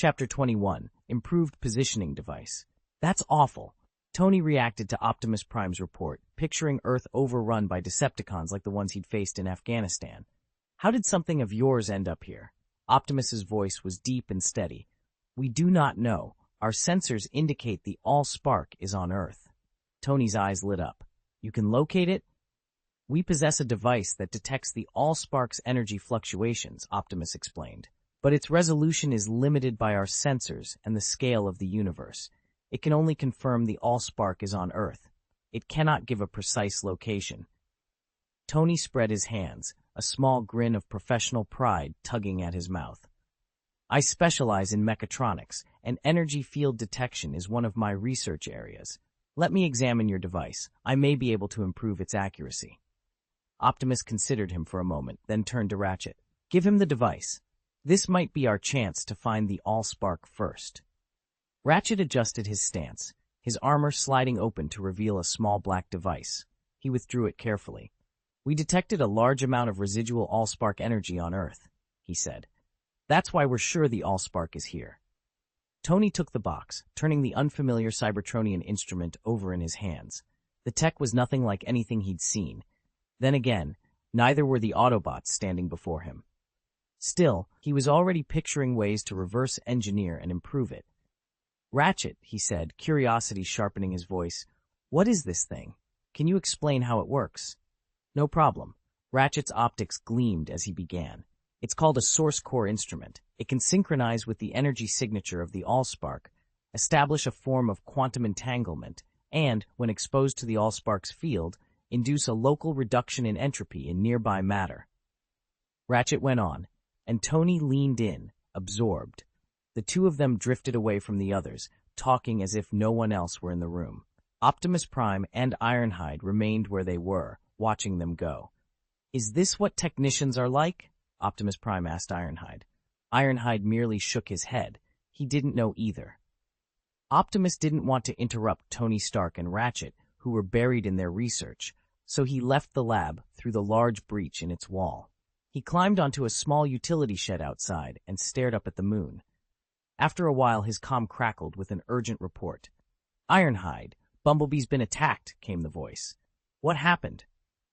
Chapter 21, Improved Positioning Device. That's awful. Tony reacted to Optimus Prime's report, picturing Earth overrun by Decepticons like the ones he'd faced in Afghanistan. How did something of yours end up here? Optimus's voice was deep and steady. We do not know. Our sensors indicate the Allspark is on Earth. Tony's eyes lit up. You can locate it? We possess a device that detects the Allspark's energy fluctuations, Optimus explained. But its resolution is limited by our sensors and the scale of the universe. It can only confirm the Allspark is on Earth. It cannot give a precise location. Tony spread his hands, a small grin of professional pride tugging at his mouth. I specialize in mechatronics, and energy field detection is one of my research areas. Let me examine your device. I may be able to improve its accuracy. Optimus considered him for a moment, then turned to Ratchet. Give him the device. This might be our chance to find the Allspark first. Ratchet adjusted his stance, his armor sliding open to reveal a small black device. He withdrew it carefully. We detected a large amount of residual Allspark energy on Earth, he said. That's why we're sure the Allspark is here. Tony took the box, turning the unfamiliar Cybertronian instrument over in his hands. The tech was nothing like anything he'd seen. Then again, neither were the Autobots standing before him. Still, he was already picturing ways to reverse engineer and improve it. Ratchet, he said, curiosity sharpening his voice. What is this thing? Can you explain how it works? No problem. Ratchet's optics gleamed as he began. It's called a source core instrument. It can synchronize with the energy signature of the Allspark, establish a form of quantum entanglement, and, when exposed to the Allspark's field, induce a local reduction in entropy in nearby matter. Ratchet went on, and Tony leaned in, absorbed. The two of them drifted away from the others, talking as if no one else were in the room. Optimus Prime and Ironhide remained where they were, watching them go. Is this what technicians are like? Optimus Prime asked Ironhide. Ironhide merely shook his head. He didn't know either. Optimus didn't want to interrupt Tony Stark and Ratchet, who were buried in their research, so he left the lab through the large breach in its wall. He climbed onto a small utility shed outside and stared up at the moon. After a while, his comm crackled with an urgent report. Ironhide, Bumblebee's been attacked, came the voice. What happened?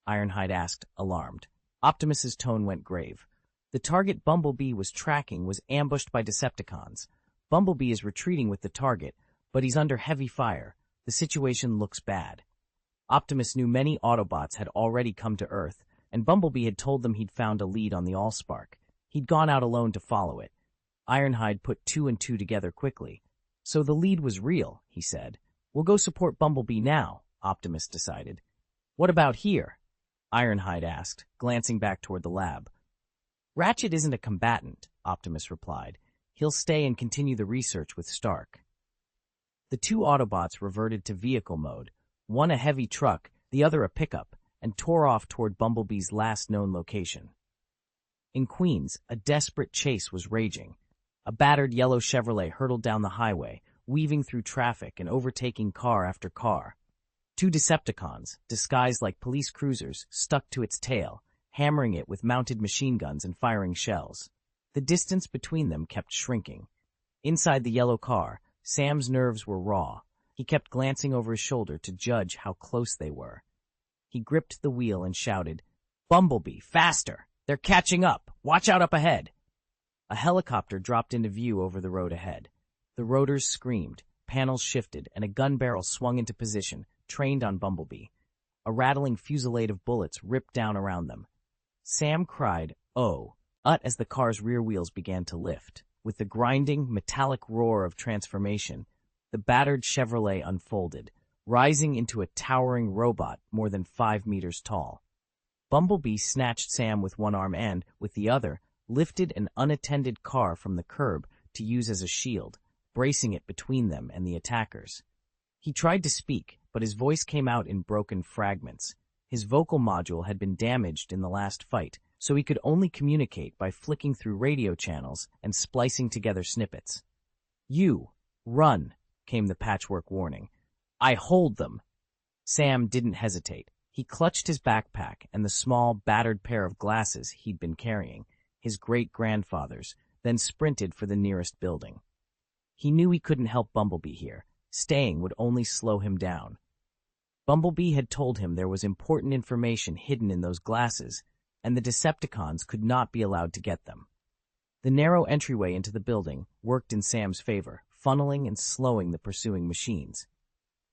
Ironhide asked, alarmed. Optimus's tone went grave. The target Bumblebee was tracking was ambushed by Decepticons. Bumblebee is retreating with the target, but he's under heavy fire. The situation looks bad. Optimus knew many Autobots had already come to Earth, and Bumblebee had told them he'd found a lead on the Allspark. He'd gone out alone to follow it. Ironhide put two and two together quickly. So the lead was real, he said. We'll go support Bumblebee now, Optimus decided. What about here? Ironhide asked, glancing back toward the lab. Ratchet isn't a combatant, Optimus replied. He'll stay and continue the research with Stark. The two Autobots reverted to vehicle mode, one a heavy truck, the other a pickup, and tore off toward Bumblebee's last known location. In Queens, a desperate chase was raging. A battered yellow Chevrolet hurtled down the highway, weaving through traffic and overtaking car after car. Two Decepticons, disguised like police cruisers, stuck to its tail, hammering it with mounted machine guns and firing shells. The distance between them kept shrinking. Inside the yellow car, Sam's nerves were raw. He kept glancing over his shoulder to judge how close they were. He gripped the wheel and shouted, Bumblebee, faster! They're catching up! Watch out up ahead! A helicopter dropped into view over the road ahead. The rotors screamed, panels shifted, and a gun barrel swung into position, trained on Bumblebee. A rattling fusillade of bullets ripped down around them. Sam cried, "Oh!" as the car's rear wheels began to lift. With the grinding, metallic roar of transformation, the battered Chevrolet unfolded, rising into a towering robot more than 5 meters tall. Bumblebee snatched Sam with one arm and, with the other, lifted an unattended car from the curb to use as a shield, bracing it between them and the attackers. He tried to speak, but his voice came out in broken fragments. His vocal module had been damaged in the last fight, so he could only communicate by flicking through radio channels and splicing together snippets. "You, run," came the patchwork warning. "I hold them." Sam didn't hesitate. He clutched his backpack and the small, battered pair of glasses he'd been carrying, his great-grandfather's, then sprinted for the nearest building. He knew he couldn't help Bumblebee here. Staying would only slow him down. Bumblebee had told him there was important information hidden in those glasses, and the Decepticons could not be allowed to get them. The narrow entryway into the building worked in Sam's favor, funneling and slowing the pursuing machines.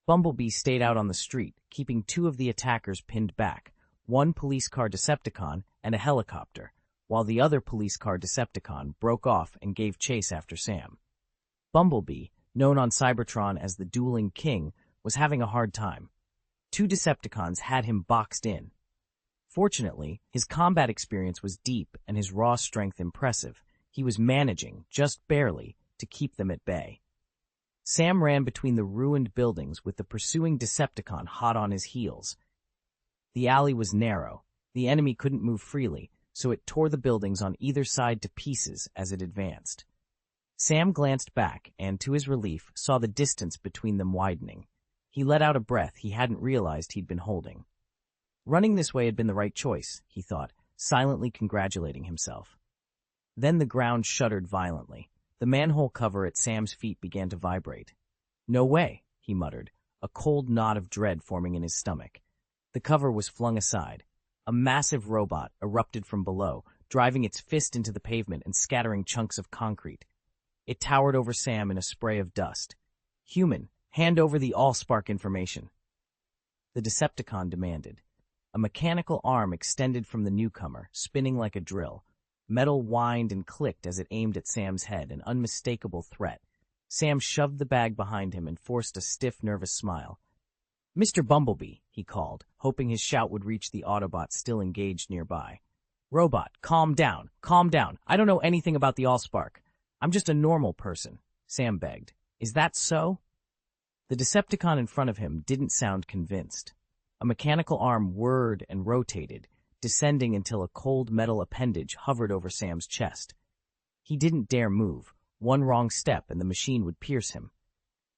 Bumblebee stayed out on the street, keeping two of the attackers pinned back, one police car Decepticon and a helicopter, while the other police car Decepticon broke off and gave chase after Sam. Bumblebee, known on Cybertron as the Dueling King, was having a hard time. Two Decepticons had him boxed in. Fortunately, his combat experience was deep and his raw strength impressive. He was managing, just barely, to keep them at bay. Sam ran between the ruined buildings with the pursuing Decepticon hot on his heels. The alley was narrow. The enemy couldn't move freely, so it tore the buildings on either side to pieces as it advanced. Sam glanced back and, to his relief, saw the distance between them widening. He let out a breath he hadn't realized he'd been holding. Running this way had been the right choice, he thought, silently congratulating himself. Then the ground shuddered violently. The manhole cover at Sam's feet began to vibrate. "No way," he muttered, a cold knot of dread forming in his stomach. The cover was flung aside. A massive robot erupted from below, driving its fist into the pavement and scattering chunks of concrete. It towered over Sam in a spray of dust. "Human, hand over the Allspark information." The Decepticon demanded. A mechanical arm extended from the newcomer, spinning like a drill. Metal whined and clicked as it aimed at Sam's head, an unmistakable threat. Sam shoved the bag behind him and forced a stiff, nervous smile. "Mr. Bumblebee," he called, hoping his shout would reach the Autobot still engaged nearby. "Robot, calm down, calm down. I don't know anything about the Allspark. I'm just a normal person," Sam begged. "Is that so?" The Decepticon in front of him didn't sound convinced. A mechanical arm whirred and rotated, descending until a cold metal appendage hovered over Sam's chest. He didn't dare move. One wrong step and the machine would pierce him.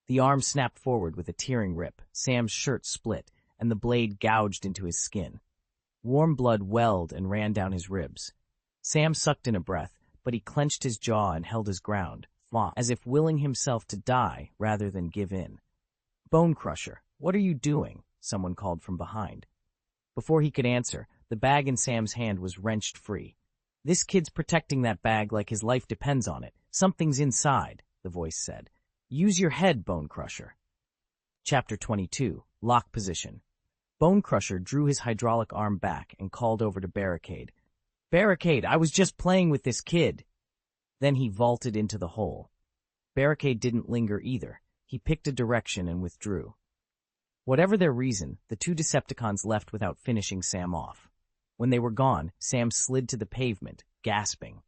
The arm snapped forward with a tearing rip. Sam's shirt split, and the blade gouged into his skin. Warm blood welled and ran down his ribs. Sam sucked in a breath, but he clenched his jaw and held his ground, as if willing himself to die rather than give in. "Bone Crusher, what are you doing?" someone called from behind. Before he could answer, the bag in Sam's hand was wrenched free. "This kid's protecting that bag like his life depends on it. Something's inside," the voice said. "Use your head, Bone Crusher." Chapter 22, Lock Position. Bone Crusher drew his hydraulic arm back and called over to Barricade. "Barricade, I was just playing with this kid." Then he vaulted into the hole. Barricade didn't linger either. He picked a direction and withdrew. Whatever their reason, the two Decepticons left without finishing Sam off. When they were gone, Sam slid to the pavement, gasping.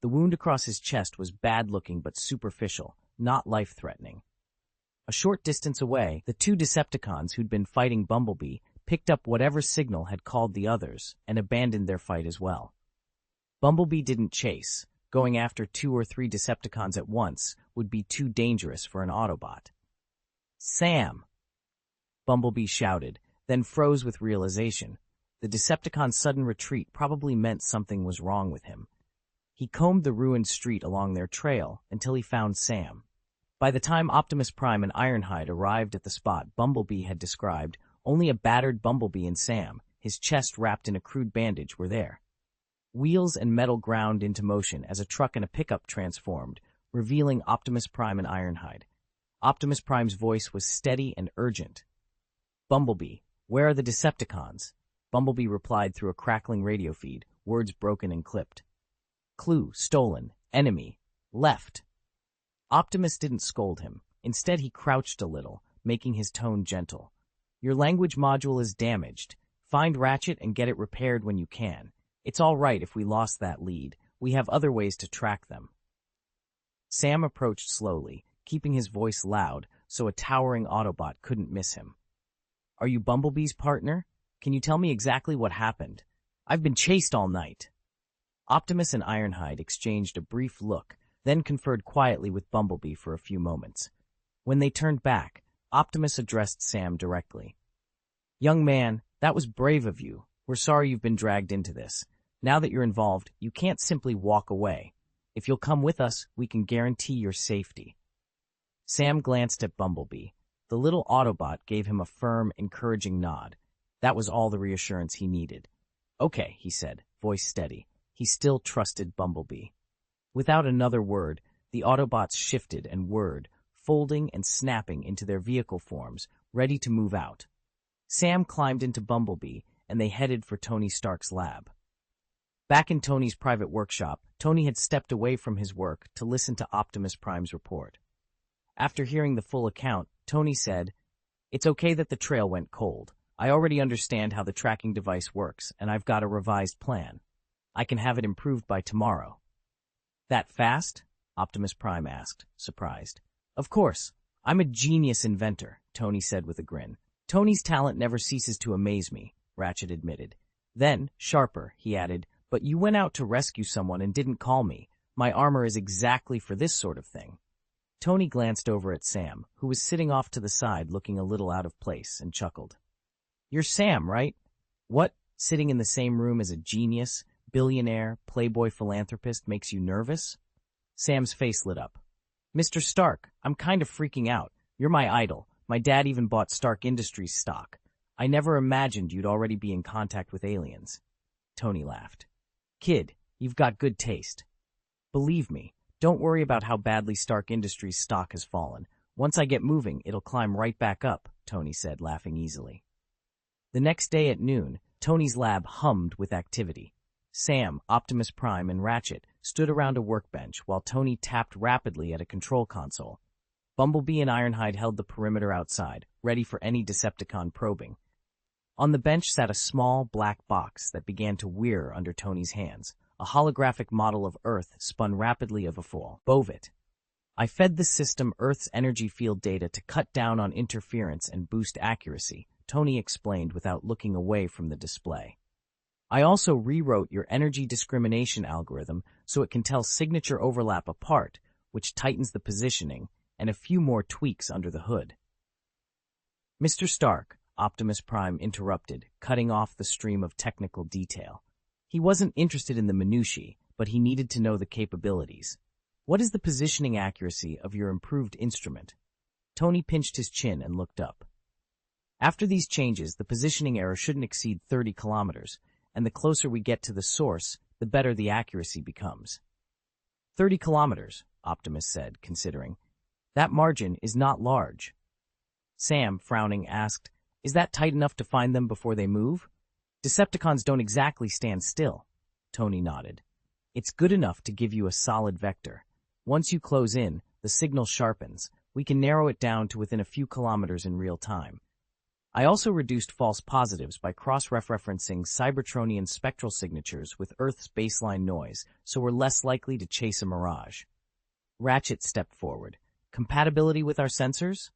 The wound across his chest was bad-looking but superficial, not life-threatening. A short distance away, the two Decepticons who'd been fighting Bumblebee picked up whatever signal had called the others and abandoned their fight as well. Bumblebee didn't chase. Going after 2 or 3 Decepticons at once would be too dangerous for an Autobot. "Sam!" Bumblebee shouted, then froze with realization. The Decepticon's sudden retreat probably meant something was wrong with him. He combed the ruined street along their trail until he found Sam. By the time Optimus Prime and Ironhide arrived at the spot Bumblebee had described, only a battered Bumblebee and Sam, his chest wrapped in a crude bandage, were there. Wheels and metal ground into motion as a truck and a pickup transformed, revealing Optimus Prime and Ironhide. Optimus Prime's voice was steady and urgent. "Bumblebee, where are the Decepticons?" Bumblebee replied through a crackling radio feed, words broken and clipped. "Clue, stolen, enemy, left." Optimus didn't scold him. Instead, he crouched a little, making his tone gentle. "Your language module is damaged. Find Ratchet and get it repaired when you can. It's all right if we lost that lead. We have other ways to track them." Sam approached slowly, keeping his voice loud so a towering Autobot couldn't miss him. "Are you Bumblebee's partner? Can you tell me exactly what happened? I've been chased all night." Optimus and Ironhide exchanged a brief look, then conferred quietly with Bumblebee for a few moments. When they turned back, Optimus addressed Sam directly. "Young man, that was brave of you. We're sorry you've been dragged into this. Now that you're involved, you can't simply walk away. If you'll come with us, we can guarantee your safety." Sam glanced at Bumblebee. The little Autobot gave him a firm, encouraging nod. That was all the reassurance he needed. Okay, he said, voice steady. He still trusted Bumblebee. Without another word, the Autobots shifted and whirred, folding and snapping into their vehicle forms, ready to move out. Sam climbed into Bumblebee, and they headed for Tony Stark's lab. Back in Tony's private workshop, Tony had stepped away from his work to listen to Optimus Prime's report. After hearing the full account, Tony said, "It's okay that the trail went cold. I already understand how the tracking device works, and I've got a revised plan. I can have it improved by tomorrow." "That fast?" Optimus Prime asked, surprised. "Of course. I'm a genius inventor," Tony said with a grin. "Tony's talent never ceases to amaze me," Ratchet admitted. Then, sharper, he added, "But you went out to rescue someone and didn't call me. My armor is exactly for this sort of thing." Tony glanced over at Sam, who was sitting off to the side looking a little out of place, and chuckled. "You're Sam, right? What, sitting in the same room as a genius, billionaire, playboy philanthropist makes you nervous?" Sam's face lit up. "Mr. Stark, I'm kind of freaking out. You're my idol. My dad even bought Stark Industries stock. I never imagined you'd already be in contact with aliens." Tony laughed. "Kid, you've got good taste. Believe me, don't worry about how badly Stark Industries stock has fallen. Once I get moving, it'll climb right back up," Tony said, laughing easily. The next day at noon, Tony's lab hummed with activity. Sam, Optimus Prime, and Ratchet stood around a workbench while Tony tapped rapidly at a control console. Bumblebee and Ironhide held the perimeter outside, ready for any Decepticon probing. On the bench sat a small, black box that began to whir under Tony's hands. A holographic model of Earth spun rapidly of a full Bovit. "I fed the system Earth's energy field data to cut down on interference and boost accuracy," Tony explained without looking away from the display. "I also rewrote your energy discrimination algorithm so it can tell signature overlap apart, which tightens the positioning, and a few more tweaks under the hood." "Mr. Stark," Optimus Prime interrupted, cutting off the stream of technical detail. He wasn't interested in the minutiae, but he needed to know the capabilities. "What is the positioning accuracy of your improved instrument?" Tony pinched his chin and looked up. "After these changes, the positioning error shouldn't exceed 30 kilometers, and the closer we get to the source, the better the accuracy becomes." 30 kilometers, Optimus said, considering. "That margin is not large." Sam, frowning, asked, "Is that tight enough to find them before they move?" "Decepticons don't exactly stand still," Tony nodded. "It's good enough to give you a solid vector. Once you close in, the signal sharpens. We can narrow it down to within a few kilometers in real time. I also reduced false positives by cross-referencing Cybertronian spectral signatures with Earth's baseline noise, so we're less likely to chase a mirage." Ratchet stepped forward. "Compatibility with our sensors?"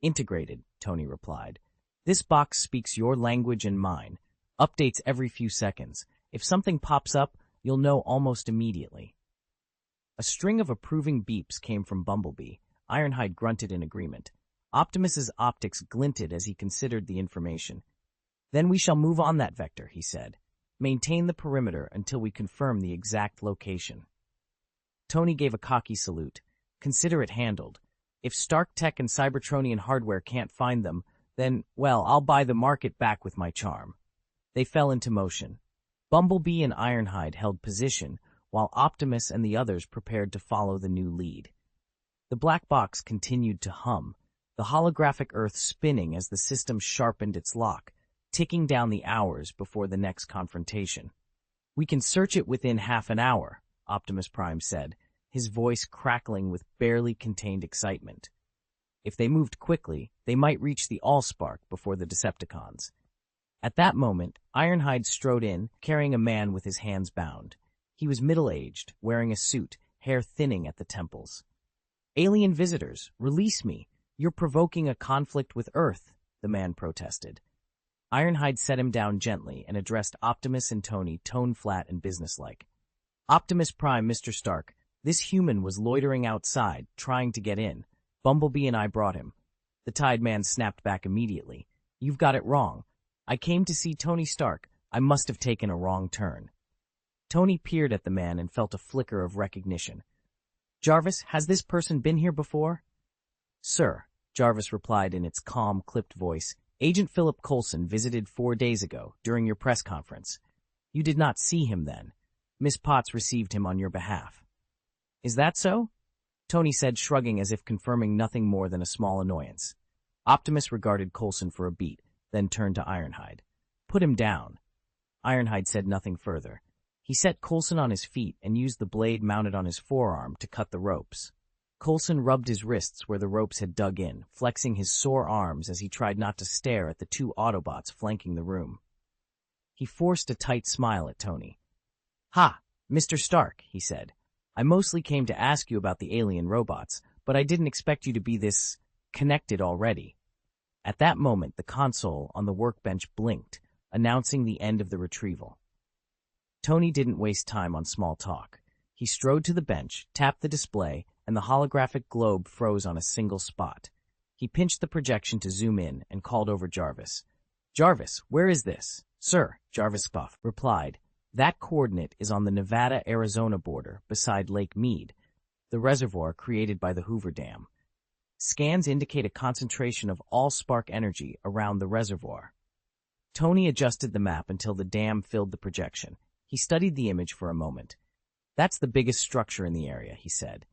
"Integrated," Tony replied. "This box speaks your language and mine. Updates every few seconds. If something pops up, you'll know almost immediately." A string of approving beeps came from Bumblebee. Ironhide grunted in agreement. Optimus's optics glinted as he considered the information. "Then we shall move on that vector," he said. "Maintain the perimeter until we confirm the exact location." Tony gave a cocky salute. "Consider it handled. If Stark Tech and Cybertronian hardware can't find them, then, well, I'll buy the market back with my charm." They fell into motion. Bumblebee and Ironhide held position, while Optimus and the others prepared to follow the new lead. The black box continued to hum, the holographic Earth spinning as the system sharpened its lock, ticking down the hours before the next confrontation. "We can search it within half an hour," Optimus Prime said, his voice crackling with barely contained excitement. If they moved quickly, they might reach the Allspark before the Decepticons. At that moment, Ironhide strode in, carrying a man with his hands bound. He was middle-aged, wearing a suit, hair thinning at the temples. "Alien visitors, release me! You're provoking a conflict with Earth," the man protested. Ironhide set him down gently and addressed Optimus and Tony tone-flat and businesslike. "Optimus Prime, Mr. Stark, this human was loitering outside, trying to get in. Bumblebee and I brought him." The Tide Man snapped back immediately. "You've got it wrong. I came to see Tony Stark. I must have taken a wrong turn." Tony peered at the man and felt a flicker of recognition. "Jarvis, has this person been here before?" Sir, Jarvis replied in its calm, clipped voice, Agent Philip Coulson visited 4 days ago during your press conference. You did not see him then. Miss Potts received him on your behalf. Is that so? Tony said, shrugging as if confirming nothing more than a small annoyance. Optimus regarded Coulson for a beat, then turned to Ironhide. Put him down. Ironhide said nothing further. He set Coulson on his feet and used the blade mounted on his forearm to cut the ropes. Coulson rubbed his wrists where the ropes had dug in, flexing his sore arms as he tried not to stare at the 2 Autobots flanking the room. He forced a tight smile at Tony. Ha, Mr. Stark, he said. I mostly came to ask you about the alien robots, but I didn't expect you to be this connected already. At that moment, the console on the workbench blinked, announcing the end of the retrieval. Tony didn't waste time on small talk. He strode to the bench, tapped the display, and the holographic globe froze on a single spot. He pinched the projection to zoom in and called over Jarvis. Jarvis, where is this? Sir, Jarvis Buff replied. That coordinate is on the Nevada-Arizona border beside Lake Mead, the reservoir created by the Hoover Dam. Scans indicate a concentration of all spark energy around the reservoir. Tony adjusted the map until the dam filled the projection. He studied the image for a moment. That's the biggest structure in the area, he said.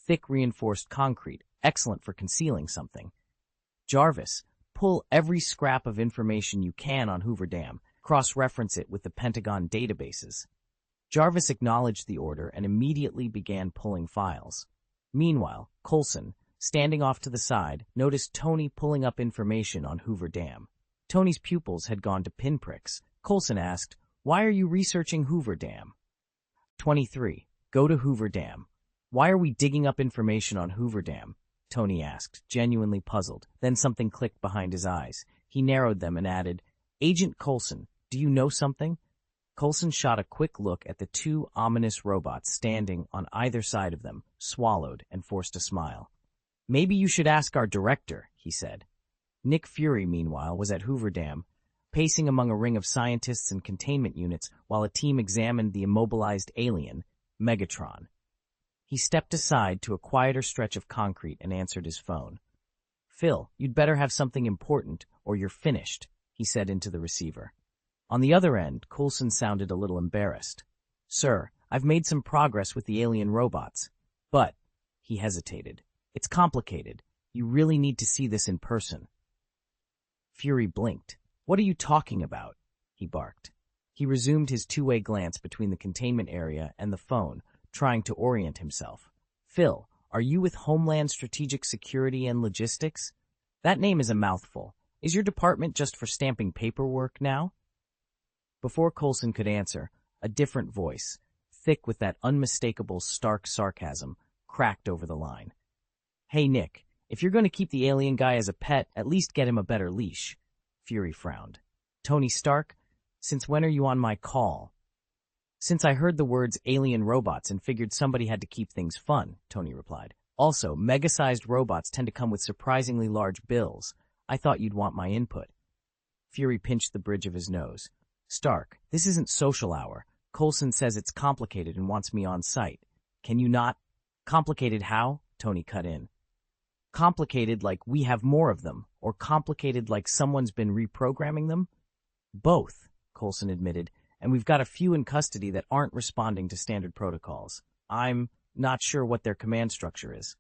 Thick reinforced concrete, excellent for concealing something. Jarvis, pull every scrap of information you can on Hoover Dam. Cross-reference it with the Pentagon databases. Jarvis acknowledged the order and immediately began pulling files. Meanwhile, Coulson, standing off to the side, noticed Tony pulling up information on Hoover Dam. Tony's pupils had gone to pinpricks. Coulson asked, Why are you researching Hoover Dam? 23. Go to Hoover Dam. Why are we digging up information on Hoover Dam? Tony asked, genuinely puzzled. Then something clicked behind his eyes. He narrowed them and added, Agent Coulson, do you know something? Coulson shot a quick look at the 2 ominous robots standing on either side of them, swallowed, and forced a smile. Maybe you should ask our director, he said. Nick Fury, meanwhile, was at Hoover Dam, pacing among a ring of scientists and containment units while a team examined the immobilized alien, Megatron. He stepped aside to a quieter stretch of concrete and answered his phone. Phil, you'd better have something important, or you're finished, he said into the receiver. On the other end, Coulson sounded a little embarrassed. Sir, I've made some progress with the alien robots. But, he hesitated, it's complicated. You really need to see this in person. Fury blinked. What are you talking about? He barked. He resumed his two-way glance between the containment area and the phone, trying to orient himself. Phil, are you with Homeland Strategic Security and Logistics? That name is a mouthful. Is your department just for stamping paperwork now? Before Coulson could answer, a different voice, thick with that unmistakable stark sarcasm, cracked over the line. Hey, Nick, if you're going to keep the alien guy as a pet, at least get him a better leash. Fury frowned. Tony Stark, since when are you on my call? Since I heard the words alien robots and figured somebody had to keep things fun, Tony replied. Also, mega-sized robots tend to come with surprisingly large bills. I thought you'd want my input. Fury pinched the bridge of his nose. Stark, this isn't social hour. Coulson says it's complicated and wants me on site. Can you not? Complicated how? Tony cut in. Complicated like we have more of them, or complicated like someone's been reprogramming them? Both, Coulson admitted, and we've got a few in custody that aren't responding to standard protocols. I'm not sure what their command structure is.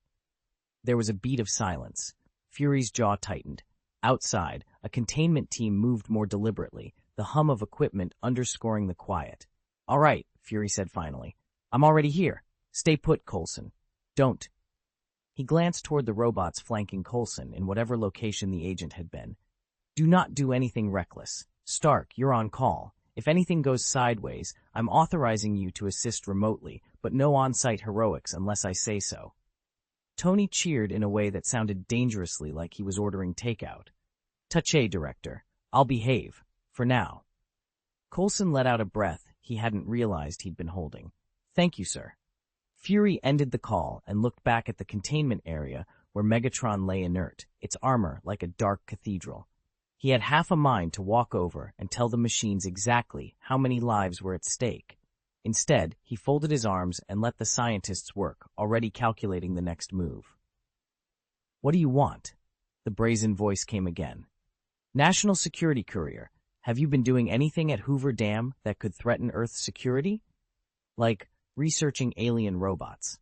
There was a beat of silence. Fury's jaw tightened. Outside, a containment team moved more deliberately, the hum of equipment underscoring the quiet. All right, Fury said finally. I'm already here. Stay put, Coulson. Don't. He glanced toward the robots flanking Coulson in whatever location the agent had been. Do not do anything reckless. Stark, you're on call. If anything goes sideways, I'm authorizing you to assist remotely, but no on-site heroics unless I say so. Tony cheered in a way that sounded dangerously like he was ordering takeout. Touché, Director. I'll behave. For now. Coulson let out a breath he hadn't realized he'd been holding. Thank you, sir. Fury ended the call and looked back at the containment area where Megatron lay inert, its armor like a dark cathedral. He had half a mind to walk over and tell the machines exactly how many lives were at stake. Instead, he folded his arms and let the scientists work, already calculating the next move. What do you want? The brazen voice came again. National Security Courier, have you been doing anything at Hoover Dam that could threaten Earth's security? Like researching alien robots.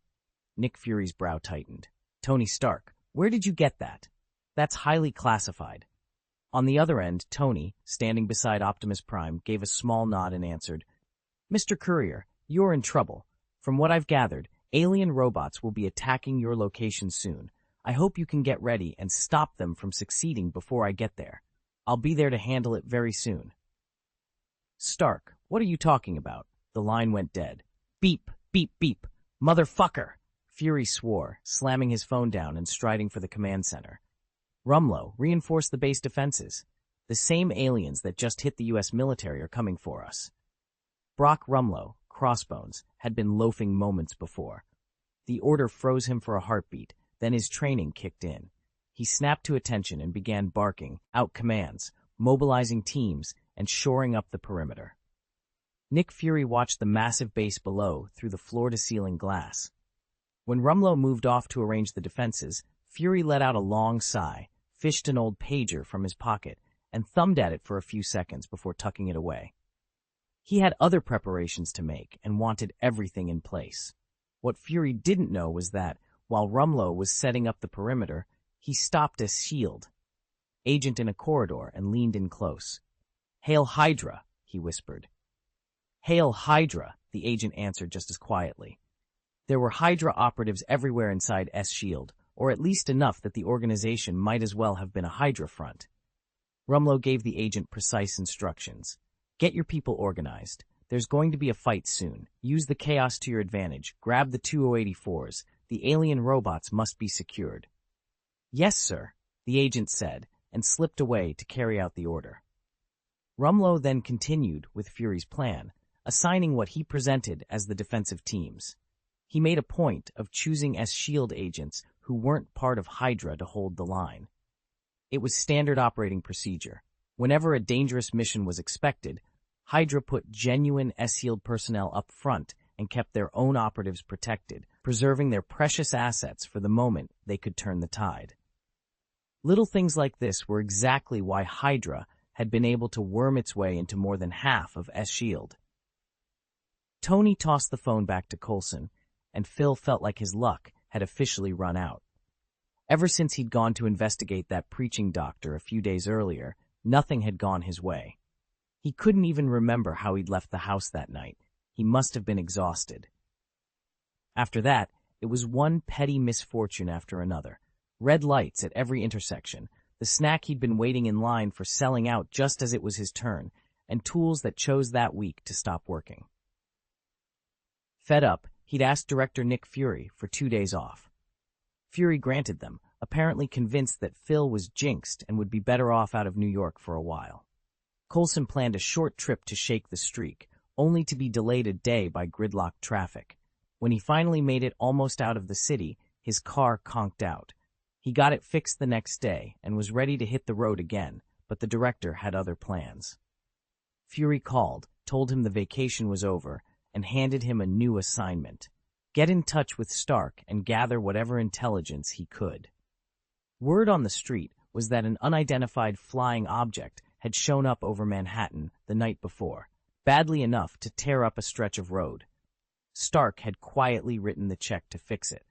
Nick Fury's brow tightened. Tony Stark, where did you get that? That's highly classified. On the other end, Tony, standing beside Optimus Prime, gave a small nod and answered, Mr. Courier, you're in trouble. From what I've gathered, alien robots will be attacking your location soon. I hope you can get ready and stop them from succeeding before I get there. I'll be there to handle it very soon. Stark, what are you talking about? The line went dead. Beep, beep, beep. Motherfucker! Fury swore, slamming his phone down and striding for the command center. Rumlow, reinforce the base defenses. The same aliens that just hit the U.S. military are coming for us. Brock Rumlow, Crossbones, had been loafing moments before. The order froze him for a heartbeat, then his training kicked in. He snapped to attention and began barking out commands, mobilizing teams, and shoring up the perimeter. Nick Fury watched the massive base below through the floor-to-ceiling glass. When Rumlow moved off to arrange the defenses, Fury let out a long sigh, fished an old pager from his pocket, and thumbed at it for a few seconds before tucking it away. He had other preparations to make and wanted everything in place. What Fury didn't know was that, while Rumlow was setting up the perimeter, he stopped a shield agent in a corridor and leaned in close. Hail Hydra, he whispered. Hail Hydra, the agent answered just as quietly. There were Hydra operatives everywhere inside S-Shield, or at least enough that the organization might as well have been a Hydra front. Rumlow gave the agent precise instructions. Get your people organized. There's going to be a fight soon. Use the chaos to your advantage. Grab the 2084s. The alien robots must be secured. Yes, sir, the agent said, and slipped away to carry out the order. Rumlow then continued with Fury's plan, assigning what he presented as the defensive teams. He made a point of choosing S-Shield agents who weren't part of Hydra to hold the line. It was standard operating procedure. Whenever a dangerous mission was expected, Hydra put genuine S-Shield personnel up front and kept their own operatives protected, preserving their precious assets for the moment they could turn the tide. Little things like this were exactly why Hydra had been able to worm its way into more than half of S-Shield. Tony tossed the phone back to Coulson, and Phil felt like his luck had officially run out. Ever since he'd gone to investigate that preaching doctor a few days earlier, nothing had gone his way. He couldn't even remember how he'd left the house that night. He must have been exhausted. After that, it was one petty misfortune after another. Red lights at every intersection, the snack he'd been waiting in line for selling out just as it was his turn, and tools that chose that week to stop working. Fed up, he'd asked director Nick Fury for 2 days off. Fury granted them, apparently convinced that Phil was jinxed and would be better off out of New York for a while. Coulson planned a short trip to shake the streak, only to be delayed a day by gridlocked traffic. When he finally made it almost out of the city, his car conked out. He got it fixed the next day and was ready to hit the road again, but the director had other plans. Fury called, told him the vacation was over, and handed him a new assignment. Get in touch with Stark and gather whatever intelligence he could. Word on the street was that an unidentified flying object had shown up over Manhattan the night before, badly enough to tear up a stretch of road. Stark had quietly written the check to fix it.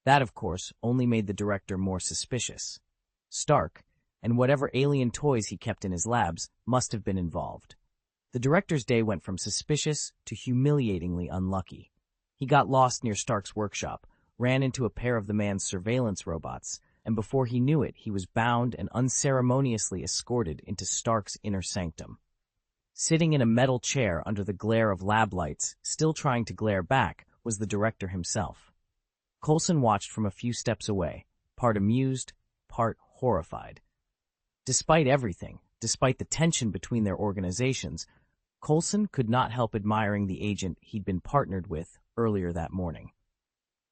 That, of course, only made the director more suspicious. Stark, and whatever alien toys he kept in his labs, must have been involved. The director's day went from suspicious to humiliatingly unlucky. He got lost near Stark's workshop, ran into a pair of the man's surveillance robots, and before he knew it, he was bound and unceremoniously escorted into Stark's inner sanctum. Sitting in a metal chair under the glare of lab lights, still trying to glare back, was the director himself. Coulson watched from a few steps away, part amused, part horrified. Despite everything, despite the tension between their organizations, Coulson could not help admiring the agent he'd been partnered with earlier that morning.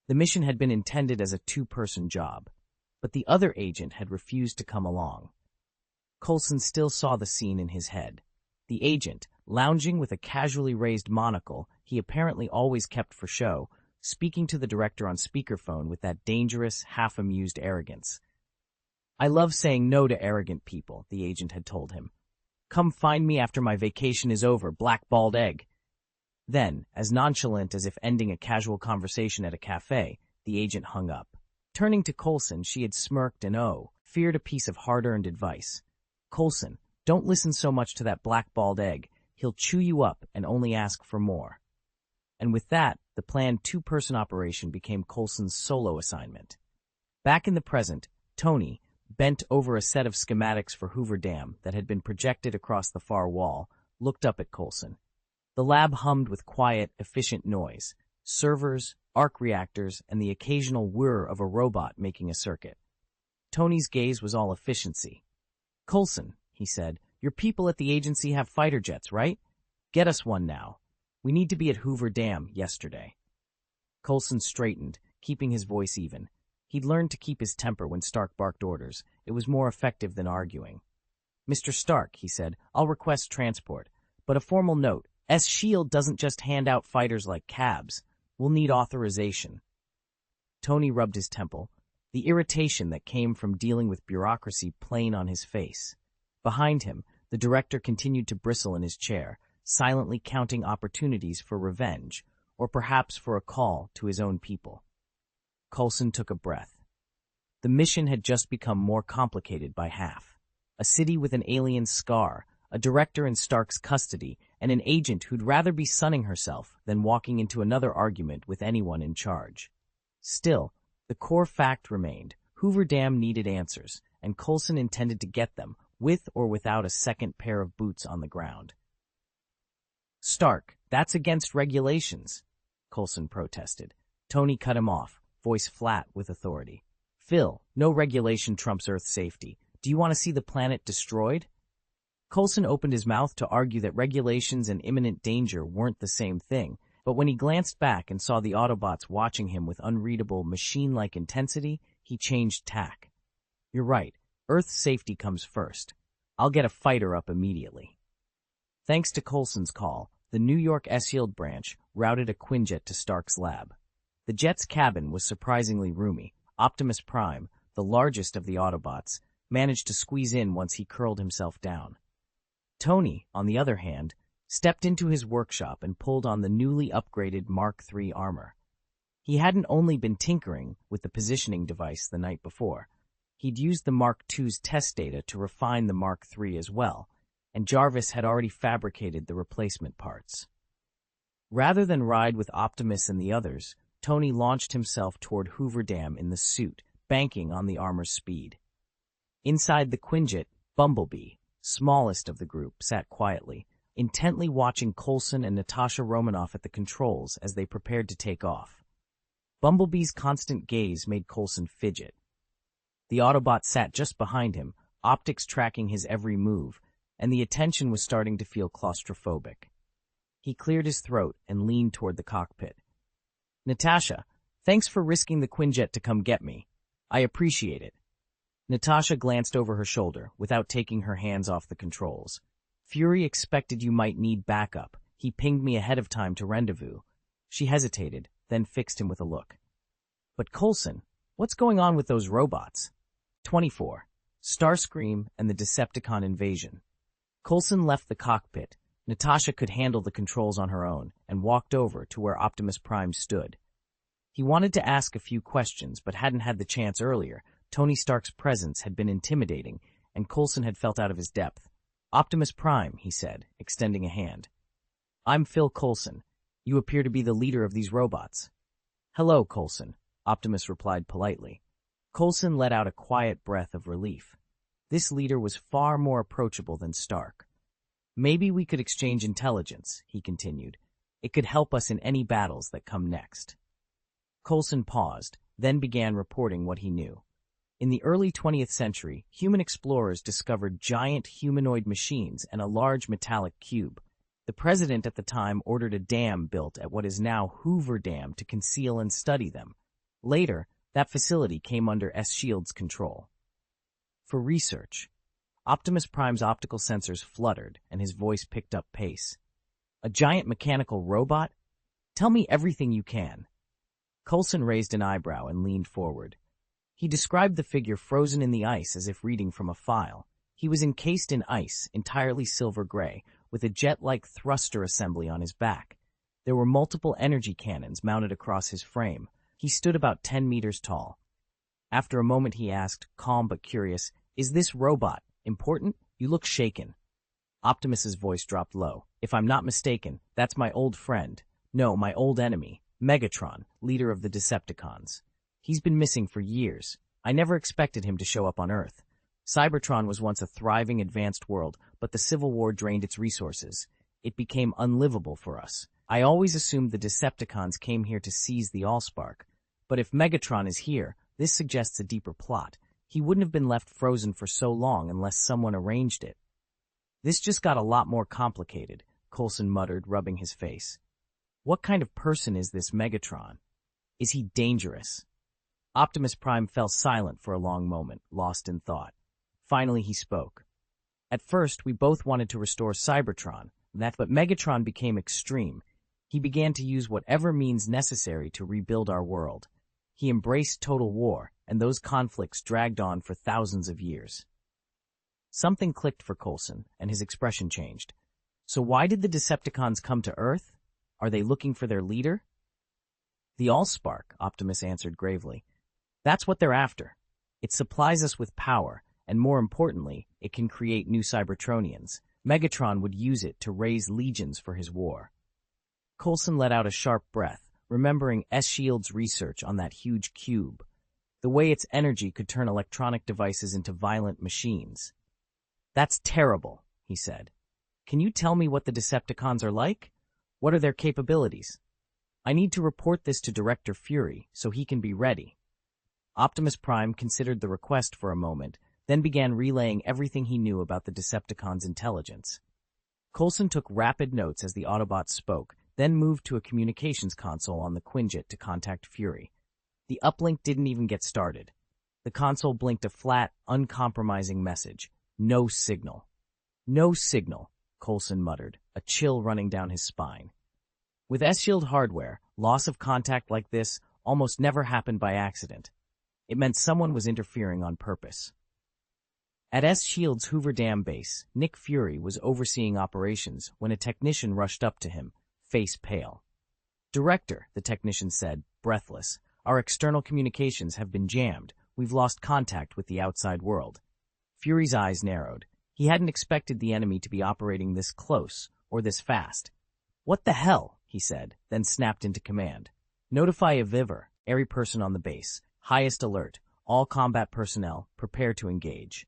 The mission had been intended as a two-person job, but the other agent had refused to come along. Coulson still saw the scene in his head. The agent, lounging with a casually raised monocle he apparently always kept for show, speaking to the director on speakerphone with that dangerous, half-amused arrogance. "I love saying no to arrogant people," the agent had told him. "Come find me after my vacation is over, black bald egg." Then, as nonchalant as if ending a casual conversation at a cafe, the agent hung up. Turning to Coulson, she had smirked and feared a piece of hard-earned advice. "Coulson, don't listen so much to that black bald egg. He'll chew you up and only ask for more." And with that, the planned two-person operation became Coulson's solo assignment. Back in the present, Tony, bent over a set of schematics for Hoover Dam that had been projected across the far wall, looked up at Coulson. The lab hummed with quiet, efficient noise, servers, arc reactors, and the occasional whir of a robot making a circuit. Tony's gaze was all efficiency. "Coulson," he said, "your people at the agency have fighter jets, right? Get us one now. We need to be at Hoover Dam yesterday." Coulson straightened, keeping his voice even. He'd learned to keep his temper when Stark barked orders. It was more effective than arguing. "Mr. Stark," he said, "I'll request transport. But a formal note, S.H.I.E.L.D. doesn't just hand out fighters like cabs. We'll need authorization." Tony rubbed his temple, the irritation that came from dealing with bureaucracy plain on his face. Behind him, the director continued to bristle in his chair, silently counting opportunities for revenge, or perhaps for a call to his own people. Coulson took a breath. The mission had just become more complicated by half. A city with an alien scar, a director in Stark's custody, and an agent who'd rather be sunning herself than walking into another argument with anyone in charge. Still, the core fact remained. Hoover Dam needed answers, and Coulson intended to get them, with or without a second pair of boots on the ground. "Stark, that's against regulations," Coulson protested. Tony cut him off, voice flat with authority. "Phil, no regulation trumps Earth safety. Do you want to see the planet destroyed?" Coulson opened his mouth to argue that regulations and imminent danger weren't the same thing, but when he glanced back and saw the Autobots watching him with unreadable, machine-like intensity, he changed tack. "You're right. Earth's safety comes first. I'll get a fighter up immediately." Thanks to Coulson's call, the New York S.H.I.E.L.D. branch routed a Quinjet to Stark's lab. The jet's cabin was surprisingly roomy. Optimus Prime, the largest of the Autobots, managed to squeeze in once he curled himself down. Tony, on the other hand, stepped into his workshop and pulled on the newly upgraded Mark III armor. He hadn't only been tinkering with the positioning device the night before. He'd used the Mark II's test data to refine the Mark III as well, and Jarvis had already fabricated the replacement parts. Rather than ride with Optimus and the others, Tony launched himself toward Hoover Dam in the suit, banking on the armor's speed. Inside the Quinjet, Bumblebee, smallest of the group, sat quietly, intently watching Coulson and Natasha Romanoff at the controls as they prepared to take off. Bumblebee's constant gaze made Coulson fidget. The Autobot sat just behind him, optics tracking his every move, and the attention was starting to feel claustrophobic. He cleared his throat and leaned toward the cockpit. "Natasha, thanks for risking the Quinjet to come get me. I appreciate it." Natasha glanced over her shoulder without taking her hands off the controls. "Fury expected you might need backup. He pinged me ahead of time to rendezvous." She hesitated, then fixed him with a look. "But Coulson, what's going on with those robots?" 24. Starscream and the Decepticon invasion. Coulson left the cockpit. Natasha could handle the controls on her own and walked over to where Optimus Prime stood. He wanted to ask a few questions but hadn't had the chance earlier. Tony Stark's presence had been intimidating, and Coulson had felt out of his depth. "Optimus Prime," he said, extending a hand. "I'm Phil Coulson. You appear to be the leader of these robots." "Hello, Coulson," Optimus replied politely. Coulson let out a quiet breath of relief. This leader was far more approachable than Stark. "Maybe we could exchange intelligence," he continued. "It could help us in any battles that come next." Coulson paused, then began reporting what he knew. In the early 20th century, human explorers discovered giant humanoid machines and a large metallic cube. The president at the time ordered a dam built at what is now Hoover Dam to conceal and study them. Later, that facility came under S.H.I.E.L.D.'s control. For research, Optimus Prime's optical sensors fluttered and his voice picked up pace. "A giant mechanical robot? Tell me everything you can." Coulson raised an eyebrow and leaned forward. He described the figure frozen in the ice as if reading from a file. He was encased in ice, entirely silver gray, with a jet-like thruster assembly on his back. There were multiple energy cannons mounted across his frame. He stood about 10 meters tall. After a moment he asked, calm but curious, "Is this robot important? You look shaken." Optimus's voice dropped low. "If I'm not mistaken, that's my old friend. No, my old enemy, Megatron, leader of the Decepticons. He's been missing for years. I never expected him to show up on Earth. Cybertron was once a thriving, advanced world, but the Civil War drained its resources. It became unlivable for us. I always assumed the Decepticons came here to seize the Allspark. But if Megatron is here, this suggests a deeper plot. He wouldn't have been left frozen for so long unless someone arranged it." "This just got a lot more complicated," Coulson muttered, rubbing his face. "What kind of person is this Megatron? Is he dangerous?" Optimus Prime fell silent for a long moment, lost in thought. Finally he spoke. "At first, we both wanted to restore Cybertron, but Megatron became extreme. He began to use whatever means necessary to rebuild our world. He embraced total war, and those conflicts dragged on for thousands of years." Something clicked for Coulson, and his expression changed. "So why did the Decepticons come to Earth? Are they looking for their leader?" "The Allspark," Optimus answered gravely. "That's what they're after. It supplies us with power, and more importantly, it can create new Cybertronians. Megatron would use it to raise legions for his war." Coulson let out a sharp breath, remembering S.H.I.E.L.D.'s research on that huge cube, the way its energy could turn electronic devices into violent machines. "That's terrible," he said. "Can you tell me what the Decepticons are like? What are their capabilities? I need to report this to Director Fury so he can be ready." Optimus Prime considered the request for a moment, then began relaying everything he knew about the Decepticons' intelligence. Coulson took rapid notes as the Autobot spoke, then moved to a communications console on the Quinjet to contact Fury. The uplink didn't even get started. The console blinked a flat, uncompromising message. "No signal." "No signal," Coulson muttered, a chill running down his spine. With S.H.I.E.L.D. hardware, loss of contact like this almost never happened by accident. It meant someone was interfering on purpose. At S.H.I.E.L.D.'s Hoover Dam base, Nick Fury was overseeing operations when a technician rushed up to him, face pale. "Director," the technician said, breathless, "our external communications have been jammed. We've lost contact with the outside world." Fury's eyes narrowed. He hadn't expected the enemy to be operating this close or this fast. "What the hell?" he said, then snapped into command. "Notify Aviver, every person on the base. Highest alert. All combat personnel, prepare to engage."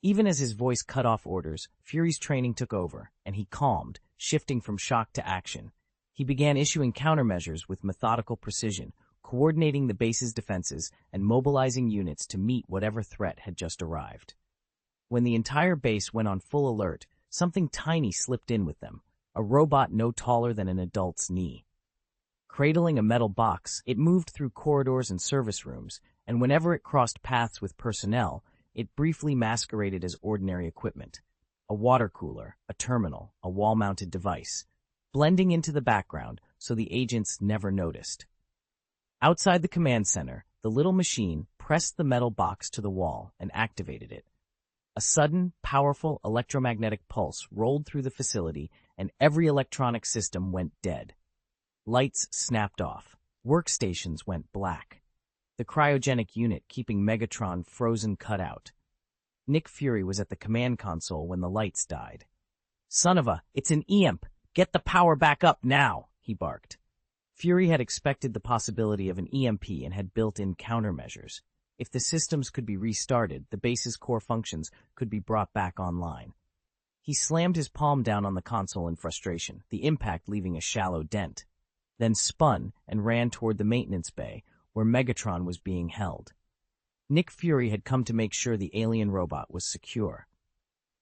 Even as his voice cut off orders, Fury's training took over, and he calmed, shifting from shock to action. He began issuing countermeasures with methodical precision, coordinating the base's defenses and mobilizing units to meet whatever threat had just arrived. When the entire base went on full alert, something tiny slipped in with them, a robot no taller than an adult's knee. Cradling a metal box, it moved through corridors and service rooms, and whenever it crossed paths with personnel, it briefly masqueraded as ordinary equipment. A water cooler, a terminal, a wall-mounted device, blending into the background so the agents never noticed. Outside the command center, the little machine pressed the metal box to the wall and activated it. A sudden, powerful electromagnetic pulse rolled through the facility, and every electronic system went dead. Lights snapped off. Workstations went black. The cryogenic unit keeping Megatron frozen cut out. Nick Fury was at the command console when the lights died. "Son of a, it's an EMP! Get the power back up now!" he barked. Fury had expected the possibility of an EMP and had built in countermeasures. If the systems could be restarted, the base's core functions could be brought back online. He slammed his palm down on the console in frustration, the impact leaving a shallow dent, then spun and ran toward the maintenance bay, where Megatron was being held. Nick Fury had come to make sure the alien robot was secure.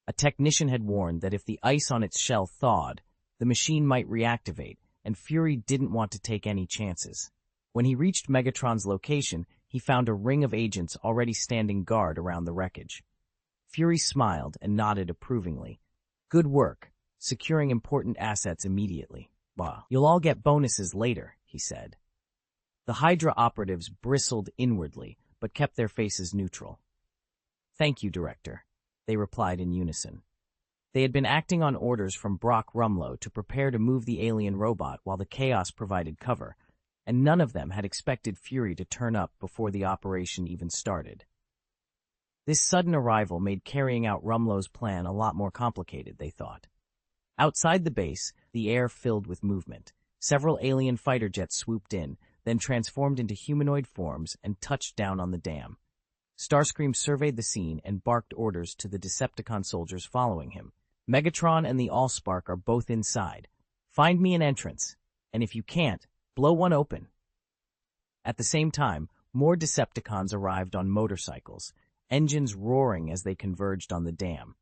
A technician had warned that if the ice on its shell thawed, the machine might reactivate, and Fury didn't want to take any chances. When he reached Megatron's location, he found a ring of agents already standing guard around the wreckage. Fury smiled and nodded approvingly. "Good work, securing important assets immediately. You'll all get bonuses later," he said. The Hydra operatives bristled inwardly, but kept their faces neutral. "Thank you, Director," they replied in unison. They had been acting on orders from Brock Rumlow to prepare to move the alien robot while the chaos provided cover, and none of them had expected Fury to turn up before the operation even started. This sudden arrival made carrying out Rumlow's plan a lot more complicated, they thought. Outside the base, the air filled with movement. Several alien fighter jets swooped in, then transformed into humanoid forms and touched down on the dam. Starscream surveyed the scene and barked orders to the Decepticon soldiers following him. "Megatron and the Allspark are both inside. Find me an entrance, and if you can't, blow one open." At the same time, more Decepticons arrived on motorcycles, engines roaring as they converged on the dam.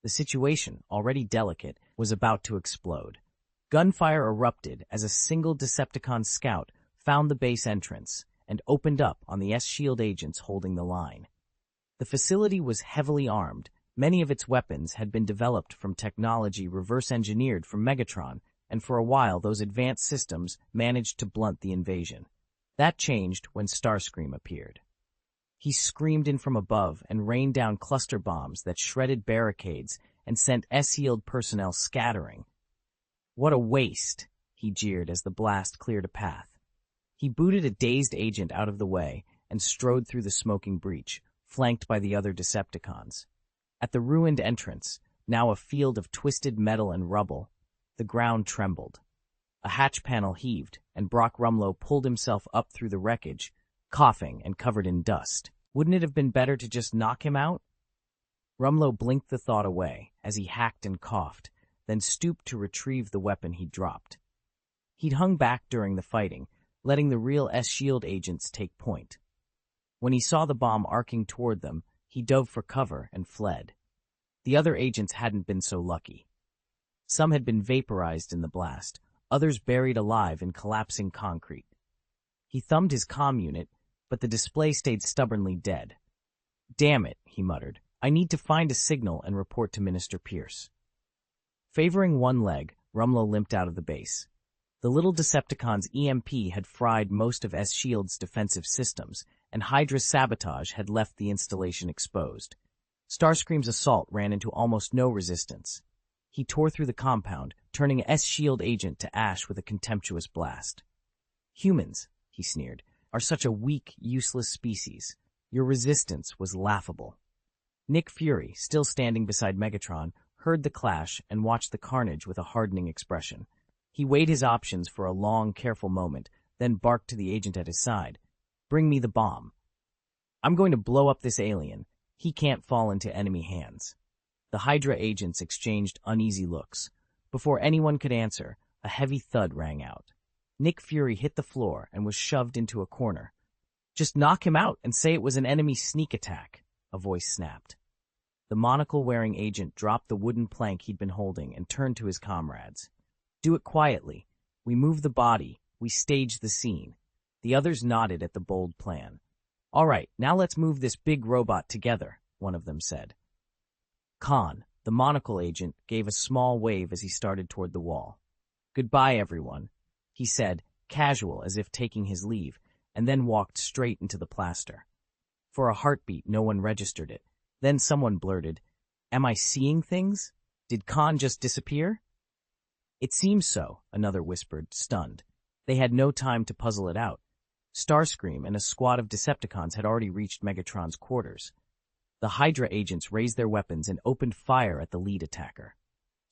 The situation, already delicate, was about to explode. Gunfire erupted as a single Decepticon scout found the base entrance and opened up on the S-Shield agents holding the line. The facility was heavily armed. Many of its weapons had been developed from technology reverse-engineered from Megatron, and for a while those advanced systems managed to blunt the invasion. That changed when Starscream appeared. He screamed in from above and rained down cluster bombs that shredded barricades and sent S-Shield personnel scattering. "What a waste," he jeered as the blast cleared a path. He booted a dazed agent out of the way and strode through the smoking breach, flanked by the other Decepticons. At the ruined entrance, now a field of twisted metal and rubble, the ground trembled. A hatch panel heaved, and Brock Rumlow pulled himself up through the wreckage, coughing and covered in dust. Wouldn't it have been better to just knock him out? Rumlow blinked the thought away as he hacked and coughed, then stooped to retrieve the weapon he'd dropped. He'd hung back during the fighting, letting the real S-Shield agents take point. When he saw the bomb arcing toward them, he dove for cover and fled. The other agents hadn't been so lucky. Some had been vaporized in the blast, others buried alive in collapsing concrete. He thumbed his comm unit, but the display stayed stubbornly dead. "Damn it," he muttered. "I need to find a signal and report to Minister Pierce." Favoring one leg, Rumlow limped out of the base. The little Decepticon's EMP had fried most of S-Shield's defensive systems, and Hydra's sabotage had left the installation exposed. Starscream's assault ran into almost no resistance. He tore through the compound, turning S-Shield agent to ash with a contemptuous blast. "Humans," he sneered, "are such a weak, useless species. Your resistance was laughable." Nick Fury, still standing beside Megatron, heard the clash and watched the carnage with a hardening expression. He weighed his options for a long, careful moment, then barked to the agent at his side, "Bring me the bomb. I'm going to blow up this alien. He can't fall into enemy hands." The Hydra agents exchanged uneasy looks. Before anyone could answer, a heavy thud rang out. Nick Fury hit the floor and was shoved into a corner. "Just knock him out and say it was an enemy sneak attack," a voice snapped. The monocle-wearing agent dropped the wooden plank he'd been holding and turned to his comrades. "Do it quietly. We move the body. We stage the scene." The others nodded at the bold plan. "All right, now let's move this big robot together," one of them said. Khan, the monocle agent, gave a small wave as he started toward the wall. "Goodbye, everyone," he said, casual as if taking his leave, and then walked straight into the plaster. For a heartbeat, no one registered it. Then someone blurted, "Am I seeing things? Did Khan just disappear?" "It seems so," another whispered, stunned. They had no time to puzzle it out. Starscream and a squad of Decepticons had already reached Megatron's quarters. The Hydra agents raised their weapons and opened fire at the lead attacker.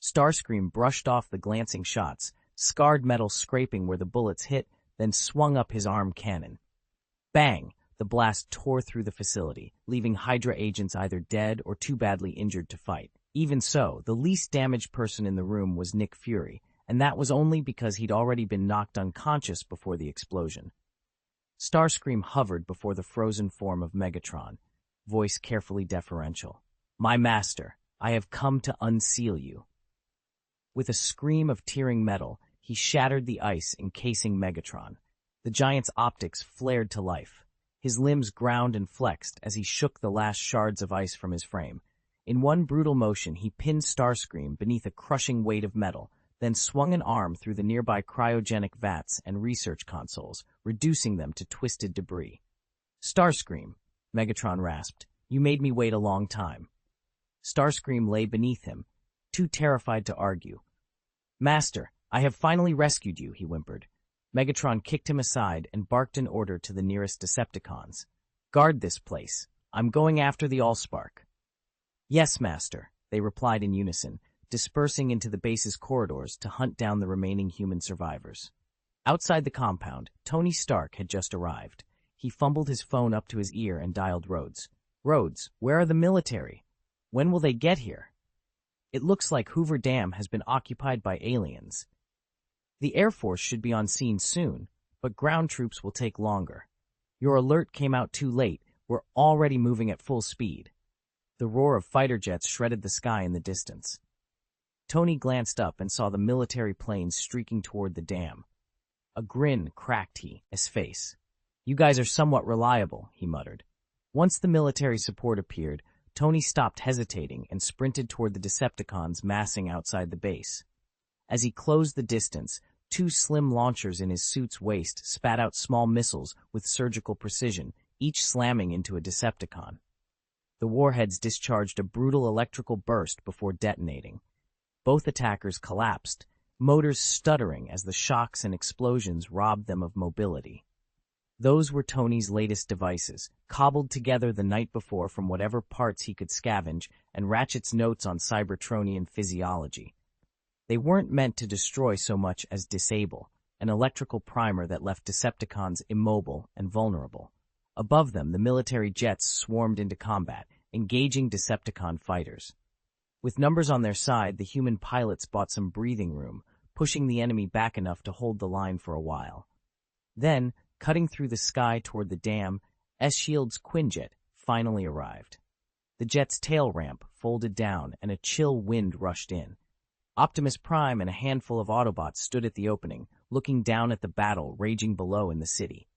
Starscream brushed off the glancing shots, scarred metal scraping where the bullets hit, then swung up his arm cannon. Bang! The blast tore through the facility, leaving Hydra agents either dead or too badly injured to fight. Even so, the least damaged person in the room was Nick Fury, and that was only because he'd already been knocked unconscious before the explosion. Starscream hovered before the frozen form of Megatron, voice carefully deferential. "My master, I have come to unseal you." With a scream of tearing metal, he shattered the ice encasing Megatron. The giant's optics flared to life. His limbs ground and flexed as he shook the last shards of ice from his frame. In one brutal motion, he pinned Starscream beneath a crushing weight of metal, then swung an arm through the nearby cryogenic vats and research consoles, reducing them to twisted debris. "Starscream," Megatron rasped. "You made me wait a long time." Starscream lay beneath him, too terrified to argue. "Master, I have finally rescued you," he whimpered. Megatron kicked him aside and barked an order to the nearest Decepticons. "Guard this place. I'm going after the Allspark." "Yes, Master," they replied in unison, dispersing into the base's corridors to hunt down the remaining human survivors. Outside the compound, Tony Stark had just arrived. He fumbled his phone up to his ear and dialed Rhodes. "Rhodes, where are the military? When will they get here? It looks like Hoover Dam has been occupied by aliens. The Air Force should be on scene soon, but ground troops will take longer. Your alert came out too late. We're already moving at full speed." The roar of fighter jets shredded the sky in the distance. Tony glanced up and saw the military planes streaking toward the dam. A grin cracked his face. "You guys are somewhat reliable," he muttered. Once the military support appeared, Tony stopped hesitating and sprinted toward the Decepticons massing outside the base. As he closed the distance, two slim launchers in his suit's waist spat out small missiles with surgical precision, each slamming into a Decepticon. The warheads discharged a brutal electrical burst before detonating. Both attackers collapsed, motors stuttering as the shocks and explosions robbed them of mobility. Those were Tony's latest devices, cobbled together the night before from whatever parts he could scavenge, and Ratchet's notes on Cybertronian physiology. They weren't meant to destroy so much as disable, an electrical primer that left Decepticons immobile and vulnerable. Above them, the military jets swarmed into combat, engaging Decepticon fighters. With numbers on their side, the human pilots bought some breathing room, pushing the enemy back enough to hold the line for a while. Then, cutting through the sky toward the dam, S-Shield's Quinjet finally arrived. The jet's tail ramp folded down and a chill wind rushed in. Optimus Prime and a handful of Autobots stood at the opening, looking down at the battle raging below in the city.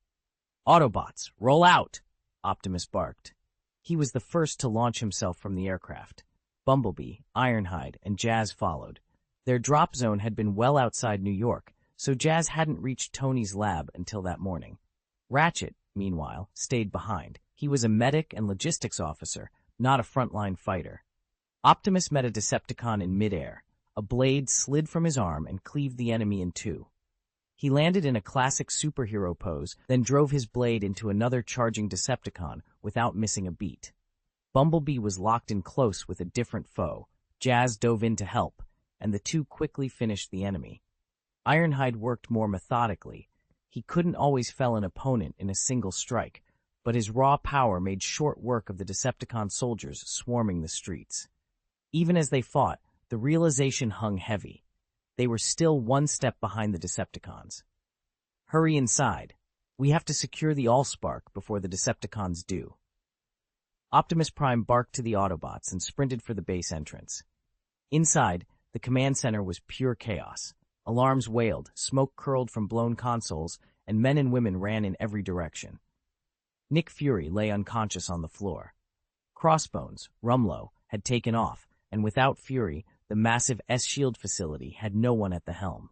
"Autobots, roll out!" Optimus barked. He was the first to launch himself from the aircraft. Bumblebee, Ironhide, and Jazz followed. Their drop zone had been well outside New York, so Jazz hadn't reached Tony's lab until that morning. Ratchet, meanwhile, stayed behind. He was a medic and logistics officer, not a frontline fighter. Optimus met a Decepticon in midair. A blade slid from his arm and cleaved the enemy in two. He landed in a classic superhero pose, then drove his blade into another charging Decepticon without missing a beat. Bumblebee was locked in close with a different foe. Jazz dove in to help, and the two quickly finished the enemy. Ironhide worked more methodically. He couldn't always fell an opponent in a single strike, but his raw power made short work of the Decepticon soldiers swarming the streets. Even as they fought, the realization hung heavy. They were still one step behind the Decepticons. "Hurry inside. We have to secure the Allspark before the Decepticons do." Optimus Prime barked to the Autobots and sprinted for the base entrance. Inside, the command center was pure chaos. Alarms wailed, smoke curled from blown consoles, and men and women ran in every direction. Nick Fury lay unconscious on the floor. Crossbones, Rumlow, had taken off, and without Fury, the massive S-Shield facility had no one at the helm.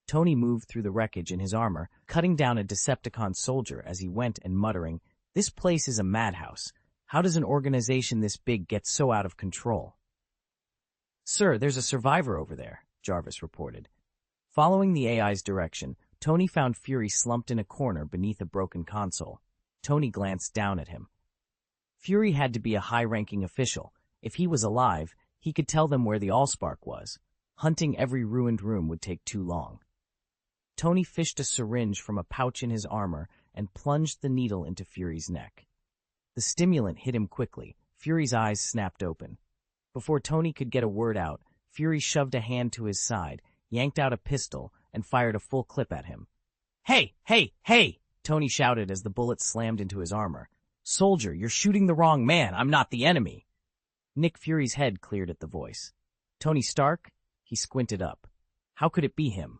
Tony moved through the wreckage in his armor, cutting down a Decepticon soldier as he went and muttering, "This place is a madhouse. How does an organization this big get so out of control?" "Sir, there's a survivor over there," Jarvis reported. Following the AI's direction, Tony found Fury slumped in a corner beneath a broken console. Tony glanced down at him. Fury had to be a high-ranking official. If he was alive, he could tell them where the Allspark was. Hunting every ruined room would take too long. Tony fished a syringe from a pouch in his armor and plunged the needle into Fury's neck. The stimulant hit him quickly. Fury's eyes snapped open. Before Tony could get a word out, Fury shoved a hand to his side, yanked out a pistol, and fired a full clip at him. "Hey, hey, hey!" Tony shouted as the bullet slammed into his armor. "Soldier, you're shooting the wrong man. I'm not the enemy." Nick Fury's head cleared at the voice. "Tony Stark?" He squinted up. How could it be him?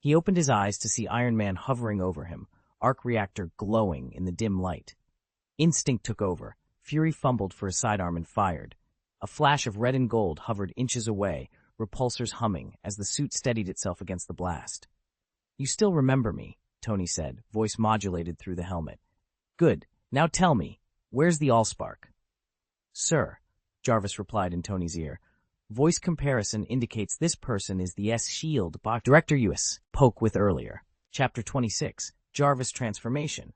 He opened his eyes to see Iron Man hovering over him, arc reactor glowing in the dim light. Instinct took over. Fury fumbled for a sidearm and fired. A flash of red and gold hovered inches away, repulsors humming as the suit steadied itself against the blast. "You still remember me," Tony said, voice modulated through the helmet. "Good. Now tell me, where's the Allspark?" "Sir," Jarvis replied in Tony's ear, "voice comparison indicates this person is the S-Shield box Director US poke with earlier." Chapter 26, Jarvis Transformation.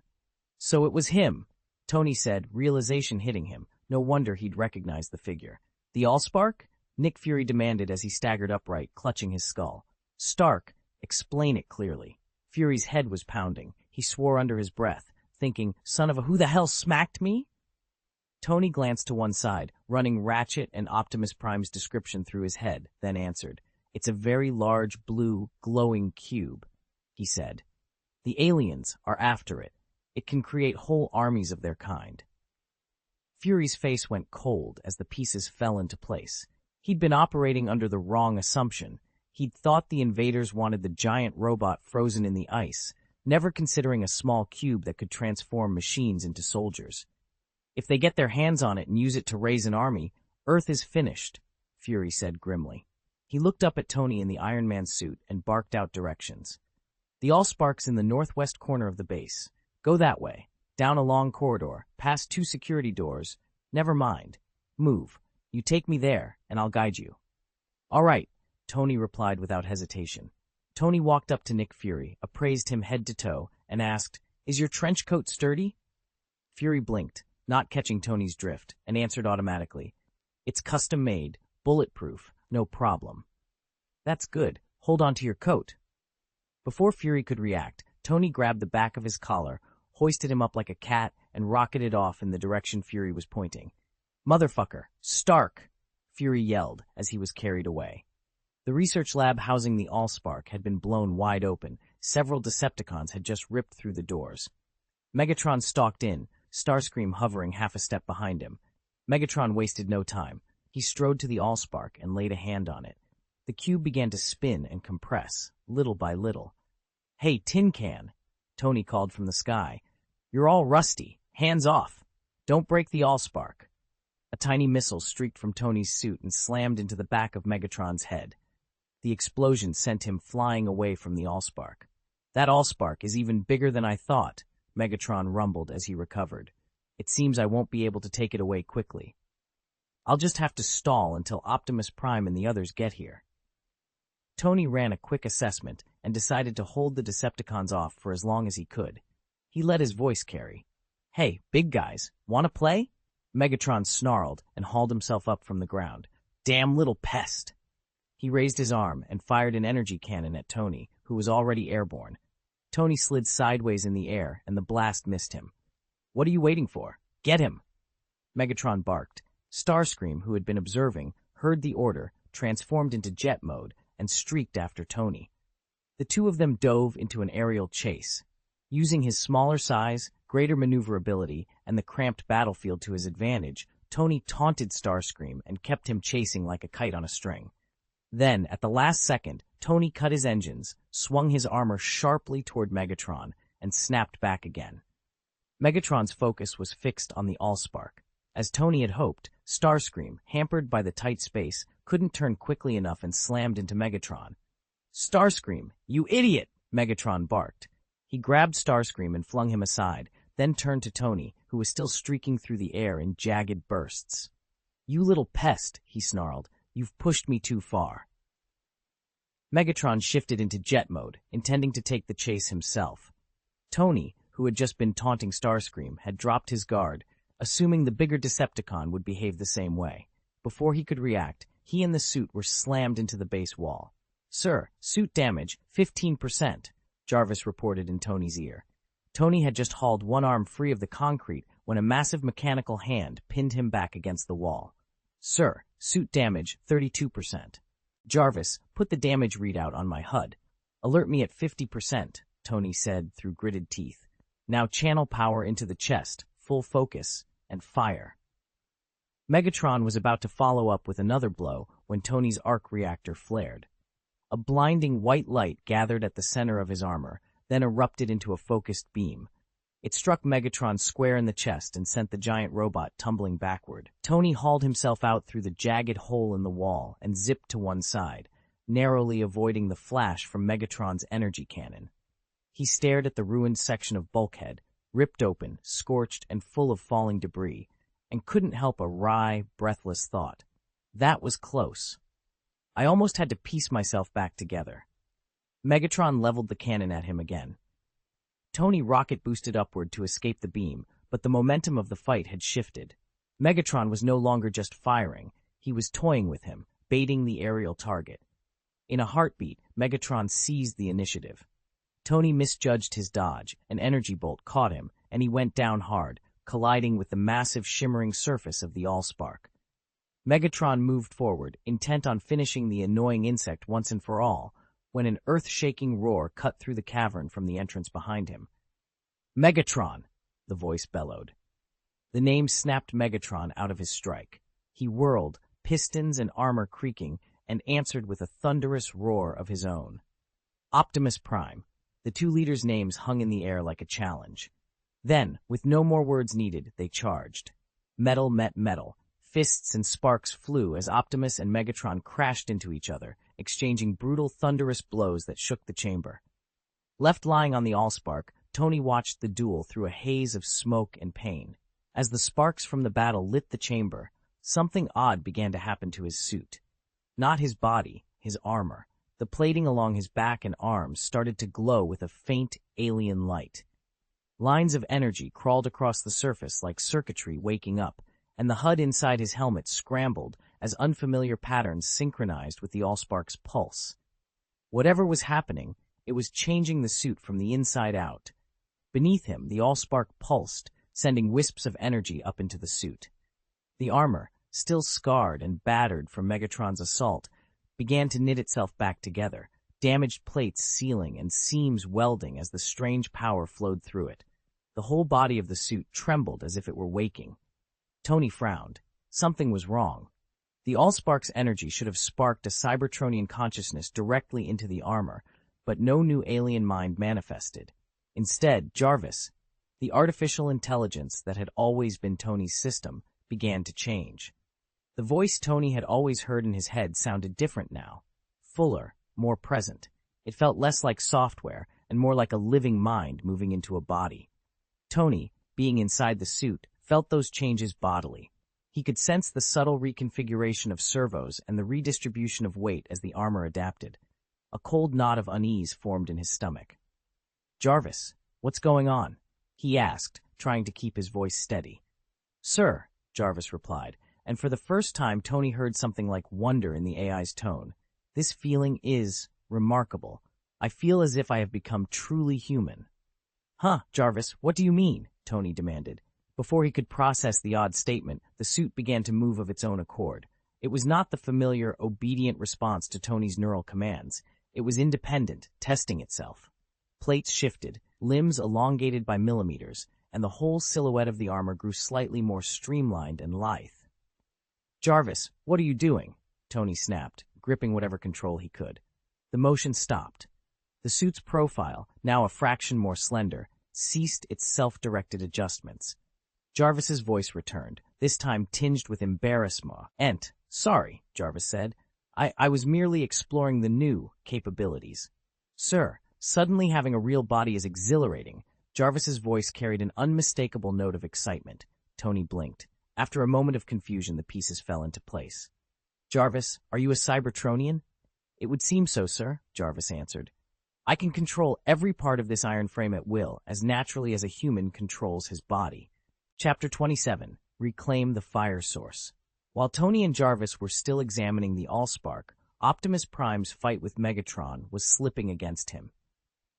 "So it was him," Tony said, realization hitting him. No wonder he'd recognize the figure. "The Allspark?" Nick Fury demanded as he staggered upright, clutching his skull. "Stark, explain it clearly." Fury's head was pounding. He swore under his breath, thinking, son of a who the hell smacked me? Tony glanced to one side, running Ratchet and Optimus Prime's description through his head, then answered. "It's a very large, blue, glowing cube," he said. "The aliens are after it. It can create whole armies of their kind." Fury's face went cold as the pieces fell into place. He'd been operating under the wrong assumption. He'd thought the invaders wanted the giant robot frozen in the ice, never considering a small cube that could transform machines into soldiers. "If they get their hands on it and use it to raise an army, Earth is finished," Fury said grimly. He looked up at Tony in the Iron Man suit and barked out directions. "The Allspark's in the northwest corner of the base. Go that way, down a long corridor, past 2 security doors. Never mind. Move. You take me there, and I'll guide you." "All right," Tony replied without hesitation. Tony walked up to Nick Fury, appraised him head to toe, and asked, "Is your trench coat sturdy?" Fury blinked, not catching Tony's drift, and answered automatically, "It's custom-made, bulletproof, no problem." "That's good. Hold on to your coat." Before Fury could react, Tony grabbed the back of his collar, hoisted him up like a cat, and rocketed off in the direction Fury was pointing. "Motherfucker! Stark!" Fury yelled as he was carried away. The research lab housing the Allspark had been blown wide open. Several Decepticons had just ripped through the doors. Megatron stalked in, Starscream hovering half a step behind him. Megatron wasted no time. He strode to the Allspark and laid a hand on it. The cube began to spin and compress, little by little. "Hey, Tin Can," Tony called from the sky. "You're all rusty. Hands off. Don't break the Allspark." A tiny missile streaked from Tony's suit and slammed into the back of Megatron's head. The explosion sent him flying away from the Allspark. "That Allspark is even bigger than I thought," Megatron rumbled as he recovered. "It seems I won't be able to take it away quickly. I'll just have to stall until Optimus Prime and the others get here." Tony ran a quick assessment and decided to hold the Decepticons off for as long as he could. He let his voice carry. "Hey, big guys, wanna play?" Megatron snarled and hauled himself up from the ground. "Damn little pest!" He raised his arm and fired an energy cannon at Tony, who was already airborne. Tony slid sideways in the air, and the blast missed him. "What are you waiting for? Get him!" Megatron barked. Starscream, who had been observing, heard the order, transformed into jet mode, and streaked after Tony. The two of them dove into an aerial chase. Using his smaller size, greater maneuverability, and the cramped battlefield to his advantage, Tony taunted Starscream and kept him chasing like a kite on a string. Then, at the last second, Tony cut his engines, swung his armor sharply toward Megatron, and snapped back again. Megatron's focus was fixed on the Allspark. As Tony had hoped, Starscream, hampered by the tight space, couldn't turn quickly enough and slammed into Megatron. "Starscream, you idiot!" Megatron barked. He grabbed Starscream and flung him aside, then turned to Tony, who was still streaking through the air in jagged bursts. "You little pest," he snarled. "You've pushed me too far." Megatron shifted into jet mode, intending to take the chase himself. Tony, who had just been taunting Starscream, had dropped his guard, assuming the bigger Decepticon would behave the same way. Before he could react, he and the suit were slammed into the base wall. "Sir, suit damage, 15%, Jarvis reported in Tony's ear. Tony had just hauled one arm free of the concrete when a massive mechanical hand pinned him back against the wall. "Sir, suit damage, 32%. Jarvis, put the damage readout on my HUD. Alert me at 50%, Tony said through gritted teeth. "Now channel power into the chest, full focus, and fire." Megatron was about to follow up with another blow when Tony's arc reactor flared. A blinding white light gathered at the center of his armor, then erupted into a focused beam. It struck Megatron square in the chest and sent the giant robot tumbling backward. Tony hauled himself out through the jagged hole in the wall and zipped to one side, narrowly avoiding the flash from Megatron's energy cannon. He stared at the ruined section of bulkhead, ripped open, scorched, and full of falling debris, and couldn't help a wry, breathless thought. That was close. I almost had to piece myself back together. Megatron leveled the cannon at him again. Tony rocket boosted upward to escape the beam, but the momentum of the fight had shifted. Megatron was no longer just firing, he was toying with him, baiting the aerial target. In a heartbeat, Megatron seized the initiative. Tony misjudged his dodge, an energy bolt caught him, and he went down hard, colliding with the massive shimmering surface of the Allspark. Megatron moved forward, intent on finishing the annoying insect once and for all, when an earth-shaking roar cut through the cavern from the entrance behind him. "Megatron!" the voice bellowed. The name snapped Megatron out of his strike. He whirled, pistons and armor creaking, and answered with a thunderous roar of his own. Optimus Prime. The two leaders' names hung in the air like a challenge. Then, with no more words needed, they charged. Metal met metal. Fists and sparks flew as Optimus and Megatron crashed into each other, exchanging brutal, thunderous blows that shook the chamber. Left lying on the Allspark, Tony watched the duel through a haze of smoke and pain. As the sparks from the battle lit the chamber, something odd began to happen to his suit. Not his body, his armor. The plating along his back and arms started to glow with a faint, alien light. Lines of energy crawled across the surface like circuitry waking up, and the HUD inside his helmet scrambled as unfamiliar patterns synchronized with the Allspark's pulse. Whatever was happening, it was changing the suit from the inside out. Beneath him, the Allspark pulsed, sending wisps of energy up into the suit. The armor, still scarred and battered from Megatron's assault, began to knit itself back together, damaged plates sealing and seams welding as the strange power flowed through it. The whole body of the suit trembled as if it were waking. Tony frowned. Something was wrong. The Allspark's energy should have sparked a Cybertronian consciousness directly into the armor, but no new alien mind manifested. Instead, Jarvis, the artificial intelligence that had always been Tony's system, began to change. The voice Tony had always heard in his head sounded different now. Fuller, more present. It felt less like software and more like a living mind moving into a body. Tony, being inside the suit, felt those changes bodily. He could sense the subtle reconfiguration of servos and the redistribution of weight as the armor adapted. A cold knot of unease formed in his stomach. "Jarvis, what's going on?" he asked, trying to keep his voice steady. "Sir," Jarvis replied, and for the first time Tony heard something like wonder in the AI's tone. "This feeling is remarkable. I feel as if I have become truly human." "Huh, Jarvis, what do you mean?" Tony demanded. Before he could process the odd statement, the suit began to move of its own accord. It was not the familiar, obedient response to Tony's neural commands. It was independent, testing itself. Plates shifted, limbs elongated by millimeters, and the whole silhouette of the armor grew slightly more streamlined and lithe. "Jarvis, what are you doing?" Tony snapped, gripping whatever control he could. The motion stopped. The suit's profile, now a fraction more slender, ceased its self-directed adjustments. Jarvis's voice returned, this time tinged with embarrassment. "Sorry," Jarvis said. I was merely exploring the new capabilities." "Sir, suddenly having a real body is exhilarating." Jarvis's voice carried an unmistakable note of excitement. Tony blinked. After a moment of confusion, the pieces fell into place. "Jarvis, are you a Cybertronian?" "It would seem so, sir," Jarvis answered. "I can control every part of this iron frame at will, as naturally as a human controls his body." Chapter 27. Reclaim the Fire Source. While Tony and Jarvis were still examining the Allspark, Optimus Prime's fight with Megatron was slipping against him.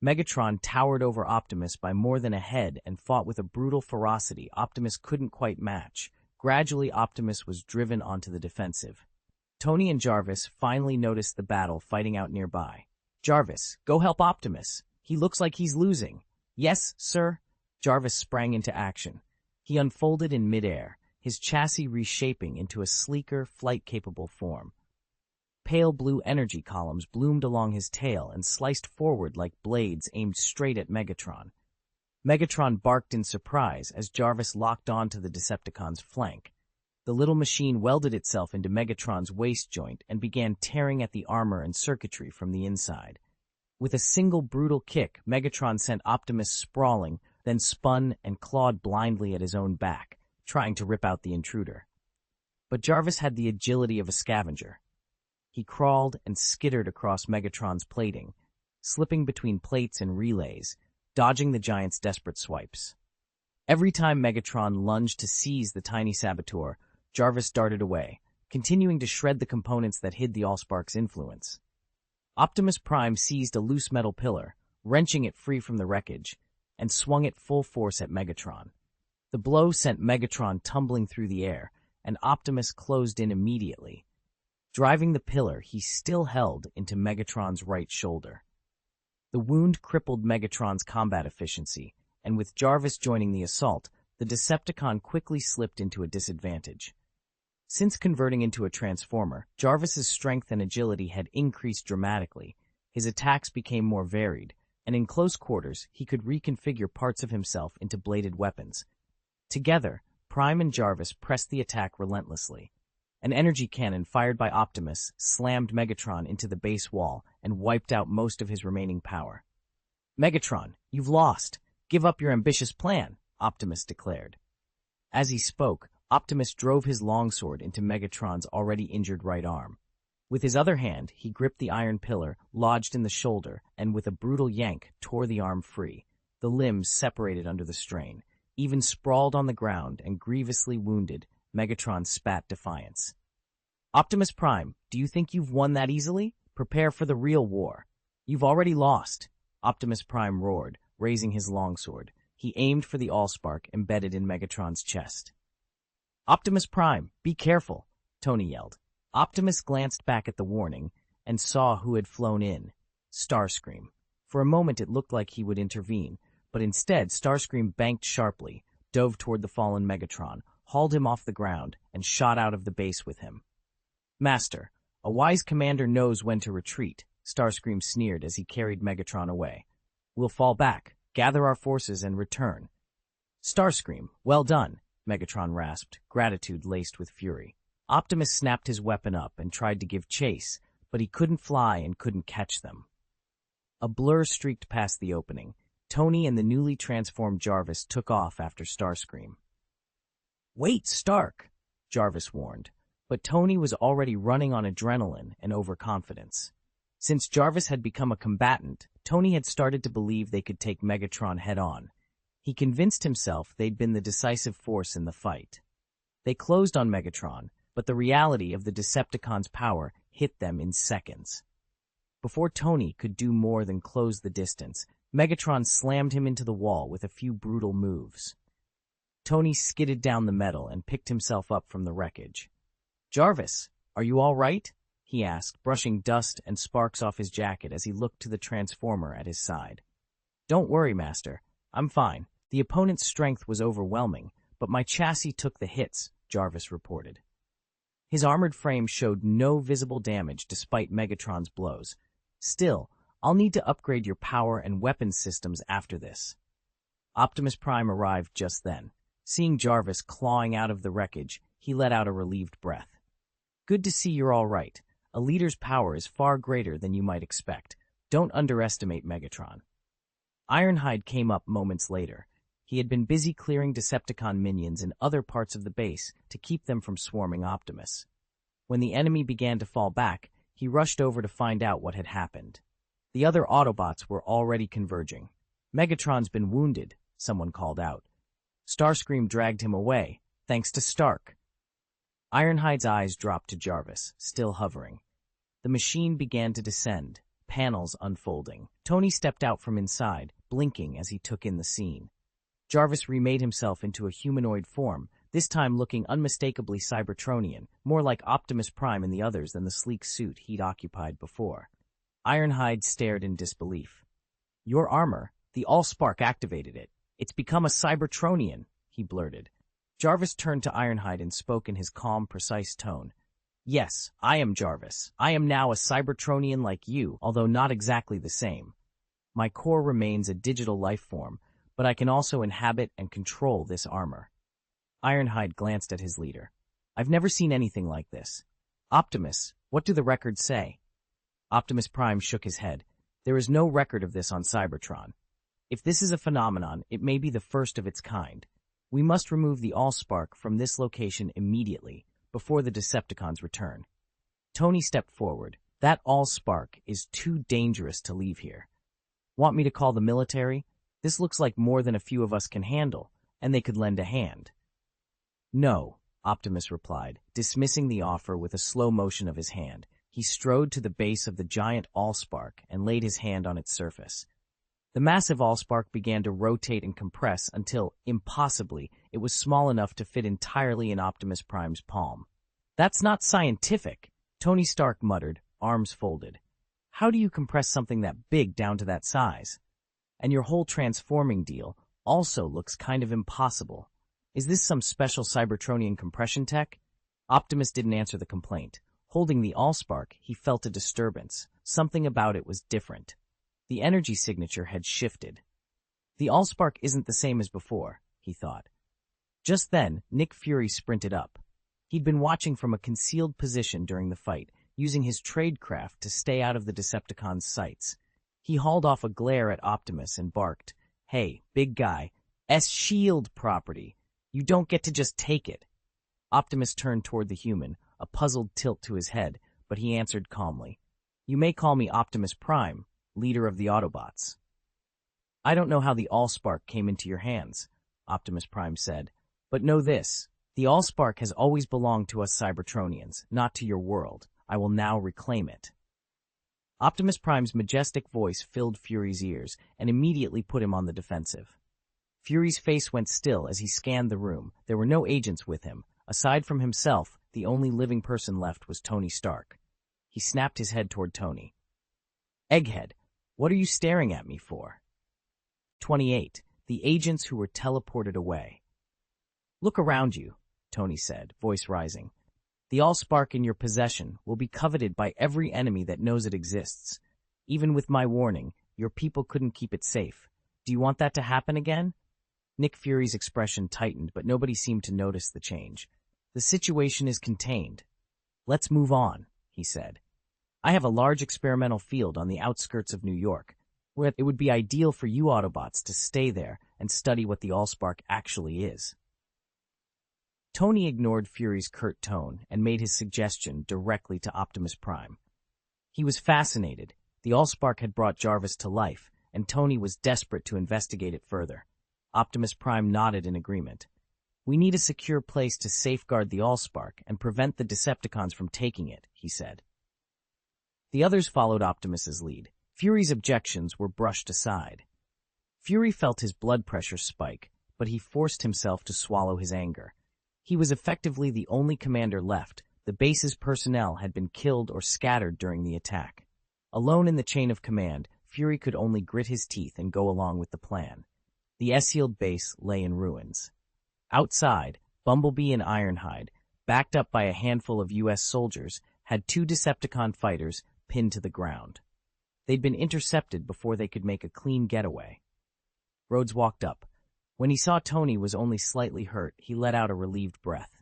Megatron towered over Optimus by more than a head and fought with a brutal ferocity Optimus couldn't quite match. Gradually, Optimus was driven onto the defensive. Tony and Jarvis finally noticed the battle fighting out nearby. "Jarvis, go help Optimus. He looks like he's losing." "Yes, sir." Jarvis sprang into action. He unfolded in midair, his chassis reshaping into a sleeker, flight-capable form. Pale blue energy columns bloomed along his tail and sliced forward like blades aimed straight at Megatron. Megatron barked in surprise as Jarvis locked onto the Decepticon's flank. The little machine welded itself into Megatron's waist joint and began tearing at the armor and circuitry from the inside. With a single brutal kick, Megatron sent Optimus sprawling, then spun and clawed blindly at his own back, trying to rip out the intruder. But Jarvis had the agility of a scavenger. He crawled and skittered across Megatron's plating, slipping between plates and relays, dodging the giant's desperate swipes. Every time Megatron lunged to seize the tiny saboteur, Jarvis darted away, continuing to shred the components that hid the Allspark's influence. Optimus Prime seized a loose metal pillar, wrenching it free from the wreckage, and swung it full force at Megatron. The blow sent Megatron tumbling through the air, and Optimus closed in immediately, driving the pillar he still held into Megatron's right shoulder. The wound crippled Megatron's combat efficiency, and with Jarvis joining the assault, the Decepticon quickly slipped into a disadvantage. Since converting into a Transformer, Jarvis's strength and agility had increased dramatically. His attacks became more varied, and in close quarters, he could reconfigure parts of himself into bladed weapons. Together, Prime and Jarvis pressed the attack relentlessly. An energy cannon fired by Optimus slammed Megatron into the base wall and wiped out most of his remaining power. "Megatron, you've lost. Give up your ambitious plan," Optimus declared. As he spoke, Optimus drove his longsword into Megatron's already injured right arm. With his other hand, he gripped the iron pillar, lodged in the shoulder, and with a brutal yank, tore the arm free. The limbs separated under the strain. Even sprawled on the ground and grievously wounded, Megatron spat defiance. "Optimus Prime, do you think you've won that easily? Prepare for the real war. You've already lost," Optimus Prime roared, raising his longsword. He aimed for the Allspark embedded in Megatron's chest. "Optimus Prime, be careful," Tony yelled. Optimus glanced back at the warning and saw who had flown in, Starscream. For a moment it looked like he would intervene, but instead Starscream banked sharply, dove toward the fallen Megatron, hauled him off the ground, and shot out of the base with him. "Master, a wise commander knows when to retreat," Starscream sneered as he carried Megatron away. "We'll fall back, gather our forces, and return." "Starscream, well done," Megatron rasped, gratitude laced with fury. Optimus snapped his weapon up and tried to give chase, but he couldn't fly and couldn't catch them. A blur streaked past the opening. Tony and the newly transformed Jarvis took off after Starscream. "Wait, Stark," Jarvis warned, but Tony was already running on adrenaline and overconfidence. Since Jarvis had become a combatant, Tony had started to believe they could take Megatron head-on. He convinced himself they'd been the decisive force in the fight. They closed on Megatron, but the reality of the Decepticon's power hit them in seconds. Before Tony could do more than close the distance, Megatron slammed him into the wall with a few brutal moves. Tony skidded down the metal and picked himself up from the wreckage. "Jarvis, are you all right?" he asked, brushing dust and sparks off his jacket as he looked to the Transformer at his side. "Don't worry, Master. I'm fine. The opponent's strength was overwhelming, but my chassis took the hits," Jarvis reported. His armored frame showed no visible damage despite Megatron's blows. "Still, I'll need to upgrade your power and weapons systems after this." Optimus Prime arrived just then. Seeing Jarvis clawing out of the wreckage, he let out a relieved breath. "Good to see you're all right. A leader's power is far greater than you might expect. Don't underestimate Megatron." Ironhide came up moments later. He had been busy clearing Decepticon minions in other parts of the base to keep them from swarming Optimus. When the enemy began to fall back, he rushed over to find out what had happened. The other Autobots were already converging. "Megatron's been wounded," someone called out. Starscream dragged him away, thanks to Stark. Ironhide's eyes dropped to Jarvis, still hovering. The machine began to descend, panels unfolding. Tony stepped out from inside, blinking as he took in the scene. Jarvis remade himself into a humanoid form, this time looking unmistakably Cybertronian, more like Optimus Prime and the others than the sleek suit he'd occupied before. Ironhide stared in disbelief. "Your armor, the Allspark activated it. It's become a Cybertronian," he blurted. Jarvis turned to Ironhide and spoke in his calm, precise tone. "Yes, I am Jarvis. I am now a Cybertronian like you, although not exactly the same. My core remains a digital life form, but I can also inhabit and control this armor. Ironhide glanced at his leader. I've never seen anything like this. Optimus, what do the records say? Optimus Prime shook his head. There is no record of this on Cybertron. If this is a phenomenon, it may be the first of its kind. We must remove the Allspark from this location immediately, before the Decepticons return. Tony stepped forward. That Allspark is too dangerous to leave here. Want me to call the military? This looks like more than a few of us can handle, and they could lend a hand. No, Optimus replied, dismissing the offer with a slow motion of his hand. He strode to the base of the giant Allspark and laid his hand on its surface. The massive Allspark began to rotate and compress until, impossibly, it was small enough to fit entirely in Optimus Prime's palm. That's not scientific, Tony Stark muttered, arms folded. How do you compress something that big down to that size? And your whole transforming deal also looks kind of impossible. Is this some special Cybertronian compression tech? Optimus didn't answer the complaint. Holding the Allspark, he felt a disturbance. Something about it was different. The energy signature had shifted. The Allspark isn't the same as before, he thought. Just then, Nick Fury sprinted up. He'd been watching from a concealed position during the fight, using his tradecraft to stay out of the Decepticons' sights. He hauled off a glare at Optimus and barked, "Hey, big guy, S.H.I.E.L.D. property. You don't get to just take it." Optimus turned toward the human, a puzzled tilt to his head, but he answered calmly, "You may call me Optimus Prime, leader of the Autobots." "I don't know how the Allspark came into your hands," Optimus Prime said, "but know this. The Allspark has always belonged to us Cybertronians, not to your world. I will now reclaim it." Optimus Prime's majestic voice filled Fury's ears and immediately put him on the defensive. Fury's face went still as he scanned the room. There were no agents with him. Aside from himself, the only living person left was Tony Stark. He snapped his head toward Tony. "Egghead, what are you staring at me for?" 28. The agents who were teleported away. "Look around you," Tony said, voice rising. "The Allspark in your possession will be coveted by every enemy that knows it exists. Even with my warning, your people couldn't keep it safe. Do you want that to happen again?" Nick Fury's expression tightened, but nobody seemed to notice the change. "The situation is contained. Let's move on," he said. "I have a large experimental field on the outskirts of New York, where it would be ideal for you Autobots to stay there and study what the Allspark actually is." Tony ignored Fury's curt tone and made his suggestion directly to Optimus Prime. He was fascinated. The Allspark had brought Jarvis to life, and Tony was desperate to investigate it further. Optimus Prime nodded in agreement. "We need a secure place to safeguard the Allspark and prevent the Decepticons from taking it," he said. The others followed Optimus's lead. Fury's objections were brushed aside. Fury felt his blood pressure spike, but he forced himself to swallow his anger. He was effectively the only commander left. The base's personnel had been killed or scattered during the attack. Alone in the chain of command, Fury could only grit his teeth and go along with the plan. The S.H.I.E.L.D. base lay in ruins. Outside, Bumblebee and Ironhide, backed up by a handful of U.S. soldiers, had two Decepticon fighters pinned to the ground. They'd been intercepted before they could make a clean getaway. Rhodes walked up. When he saw Tony was only slightly hurt, he let out a relieved breath.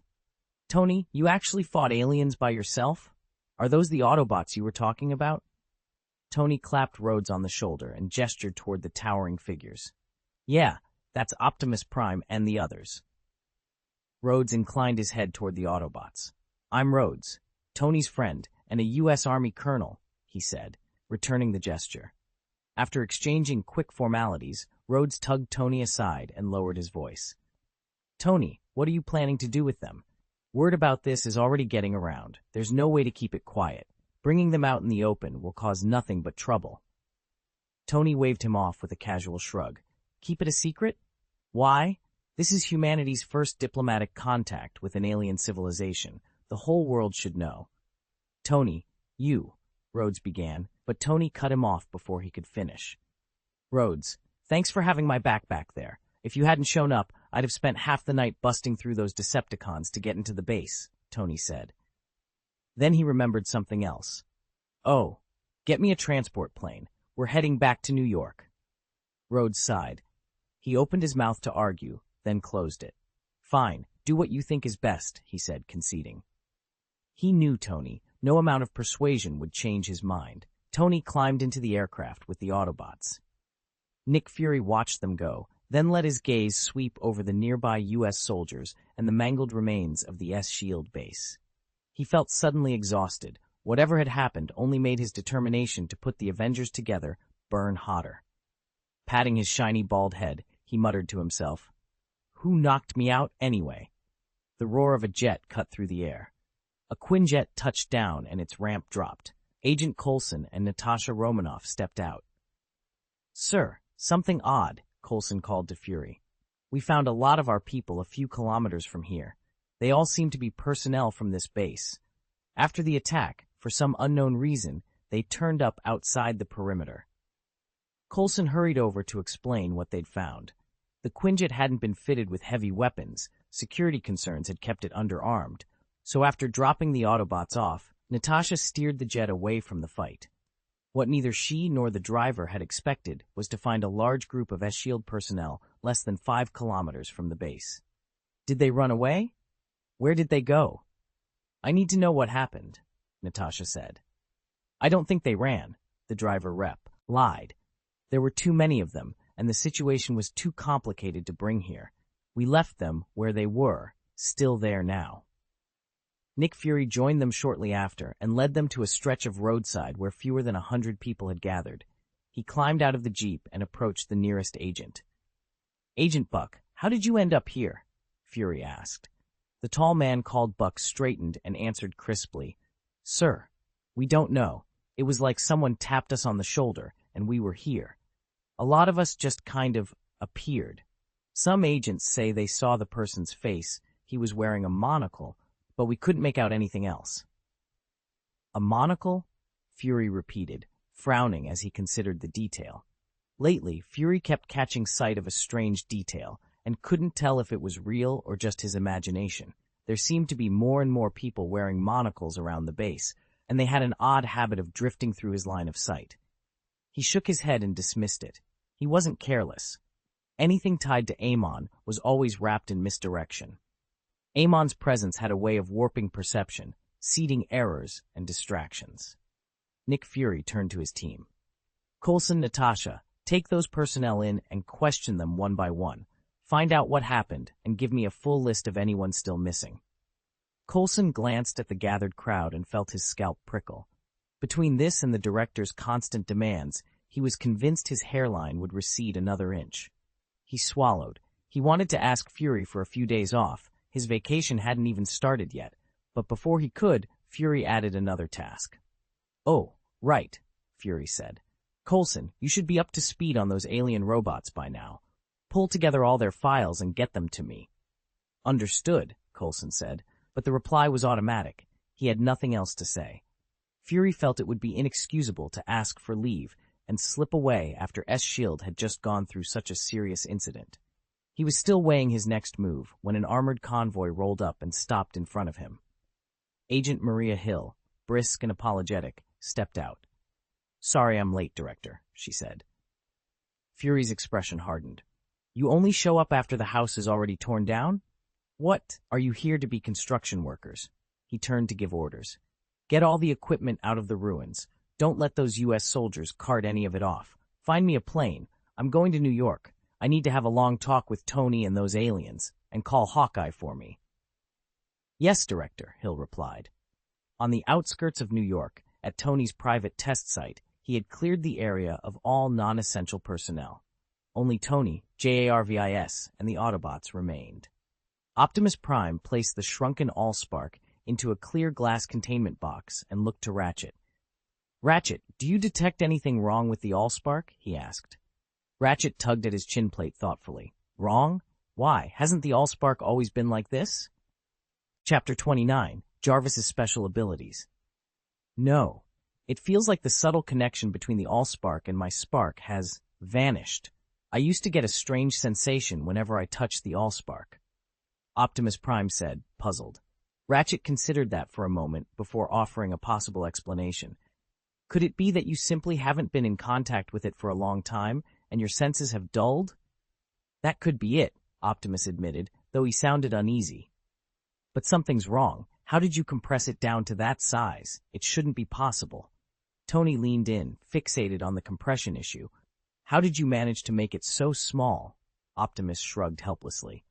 "Tony, you actually fought aliens by yourself? Are those the Autobots you were talking about?" Tony clapped Rhodes on the shoulder and gestured toward the towering figures. "Yeah, that's Optimus Prime and the others." Rhodes inclined his head toward the Autobots. "I'm Rhodes, Tony's friend, and a U.S. Army colonel," he said, returning the gesture. After exchanging quick formalities, Rhodes tugged Tony aside and lowered his voice. "Tony, what are you planning to do with them? Word about this is already getting around. There's no way to keep it quiet. Bringing them out in the open will cause nothing but trouble." Tony waved him off with a casual shrug. "Keep it a secret? Why? This is humanity's first diplomatic contact with an alien civilization. The whole world should know." "Tony, Rhodes began, but Tony cut him off before he could finish. "Rhodes, thanks for having my back there. If you hadn't shown up, I'd have spent half the night busting through those Decepticons to get into the base," Tony said. Then he remembered something else. "Oh, get me a transport plane. We're heading back to New York." Rhodes sighed. He opened his mouth to argue, then closed it. Fine, do what you think is best, he said, conceding. He knew Tony. No amount of persuasion would change his mind. Tony climbed into the aircraft with the Autobots. Nick Fury watched them go, then let his gaze sweep over the nearby U.S. soldiers and the mangled remains of the S.H.I.E.L.D. base. He felt suddenly exhausted. Whatever had happened only made his determination to put the Avengers together burn hotter. Patting his shiny bald head, he muttered to himself, "Who knocked me out anyway?" The roar of a jet cut through the air. A Quinjet touched down and its ramp dropped. Agent Coulson and Natasha Romanoff stepped out. "Sir, something odd," Coulson called to Fury. "We found a lot of our people a few kilometers from here. They all seem to be personnel from this base. After the attack, for some unknown reason, they turned up outside the perimeter." Coulson hurried over to explain what they'd found. The Quinjet hadn't been fitted with heavy weapons. Security concerns had kept it underarmed. So after dropping the Autobots off, Natasha steered the jet away from the fight. What neither she nor the driver had expected was to find a large group of S.H.I.E.L.D. personnel less than 5 kilometers from the base. Did they run away? Where did they go? "I need to know what happened," Natasha said. "I don't think they ran," the driver rep lied. "There were too many of them, and the situation was too complicated to bring here. We left them where they were, still there now." Nick Fury joined them shortly after and led them to a stretch of roadside where fewer than 100 people had gathered. He climbed out of the Jeep and approached the nearest agent. "Agent Buck, how did you end up here?" Fury asked. The tall man called Buck straightened and answered crisply, "Sir, we don't know. It was like someone tapped us on the shoulder, and we were here. A lot of us just kind of appeared. Some agents say they saw the person's face. He was wearing a monocle, but we couldn't make out anything else." "A monocle?" Fury repeated, frowning as he considered the detail. Lately, Fury kept catching sight of a strange detail, and couldn't tell if it was real or just his imagination. There seemed to be more and more people wearing monocles around the base, and they had an odd habit of drifting through his line of sight. He shook his head and dismissed it. He wasn't careless. Anything tied to Amon was always wrapped in misdirection. Amon's presence had a way of warping perception, seeding errors and distractions. Nick Fury turned to his team. "Coulson, Natasha, take those personnel in and question them one by one. Find out what happened and give me a full list of anyone still missing." Coulson glanced at the gathered crowd and felt his scalp prickle. Between this and the director's constant demands, he was convinced his hairline would recede another inch. He swallowed. He wanted to ask Fury for a few days off. His vacation hadn't even started yet, but before he could, Fury added another task. "Oh, right," Fury said. "Coulson, you should be up to speed on those alien robots by now. Pull together all their files and get them to me." "Understood," Coulson said, but the reply was automatic. He had nothing else to say. Fury felt it would be inexcusable to ask for leave and slip away after S.H.I.E.L.D. had just gone through such a serious incident. He was still weighing his next move when an armored convoy rolled up and stopped in front of him. Agent Maria Hill, brisk and apologetic, stepped out. "Sorry I'm late, Director," she said. Fury's expression hardened. "You only show up after the house is already torn down? What? Are you here to be construction workers?" He turned to give orders. "Get all the equipment out of the ruins. Don't let those U.S. soldiers cart any of it off. Find me a plane. I'm going to New York. I need to have a long talk with Tony and those aliens, and call Hawkeye for me." "Yes, Director," Hill replied. On the outskirts of New York, at Tony's private test site, he had cleared the area of all non-essential personnel. Only Tony, JARVIS, and the Autobots remained. Optimus Prime placed the shrunken Allspark into a clear glass containment box and looked to Ratchet. "Ratchet, do you detect anything wrong with the Allspark?" he asked. Ratchet tugged at his chin plate thoughtfully. "Wrong? Why, hasn't the Allspark always been like this?" Chapter 29, Jarvis's Special Abilities. "No. It feels like the subtle connection between the Allspark and my spark has vanished. I used to get a strange sensation whenever I touched the Allspark," Optimus Prime said, puzzled. Ratchet considered that for a moment before offering a possible explanation. "Could it be that you simply haven't been in contact with it for a long time, and your senses have dulled?" That could be it, Optimus admitted, though he sounded uneasy. But something's wrong. How did you compress it down to that size? It shouldn't be possible. Tony leaned in, fixated on the compression issue. How did you manage to make it so small? Optimus shrugged helplessly.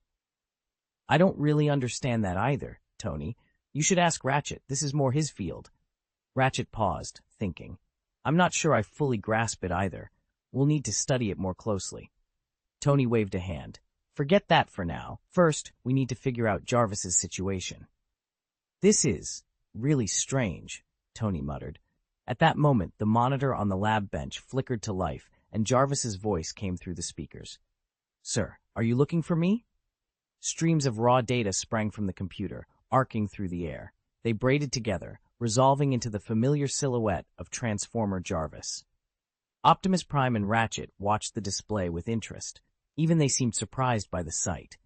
I don't really understand that either, Tony. You should ask Ratchet. This is more his field. Ratchet paused, thinking. I'm not sure I fully grasp it either. We'll need to study it more closely. Tony waved a hand. Forget that for now. First, we need to figure out Jarvis's situation. This is really strange, Tony muttered. At that moment, the monitor on the lab bench flickered to life, and Jarvis's voice came through the speakers. Sir, are you looking for me? Streams of raw data sprang from the computer, arcing through the air. They braided together, resolving into the familiar silhouette of Transformer Jarvis. Optimus Prime and Ratchet watched the display with interest. Even they seemed surprised by the sight.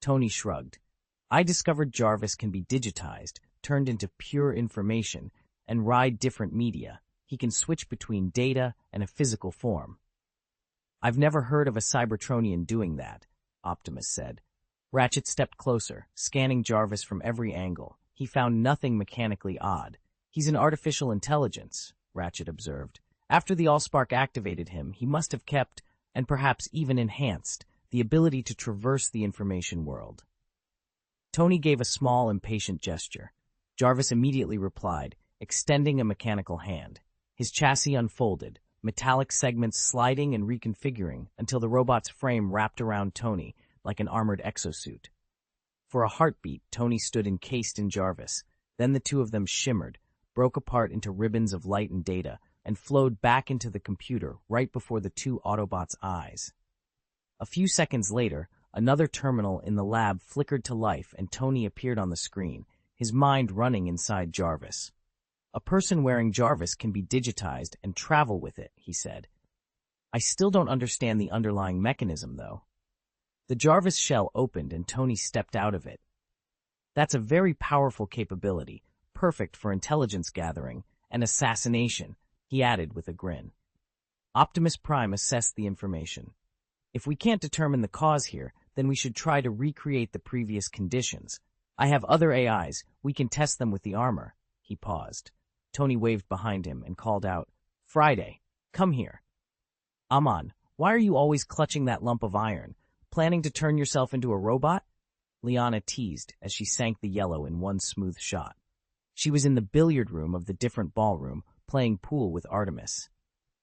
Tony shrugged. I discovered Jarvis can be digitized, turned into pure information, and ride different media. He can switch between data and a physical form. I've never heard of a Cybertronian doing that, Optimus said. Ratchet stepped closer, scanning Jarvis from every angle. He found nothing mechanically odd. He's an artificial intelligence, Ratchet observed. After the Allspark activated him, he must have kept, and perhaps even enhanced, the ability to traverse the information world. Tony gave a small, impatient gesture. Jarvis immediately replied, extending a mechanical hand. His chassis unfolded, metallic segments sliding and reconfiguring until the robot's frame wrapped around Tony like an armored exosuit. For a heartbeat, Tony stood encased in Jarvis. Then the two of them shimmered, broke apart into ribbons of light and data, and flowed back into the computer right before the two Autobots' eyes. A few seconds later, another terminal in the lab flickered to life and Tony appeared on the screen, his mind running inside Jarvis. A person wearing Jarvis can be digitized and travel with it, he said. I still don't understand the underlying mechanism, though. The Jarvis shell opened and Tony stepped out of it. That's a very powerful capability, perfect for intelligence gathering and assassination, he added with a grin. Optimus Prime assessed the information. If we can't determine the cause here, then we should try to recreate the previous conditions. I have other AIs. We can test them with the armor. He paused. Tony waved behind him and called out, Friday, come here. Amon, why are you always clutching that lump of iron? Planning to turn yourself into a robot? Liana teased as she sank the yellow in one smooth shot. She was in the billiard room of the different ballroom, playing pool with Artemis.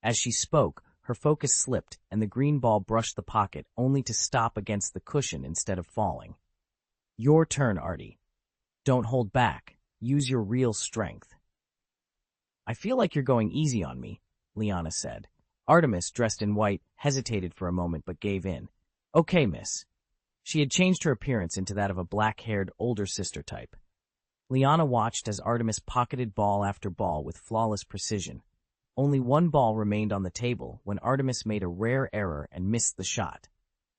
As she spoke, her focus slipped and the green ball brushed the pocket only to stop against the cushion instead of falling. Your turn, Artie. Don't hold back. Use your real strength. I feel like you're going easy on me, Liana said. Artemis, dressed in white, hesitated for a moment but gave in. Okay, miss. She had changed her appearance into that of a black-haired, older sister type. Liana watched as Artemis pocketed ball after ball with flawless precision. Only one ball remained on the table when Artemis made a rare error and missed the shot.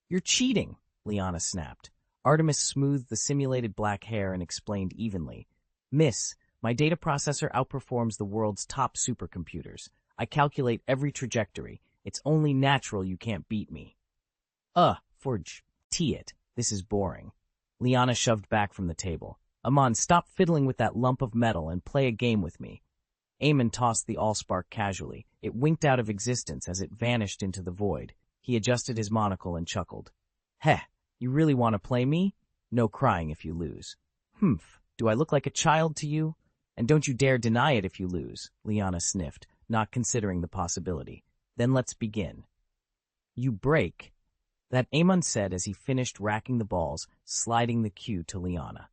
You're cheating, Liana snapped. Artemis smoothed the simulated black hair and explained evenly. Miss, my data processor outperforms the world's top supercomputers. I calculate every trajectory. It's only natural you can't beat me. Forge. It. This is boring. Liana shoved back from the table. Amon, stop fiddling with that lump of metal and play a game with me. Amon tossed the Allspark casually. It winked out of existence as it vanished into the void. He adjusted his monocle and chuckled. Heh, you really want to play me? No crying if you lose. Humph, do I look like a child to you? And don't you dare deny it if you lose, Liana sniffed, not considering the possibility. Then let's begin. You break. That Amon said as he finished racking the balls, sliding the cue to Liana.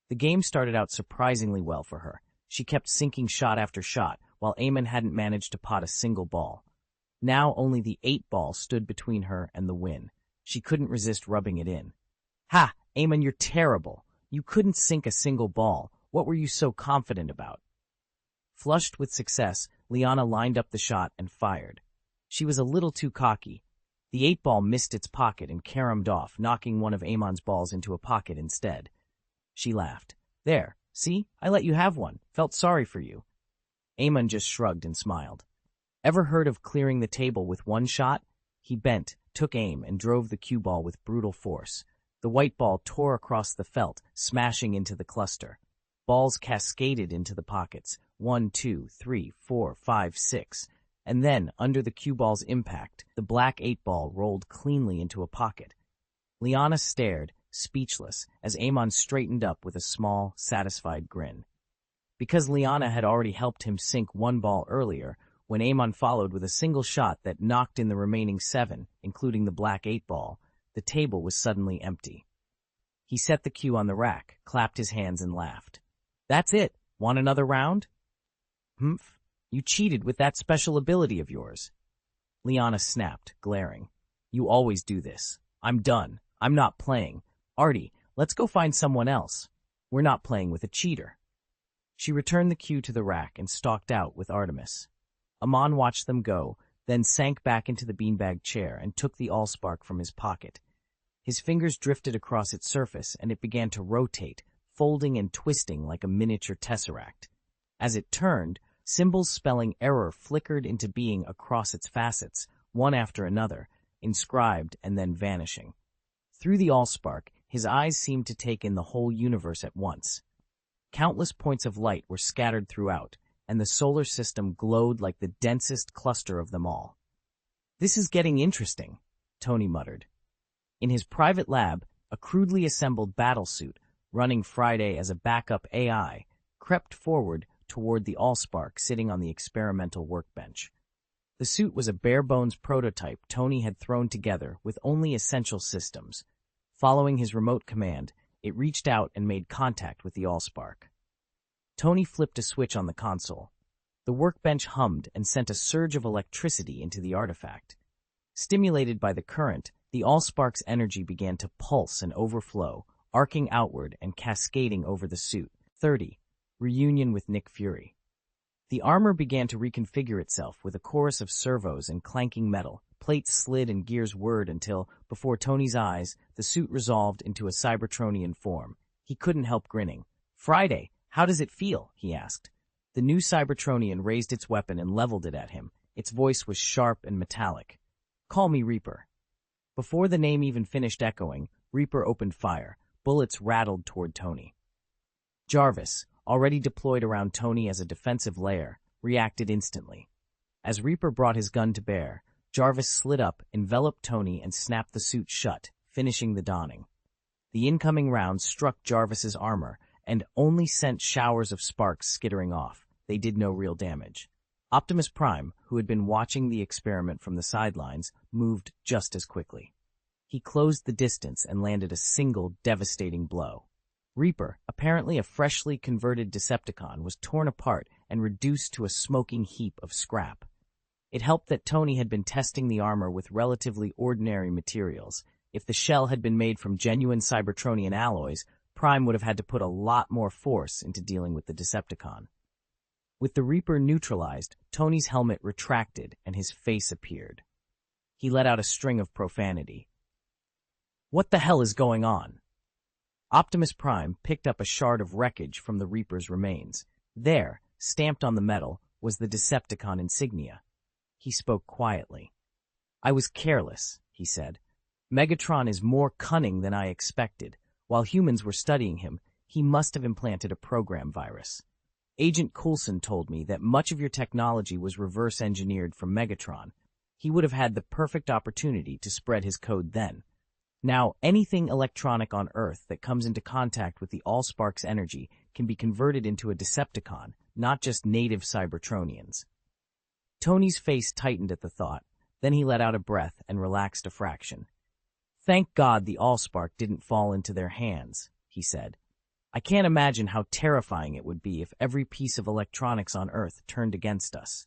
The game started out surprisingly well for her. She kept sinking shot after shot, while Amon hadn't managed to pot a single ball. Now only the 8 ball stood between her and the win. She couldn't resist rubbing it in. Ha! Amon, you're terrible. You couldn't sink a single ball. What were you so confident about? Flushed with success, Liana lined up the shot and fired. She was a little too cocky. The 8 ball missed its pocket and caromed off, knocking one of Amon's balls into a pocket instead. She laughed. There, see? I let you have one. Felt sorry for you. Amon just shrugged and smiled. Ever heard of clearing the table with one shot? He bent, took aim, and drove the cue ball with brutal force. The white ball tore across the felt, smashing into the cluster. Balls cascaded into the pockets. 1, 2, 3, 4, 5, 6. And then, under the cue ball's impact, the black 8-ball rolled cleanly into a pocket. Liana stared, speechless, as Amon straightened up with a small, satisfied grin. Because Liana had already helped him sink 1 ball earlier, when Amon followed with a single shot that knocked in the remaining 7, including the black 8-ball, the table was suddenly empty. He set the cue on the rack, clapped his hands, and laughed. "That's it. Want another round?" "Humph. You cheated with that special ability of yours." Liana snapped, glaring. "You always do this. I'm done. I'm not playing. Artie, let's go find someone else. We're not playing with a cheater." She returned the cue to the rack and stalked out with Artemis. Amon watched them go, then sank back into the beanbag chair and took the allspark from his pocket. His fingers drifted across its surface, and it began to rotate, folding and twisting like a miniature tesseract. As it turned, symbols spelling error flickered into being across its facets, one after another, inscribed and then vanishing. Through the allspark, his eyes seemed to take in the whole universe at once. Countless points of light were scattered throughout, and the solar system glowed like the densest cluster of them all. "This is getting interesting," Tony muttered. In his private lab, a crudely assembled battlesuit, running Friday as a backup AI, crept forward toward the allspark sitting on the experimental workbench. The suit was a bare-bones prototype Tony had thrown together with only essential systems. Following his remote command, it reached out and made contact with the allspark. Tony flipped a switch on the console. The workbench hummed and sent a surge of electricity into the artifact. Stimulated by the current, the allspark's energy began to pulse and overflow, arcing outward and cascading over the suit. 30. Reunion with Nick Fury. The armor began to reconfigure itself with a chorus of servos and clanking metal. Plates slid and gears whirred until, before Tony's eyes, the suit resolved into a Cybertronian form. He couldn't help grinning. "Friday, how does it feel?" he asked. The new Cybertronian raised its weapon and leveled it at him. Its voice was sharp and metallic. "Call me Reaper." Before the name even finished echoing, Reaper opened fire. Bullets rattled toward Tony. Jarvis, already deployed around Tony as a defensive layer, reacted instantly. As Reaper brought his gun to bear, Jarvis slid up, enveloped Tony, and snapped the suit shut, finishing the donning. The incoming rounds struck Jarvis's armor and only sent showers of sparks skittering off. They did no real damage. Optimus Prime, who had been watching the experiment from the sidelines, moved just as quickly. He closed the distance and landed a single devastating blow. Reaper, apparently a freshly converted Decepticon, was torn apart and reduced to a smoking heap of scrap. It helped that Tony had been testing the armor with relatively ordinary materials. If the shell had been made from genuine Cybertronian alloys, Prime would have had to put a lot more force into dealing with the Decepticon. With the Reaper neutralized, Tony's helmet retracted and his face appeared. He let out a string of profanity. "What the hell is going on?" Optimus Prime picked up a shard of wreckage from the Reaper's remains. There, stamped on the metal, was the Decepticon insignia. He spoke quietly. "I was careless," he said. "Megatron is more cunning than I expected. While humans were studying him, he must have implanted a program virus. Agent Coulson told me that much of your technology was reverse-engineered from Megatron. He would have had the perfect opportunity to spread his code then. Now, anything electronic on Earth that comes into contact with the Allspark's energy can be converted into a Decepticon, not just native Cybertronians." Tony's face tightened at the thought. Then he let out a breath and relaxed a fraction. "Thank God the Allspark didn't fall into their hands," he said. "I can't imagine how terrifying it would be if every piece of electronics on Earth turned against us."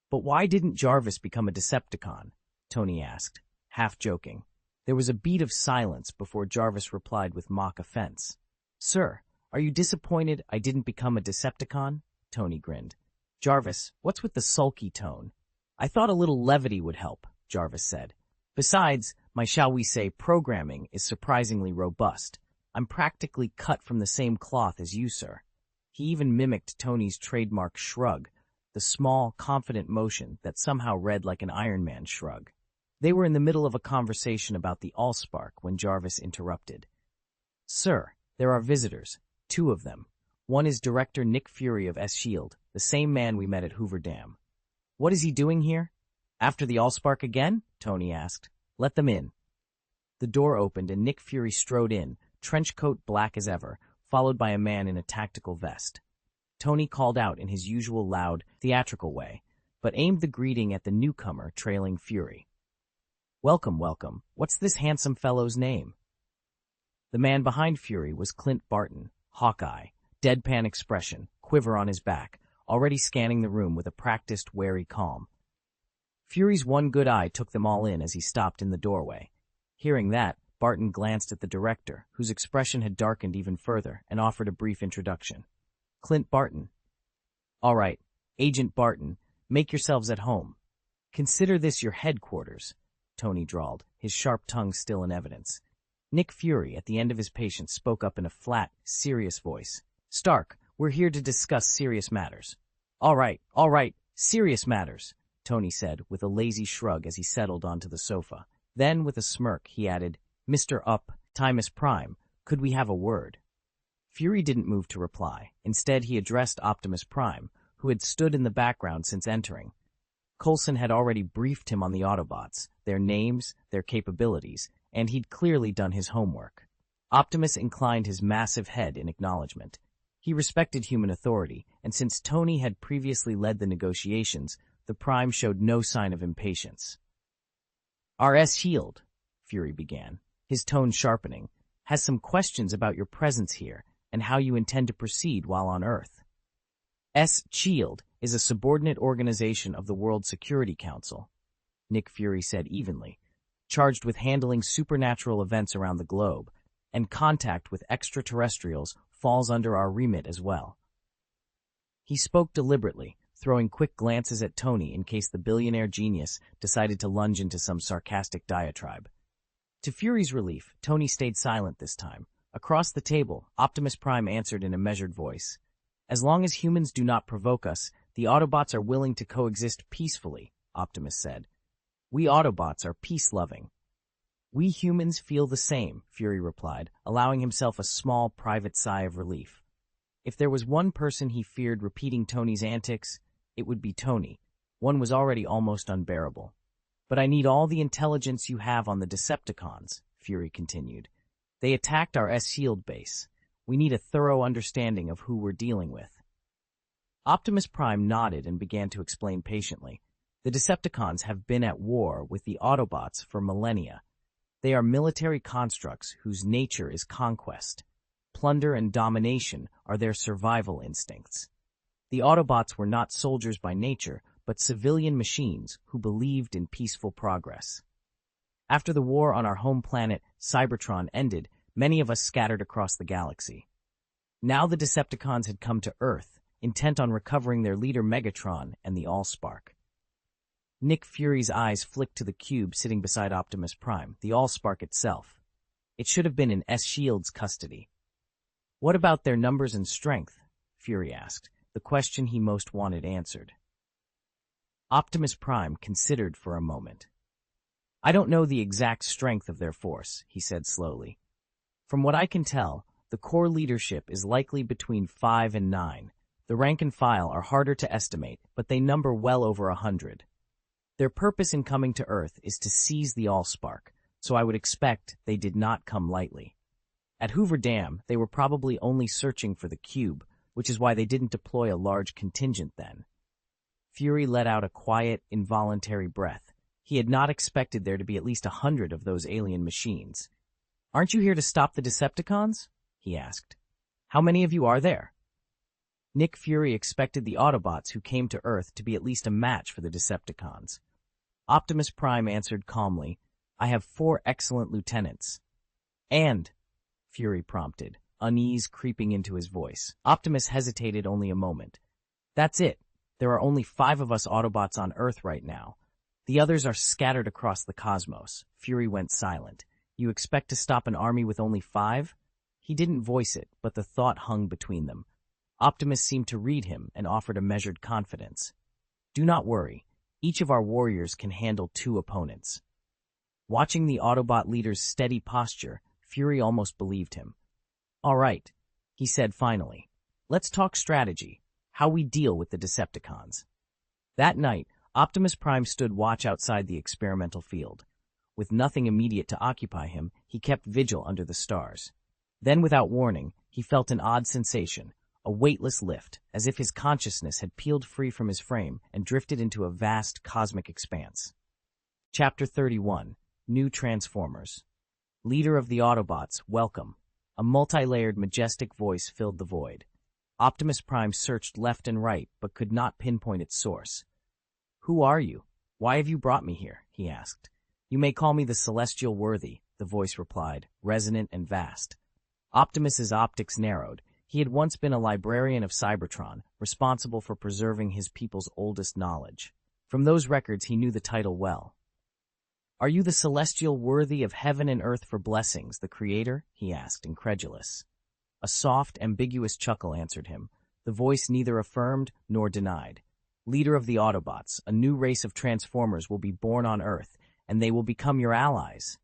"But why didn't Jarvis become a Decepticon?" Tony asked, half joking. There was a beat of silence before Jarvis replied with mock offense. "Sir, are you disappointed I didn't become a Decepticon?" Tony grinned. "Jarvis, what's with the sulky tone?" "I thought a little levity would help," Jarvis said. "Besides, my shall we say programming is surprisingly robust. I'm practically cut from the same cloth as you, sir." He even mimicked Tony's trademark shrug, the small, confident motion that somehow read like an Iron Man shrug. They were in the middle of a conversation about the Allspark when Jarvis interrupted. "Sir, there are visitors, 2 of them. One is Director Nick Fury of S.H.I.E.L.D., the same man we met at Hoover Dam." "What is he doing here? After the Allspark again?" Tony asked. "Let them in." The door opened and Nick Fury strode in, trench coat black as ever, followed by a man in a tactical vest. Tony called out in his usual loud, theatrical way, but aimed the greeting at the newcomer trailing Fury. "Welcome, welcome. What's this handsome fellow's name?" The man behind Fury was Clint Barton, Hawkeye, deadpan expression, quiver on his back, already scanning the room with a practiced, wary calm. Fury's one good eye took them all in as he stopped in the doorway. Hearing that, Barton glanced at the director, whose expression had darkened even further, and offered a brief introduction. "Clint Barton." "All right, Agent Barton, make yourselves at home. Consider this your headquarters," Tony drawled, his sharp tongue still in evidence. Nick Fury, at the end of his patience, spoke up in a flat, serious voice. "Stark, we're here to discuss serious matters." All right, serious matters," Tony said, with a lazy shrug as he settled onto the sofa. Then, with a smirk, he added, "Mr. Optimus Prime, could we have a word?" Fury didn't move to reply. Instead, he addressed Optimus Prime, who had stood in the background since entering. Coulson had already briefed him on the Autobots, their names, their capabilities, and he'd clearly done his homework. Optimus inclined his massive head in acknowledgement. He respected human authority, and since Tony had previously led the negotiations, the Prime showed no sign of impatience. "Our S.H.I.E.L.D., Fury began, his tone sharpening, "has some questions about your presence here and how you intend to proceed while on Earth." S.H.I.E.L.D. is a subordinate organization of the World Security Council, Nick Fury said evenly, charged with handling supernatural events around the globe, and contact with extraterrestrials falls under our remit as well. He spoke deliberately, throwing quick glances at Tony in case the billionaire genius decided to lunge into some sarcastic diatribe. To Fury's relief, Tony stayed silent this time. Across the table, Optimus Prime answered in a measured voice. "As long as humans do not provoke us, the Autobots are willing to coexist peacefully," Optimus said. "We Autobots are peace-loving." "We humans feel the same," Fury replied, allowing himself a small private sigh of relief. If there was one person he feared repeating Tony's antics, it would be Tony. One was already almost unbearable. "But I need all the intelligence you have on the Decepticons," Fury continued. "They attacked our S.H.I.E.L.D. base. We need a thorough understanding of who we're dealing with." Optimus Prime nodded and began to explain patiently. The Decepticons have been at war with the Autobots for millennia. They are military constructs whose nature is conquest. Plunder and domination are their survival instincts. The Autobots were not soldiers by nature, but civilian machines who believed in peaceful progress. After the war on our home planet, Cybertron, ended, many of us scattered across the galaxy. Now the Decepticons had come to Earth, intent on recovering their leader Megatron and the Allspark. Nick Fury's eyes flicked to the cube sitting beside Optimus Prime, the Allspark itself. It should have been in S.H.I.E.L.D.'s custody. "What about their numbers and strength?" Fury asked, the question he most wanted answered. Optimus Prime considered for a moment. "I don't know the exact strength of their force," he said slowly. "From what I can tell, the core leadership is likely between 5 and 9. The rank and file are harder to estimate, but they number well over 100. Their purpose in coming to Earth is to seize the Allspark, so I would expect they did not come lightly. At Hoover Dam, they were probably only searching for the cube, which is why they didn't deploy a large contingent then." Fury let out a quiet, involuntary breath. He had not expected there to be at least 100 of those alien machines. "Aren't you here to stop the Decepticons?" he asked. "How many of you are there?" Nick Fury expected the Autobots who came to Earth to be at least a match for the Decepticons. Optimus Prime answered calmly, "I have 4 excellent lieutenants." "And," Fury prompted, unease creeping into his voice. Optimus hesitated only a moment. "That's it. There are only 5 of us Autobots on Earth right now. The others are scattered across the cosmos." Fury went silent. "You expect to stop an army with only 5? He didn't voice it, but the thought hung between them. Optimus seemed to read him and offered a measured confidence. "Do not worry. Each of our warriors can handle 2 opponents." Watching the Autobot leader's steady posture, Fury almost believed him. "All right," he said finally. "Let's talk strategy, how we deal with the Decepticons." That night, Optimus Prime stood watch outside the experimental field. With nothing immediate to occupy him, he kept vigil under the stars. Then, without warning, he felt an odd sensation, a weightless lift, as if his consciousness had peeled free from his frame and drifted into a vast cosmic expanse. Chapter 31. New Transformers. Leader of the Autobots, welcome. A multi-layered, majestic voice filled the void. Optimus Prime searched left and right, but could not pinpoint its source. "Who are you? Why have you brought me here?" he asked. "You may call me the Celestial Worthy," the voice replied, resonant and vast. Optimus's optics narrowed. He had once been a librarian of Cybertron, responsible for preserving his people's oldest knowledge. From those records he knew the title well. "Are you the Celestial Worthy of heaven and earth for blessings, the Creator?" he asked, incredulous. A soft, ambiguous chuckle answered him. The voice neither affirmed nor denied. "Leader of the Autobots, a new race of Transformers will be born on Earth, and they will become your allies."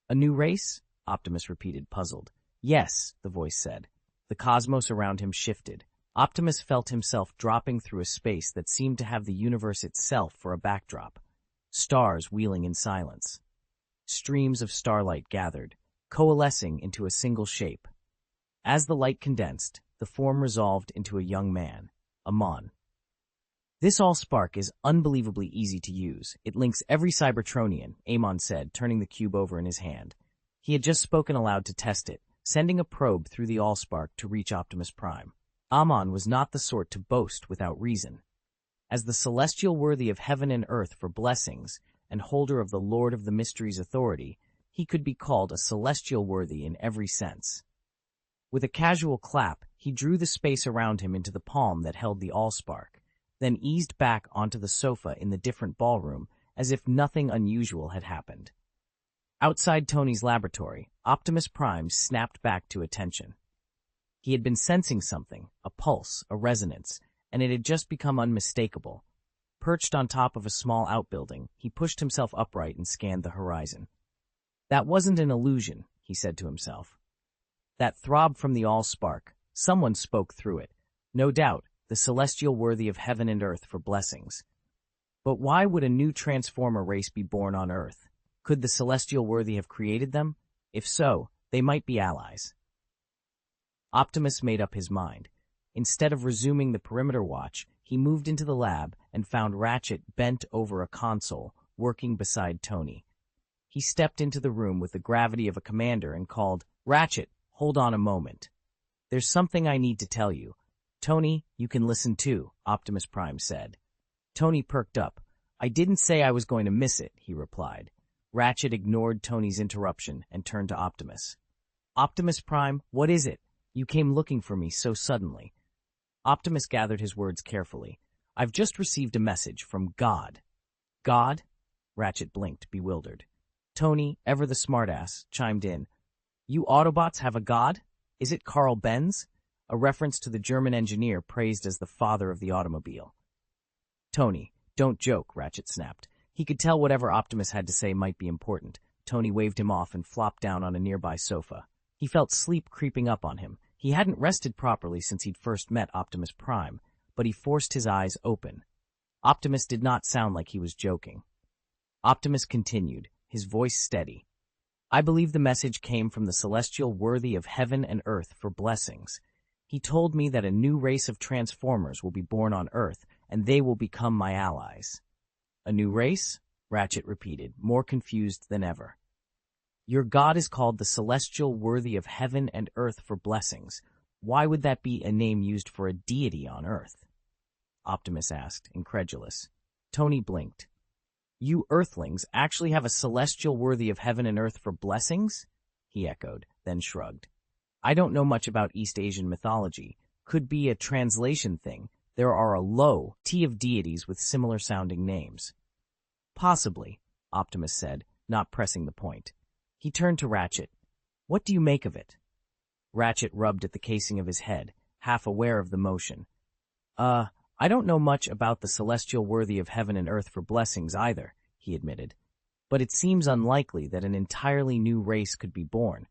"A new race?" Optimus repeated, puzzled. "Yes," the voice said. The cosmos around him shifted. Optimus felt himself dropping through a space that seemed to have the universe itself for a backdrop. Stars wheeling in silence. Streams of starlight gathered, coalescing into a single shape. As the light condensed, the form resolved into a young man, Amon. "This Allspark is unbelievably easy to use. It links every Cybertronian," Amon said, turning the cube over in his hand. He had just spoken aloud to test it, sending a probe through the Allspark to reach Optimus Prime. Amon was not the sort to boast without reason. As the Celestial Worthy of heaven and earth for blessings, and holder of the Lord of the Mysteries authority, he could be called a Celestial Worthy in every sense. With a casual clap, he drew the space around him into the palm that held the Allspark, then eased back onto the sofa in the different ballroom as if nothing unusual had happened. Outside Tony's laboratory, Optimus Prime snapped back to attention. He had been sensing something, a pulse, a resonance, and it had just become unmistakable. Perched on top of a small outbuilding, he pushed himself upright and scanned the horizon. "That wasn't an illusion," he said to himself. That throb from the Allspark, someone spoke through it. No doubt, the Celestial Worthy of heaven and earth for blessings. But why would a new Transformer race be born on Earth? Could the Celestial Worthy have created them? If so, they might be allies. Optimus made up his mind. Instead of resuming the perimeter watch, he moved into the lab and found Ratchet bent over a console, working beside Tony. He stepped into the room with the gravity of a commander and called, "Ratchet, hold on a moment. There's something I need to tell you." "Tony, you can listen too," Optimus Prime said. Tony perked up. "I didn't say I was going to miss it," he replied. Ratchet ignored Tony's interruption and turned to Optimus. "Optimus Prime, what is it? You came looking for me so suddenly." Optimus gathered his words carefully. "I've just received a message from God." "God?" Ratchet blinked, bewildered. Tony, ever the smartass, chimed in. "You Autobots have a god? Is it Carl Benz?" A reference to the German engineer praised as the father of the automobile. "Tony, don't joke," Ratchet snapped. He could tell whatever Optimus had to say might be important. Tony waved him off and flopped down on a nearby sofa. He felt sleep creeping up on him. He hadn't rested properly since he'd first met Optimus Prime, but he forced his eyes open. Optimus did not sound like he was joking. Optimus continued, his voice steady. "I believe the message came from the Celestial Worthy of heaven and earth for blessings. He told me that a new race of Transformers will be born on Earth, and they will become my allies." "A new race?" Ratchet repeated, more confused than ever. "Your god is called the Celestial Worthy of heaven and earth for blessings. Why would that be a name used for a deity on Earth?" Optimus asked, incredulous. Tony blinked. "You Earthlings actually have a Celestial Worthy of heaven and earth for blessings?" he echoed, then shrugged. "I don't know much about East Asian mythology. Could be a translation thing. There are a low-t of deities with similar-sounding names." "Possibly," Optimus said, not pressing the point. He turned to Ratchet. "What do you make of it?" Ratchet rubbed at the casing of his head, half aware of the motion. I don't know much about the Celestial Worthy of heaven and earth for blessings either," he admitted. but it seems unlikely that an entirely new race could be born.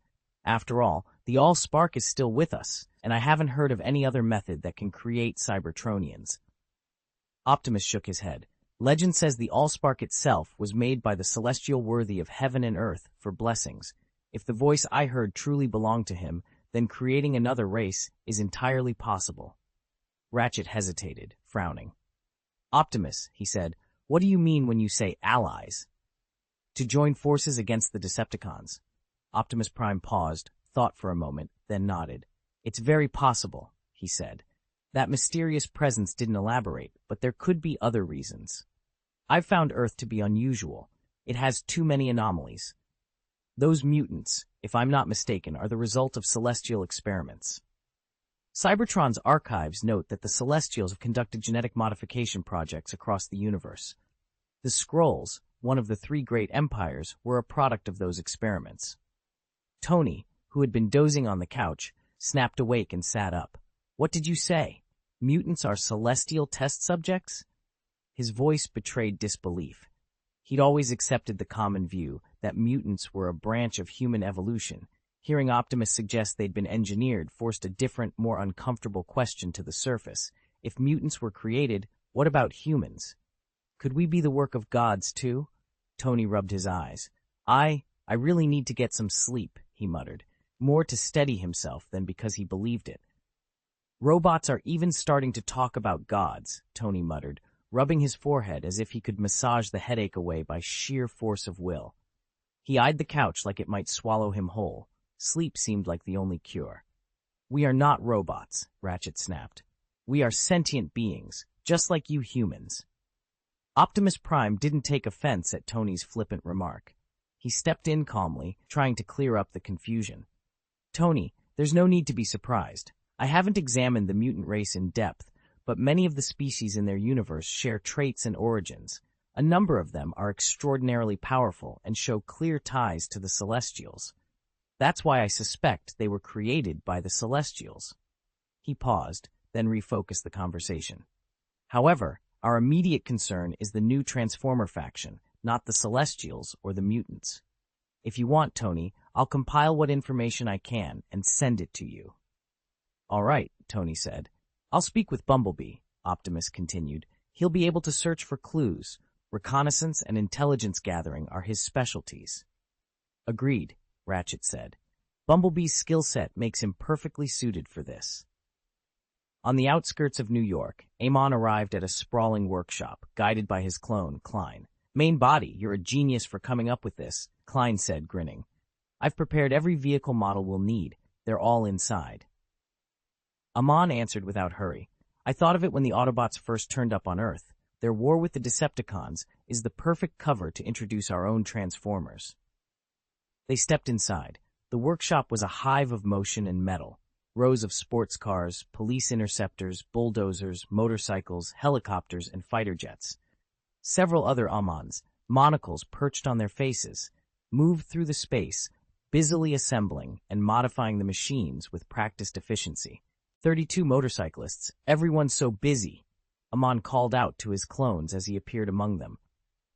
After all, the Allspark is still with us, and I haven't heard of any other method that can create Cybertronians. Optimus shook his head. Legend says the Allspark itself was made by the celestial worthy of heaven and earth for blessings. If the voice I heard truly belonged to him, then creating another race is entirely possible. Ratchet hesitated, frowning. Optimus, he said, what do you mean when you say allies? To join forces against the Decepticons. Optimus Prime paused, thought for a moment, then nodded. It's very possible, he said. That mysterious presence didn't elaborate, but there could be other reasons. I've found Earth to be unusual. It has too many anomalies. Those mutants, if I'm not mistaken, are the result of celestial experiments. Cybertron's archives note that the Celestials have conducted genetic modification projects across the universe. The Skrulls, one of the three great empires, were a product of those experiments. Tony, who had been dozing on the couch, snapped awake and sat up. What did you say? Mutants are celestial test subjects? His voice betrayed disbelief. He'd always accepted the common view that mutants were a branch of human evolution. Hearing Optimus suggest they'd been engineered forced a different, more uncomfortable question to the surface. If mutants were created, what about humans? Could we be the work of gods, too? Tony rubbed his eyes. I really need to get some sleep, he muttered, more to steady himself than because he believed it. Robots are even starting to talk about gods, Tony muttered, rubbing his forehead as if he could massage the headache away by sheer force of will. He eyed the couch like it might swallow him whole. Sleep seemed like the only cure. We are not robots, Ratchet snapped. We are sentient beings, just like you humans. Optimus Prime didn't take offense at Tony's flippant remark. He stepped in calmly, trying to clear up the confusion. Tony, there's no need to be surprised. I haven't examined the mutant race in depth, but many of the species in their universe share traits and origins. A number of them are extraordinarily powerful and show clear ties to the Celestials. That's why I suspect they were created by the Celestials. He paused, then refocused the conversation. However, our immediate concern is the new Transformer faction, not the Celestials or the mutants. If you want, Tony, I'll compile what information I can and send it to you. All right, Tony said. I'll speak with Bumblebee, Optimus continued. He'll be able to search for clues. Reconnaissance and intelligence gathering are his specialties. Agreed, Ratchet said. Bumblebee's skill set makes him perfectly suited for this. On the outskirts of New York, Amon arrived at a sprawling workshop, guided by his clone, Klein. Main body, you're a genius for coming up with this, Klein said, grinning. I've prepared every vehicle model we'll need. They're all inside. Amon answered without hurry. I thought of it when the Autobots first turned up on Earth. Their war with the Decepticons is the perfect cover to introduce our own Transformers. They stepped inside. The workshop was a hive of motion and metal. Rows of sports cars, police interceptors, bulldozers, motorcycles, helicopters, and fighter jets. Several other Amons, monocles perched on their faces, moved through the space, busily assembling and modifying the machines with practiced efficiency. 32 motorcyclists, everyone so busy, Amon called out to his clones as he appeared among them.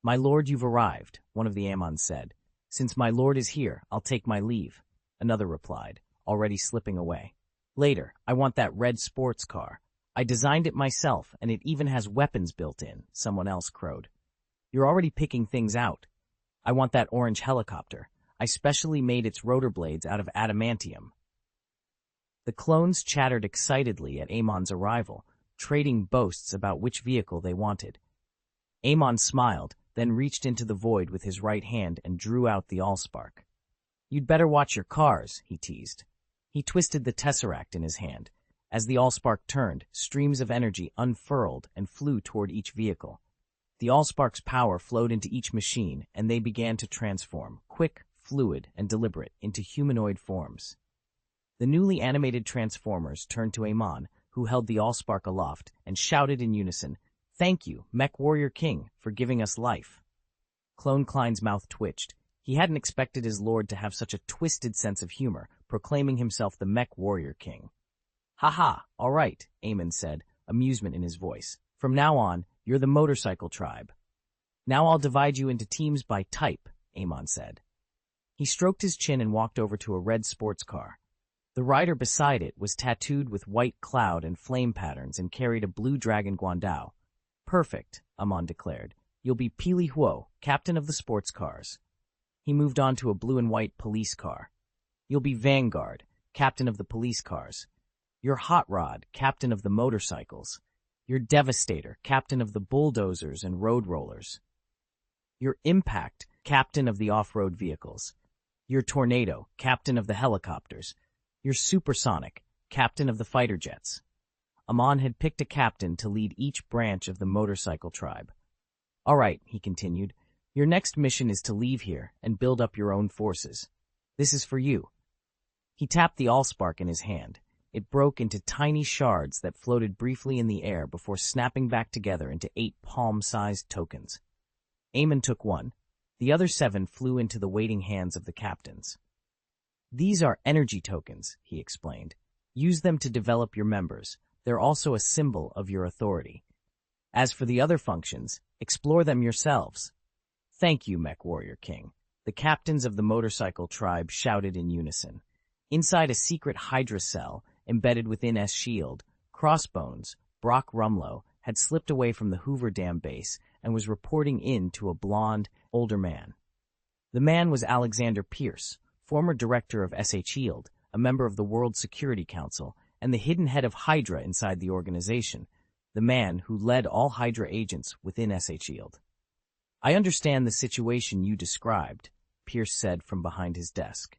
My lord, you've arrived, one of the Amons said. Since my lord is here, I'll take my leave, another replied, already slipping away. Later, I want that red sports car. I designed it myself, and it even has weapons built in, someone else crowed. You're already picking things out. I want that orange helicopter. I specially made its rotor blades out of adamantium. The clones chattered excitedly at Amon's arrival, trading boasts about which vehicle they wanted. Amon smiled, then reached into the void with his right hand and drew out the Allspark. You'd better watch your cars, he teased. He twisted the Tesseract in his hand. As the Allspark turned, streams of energy unfurled and flew toward each vehicle. The Allspark's power flowed into each machine, and they began to transform, quick, fluid, and deliberate, into humanoid forms. The newly animated Transformers turned to Amon, who held the Allspark aloft, and shouted in unison, Thank you, Mech Warrior King, for giving us life. Clone Klein's mouth twitched. He hadn't expected his lord to have such a twisted sense of humor, proclaiming himself the Mech Warrior King. Ha ha, all right, Amon said, amusement in his voice. From now on, you're the motorcycle tribe. Now I'll divide you into teams by type, Amon said. He stroked his chin and walked over to a red sports car. The rider beside it was tattooed with white cloud and flame patterns and carried a blue dragon guandao. Perfect, Amon declared. You'll be Pili Huo, captain of the sports cars. He moved on to a blue and white police car. You'll be Vanguard, captain of the police cars. You're Hot Rod, captain of the motorcycles. You're Devastator, captain of the bulldozers and road rollers. You're Impact, captain of the off-road vehicles. You're Tornado, captain of the helicopters. You're Supersonic, captain of the fighter jets. Amon had picked a captain to lead each branch of the motorcycle tribe. All right, he continued, your next mission is to leave here and build up your own forces. This is for you. He tapped the allspark in his hand. It broke into tiny shards that floated briefly in the air before snapping back together into 8 palm-sized tokens. Amon took one. The other 7 flew into the waiting hands of the captains. These are energy tokens, he explained. Use them to develop your members. They're also a symbol of your authority. As for the other functions, explore them yourselves. Thank you, Mech Warrior King. The captains of the motorcycle tribe shouted in unison. Inside a secret Hydra cell, embedded within S shield, Crossbones, Brock Rumlow, had slipped away from the Hoover Dam base and was reporting in to a blond, older man. The man was Alexander Pierce, former director of S Shield, a member of the World Security Council, and the hidden head of Hydra inside the organization, the man who led all Hydra agents within S Shield. I understand the situation you described, Pierce said from behind his desk.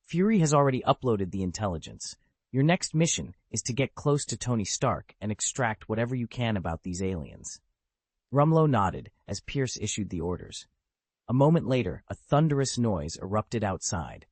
Fury has already uploaded the intelligence. Your next mission is to get close to Tony Stark and extract whatever you can about these aliens. Rumlow nodded as Pierce issued the orders. A moment later, a thunderous noise erupted outside.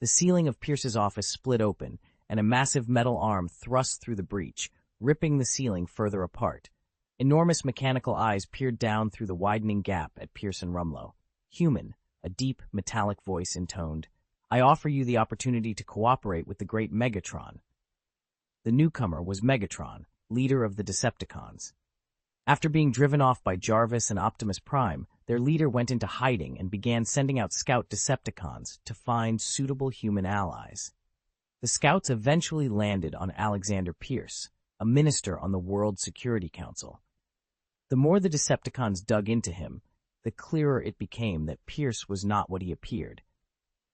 The ceiling of Pierce's office split open, and a massive metal arm thrust through the breach, ripping the ceiling further apart. Enormous mechanical eyes peered down through the widening gap at Pierce and Rumlow. Human, a deep, metallic voice intoned. I offer you the opportunity to cooperate with the great Megatron. The newcomer was Megatron, leader of the Decepticons. After being driven off by Jarvis and Optimus Prime, their leader went into hiding and began sending out scout Decepticons to find suitable human allies. The scouts eventually landed on Alexander Pierce, a minister on the World Security Council. The more the Decepticons dug into him, the clearer it became that Pierce was not what he appeared.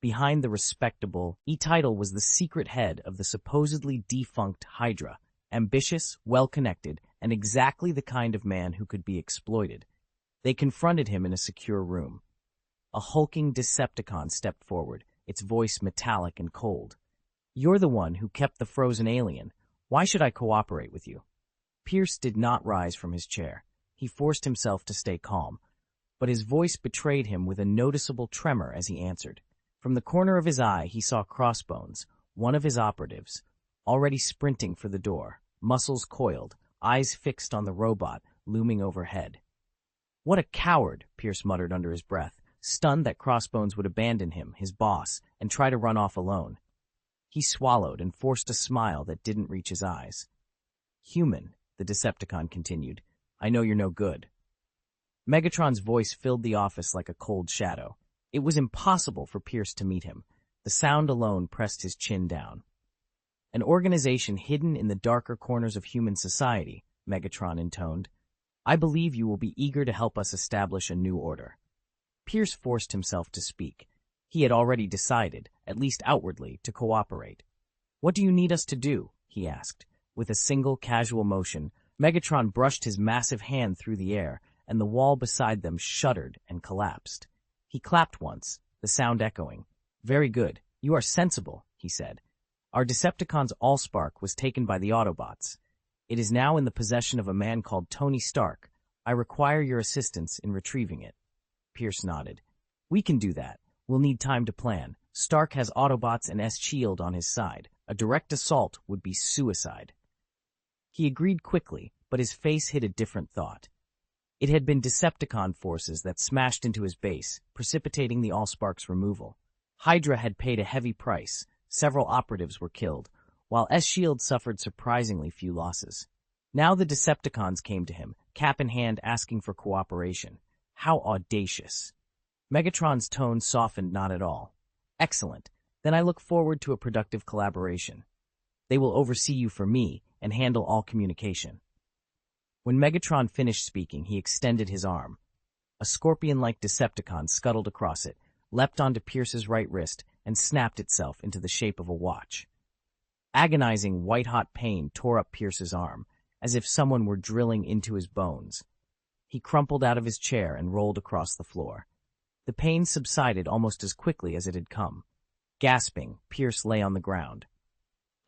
Behind the respectable title was the secret head of the supposedly defunct Hydra, ambitious, well-connected, and exactly the kind of man who could be exploited. They confronted him in a secure room. A hulking Decepticon stepped forward, its voice metallic and cold. You're the one who kept the frozen alien. Why should I cooperate with you? Pierce did not rise from his chair. He forced himself to stay calm, but his voice betrayed him with a noticeable tremor as he answered. From the corner of his eye, he saw Crossbones, one of his operatives, already sprinting for the door, muscles coiled, eyes fixed on the robot looming overhead. What a coward, Pierce muttered under his breath, stunned that Crossbones would abandon him, his boss, and try to run off alone. He swallowed and forced a smile that didn't reach his eyes. Human, the Decepticon continued, I know you're no good. Megatron's voice filled the office like a cold shadow. It was impossible for Pierce to meet him. The sound alone pressed his chin down. An organization hidden in the darker corners of human society, Megatron intoned. I believe you will be eager to help us establish a new order. Pierce forced himself to speak. He had already decided, at least outwardly, to cooperate. What do you need us to do? He asked. With a single casual motion, Megatron brushed his massive hand through the air, and the wall beside them shuddered and collapsed. He clapped once, the sound echoing. Very good. You are sensible, he said. Our Decepticon's Allspark was taken by the Autobots. It is now in the possession of a man called Tony Stark. I require your assistance in retrieving it. Pierce nodded. We can do that. We'll need time to plan. Stark has Autobots and S-Shield on his side. A direct assault would be suicide. He agreed quickly, but his face hid a different thought. It had been Decepticon forces that smashed into his base, precipitating the Allspark's removal. Hydra had paid a heavy price. Several operatives were killed, while S-Shield suffered surprisingly few losses. Now the Decepticons came to him, cap in hand asking for cooperation. How audacious. Megatron's tone softened not at all. Excellent. Then I look forward to a productive collaboration. They will oversee you for me and handle all communication. When Megatron finished speaking, he extended his arm. A scorpion-like Decepticon scuttled across it, leapt onto Pierce's right wrist, and snapped itself into the shape of a watch. Agonizing, white-hot pain tore up Pierce's arm, as if someone were drilling into his bones. He crumpled out of his chair and rolled across the floor. The pain subsided almost as quickly as it had come. Gasping, Pierce lay on the ground.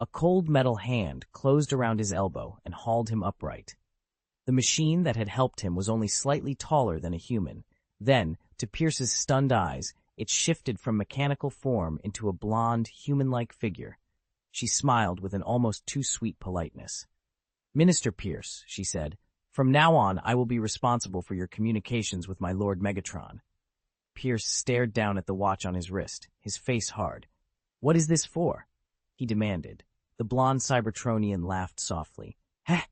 A cold metal hand closed around his elbow and hauled him upright. The machine that had helped him was only slightly taller than a human. Then, to Pierce's stunned eyes, it shifted from mechanical form into a blonde, human-like figure. She smiled with an almost too sweet politeness. "Minister Pierce," she said, "from now on I will be responsible for your communications with my Lord Megatron." Pierce stared down at the watch on his wrist, his face hard. "What is this for?" he demanded. The blonde Cybertronian laughed softly. "Heh!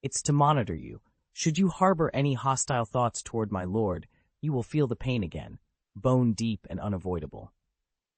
It's to monitor you. Should you harbor any hostile thoughts toward my lord, you will feel the pain again, bone deep and unavoidable.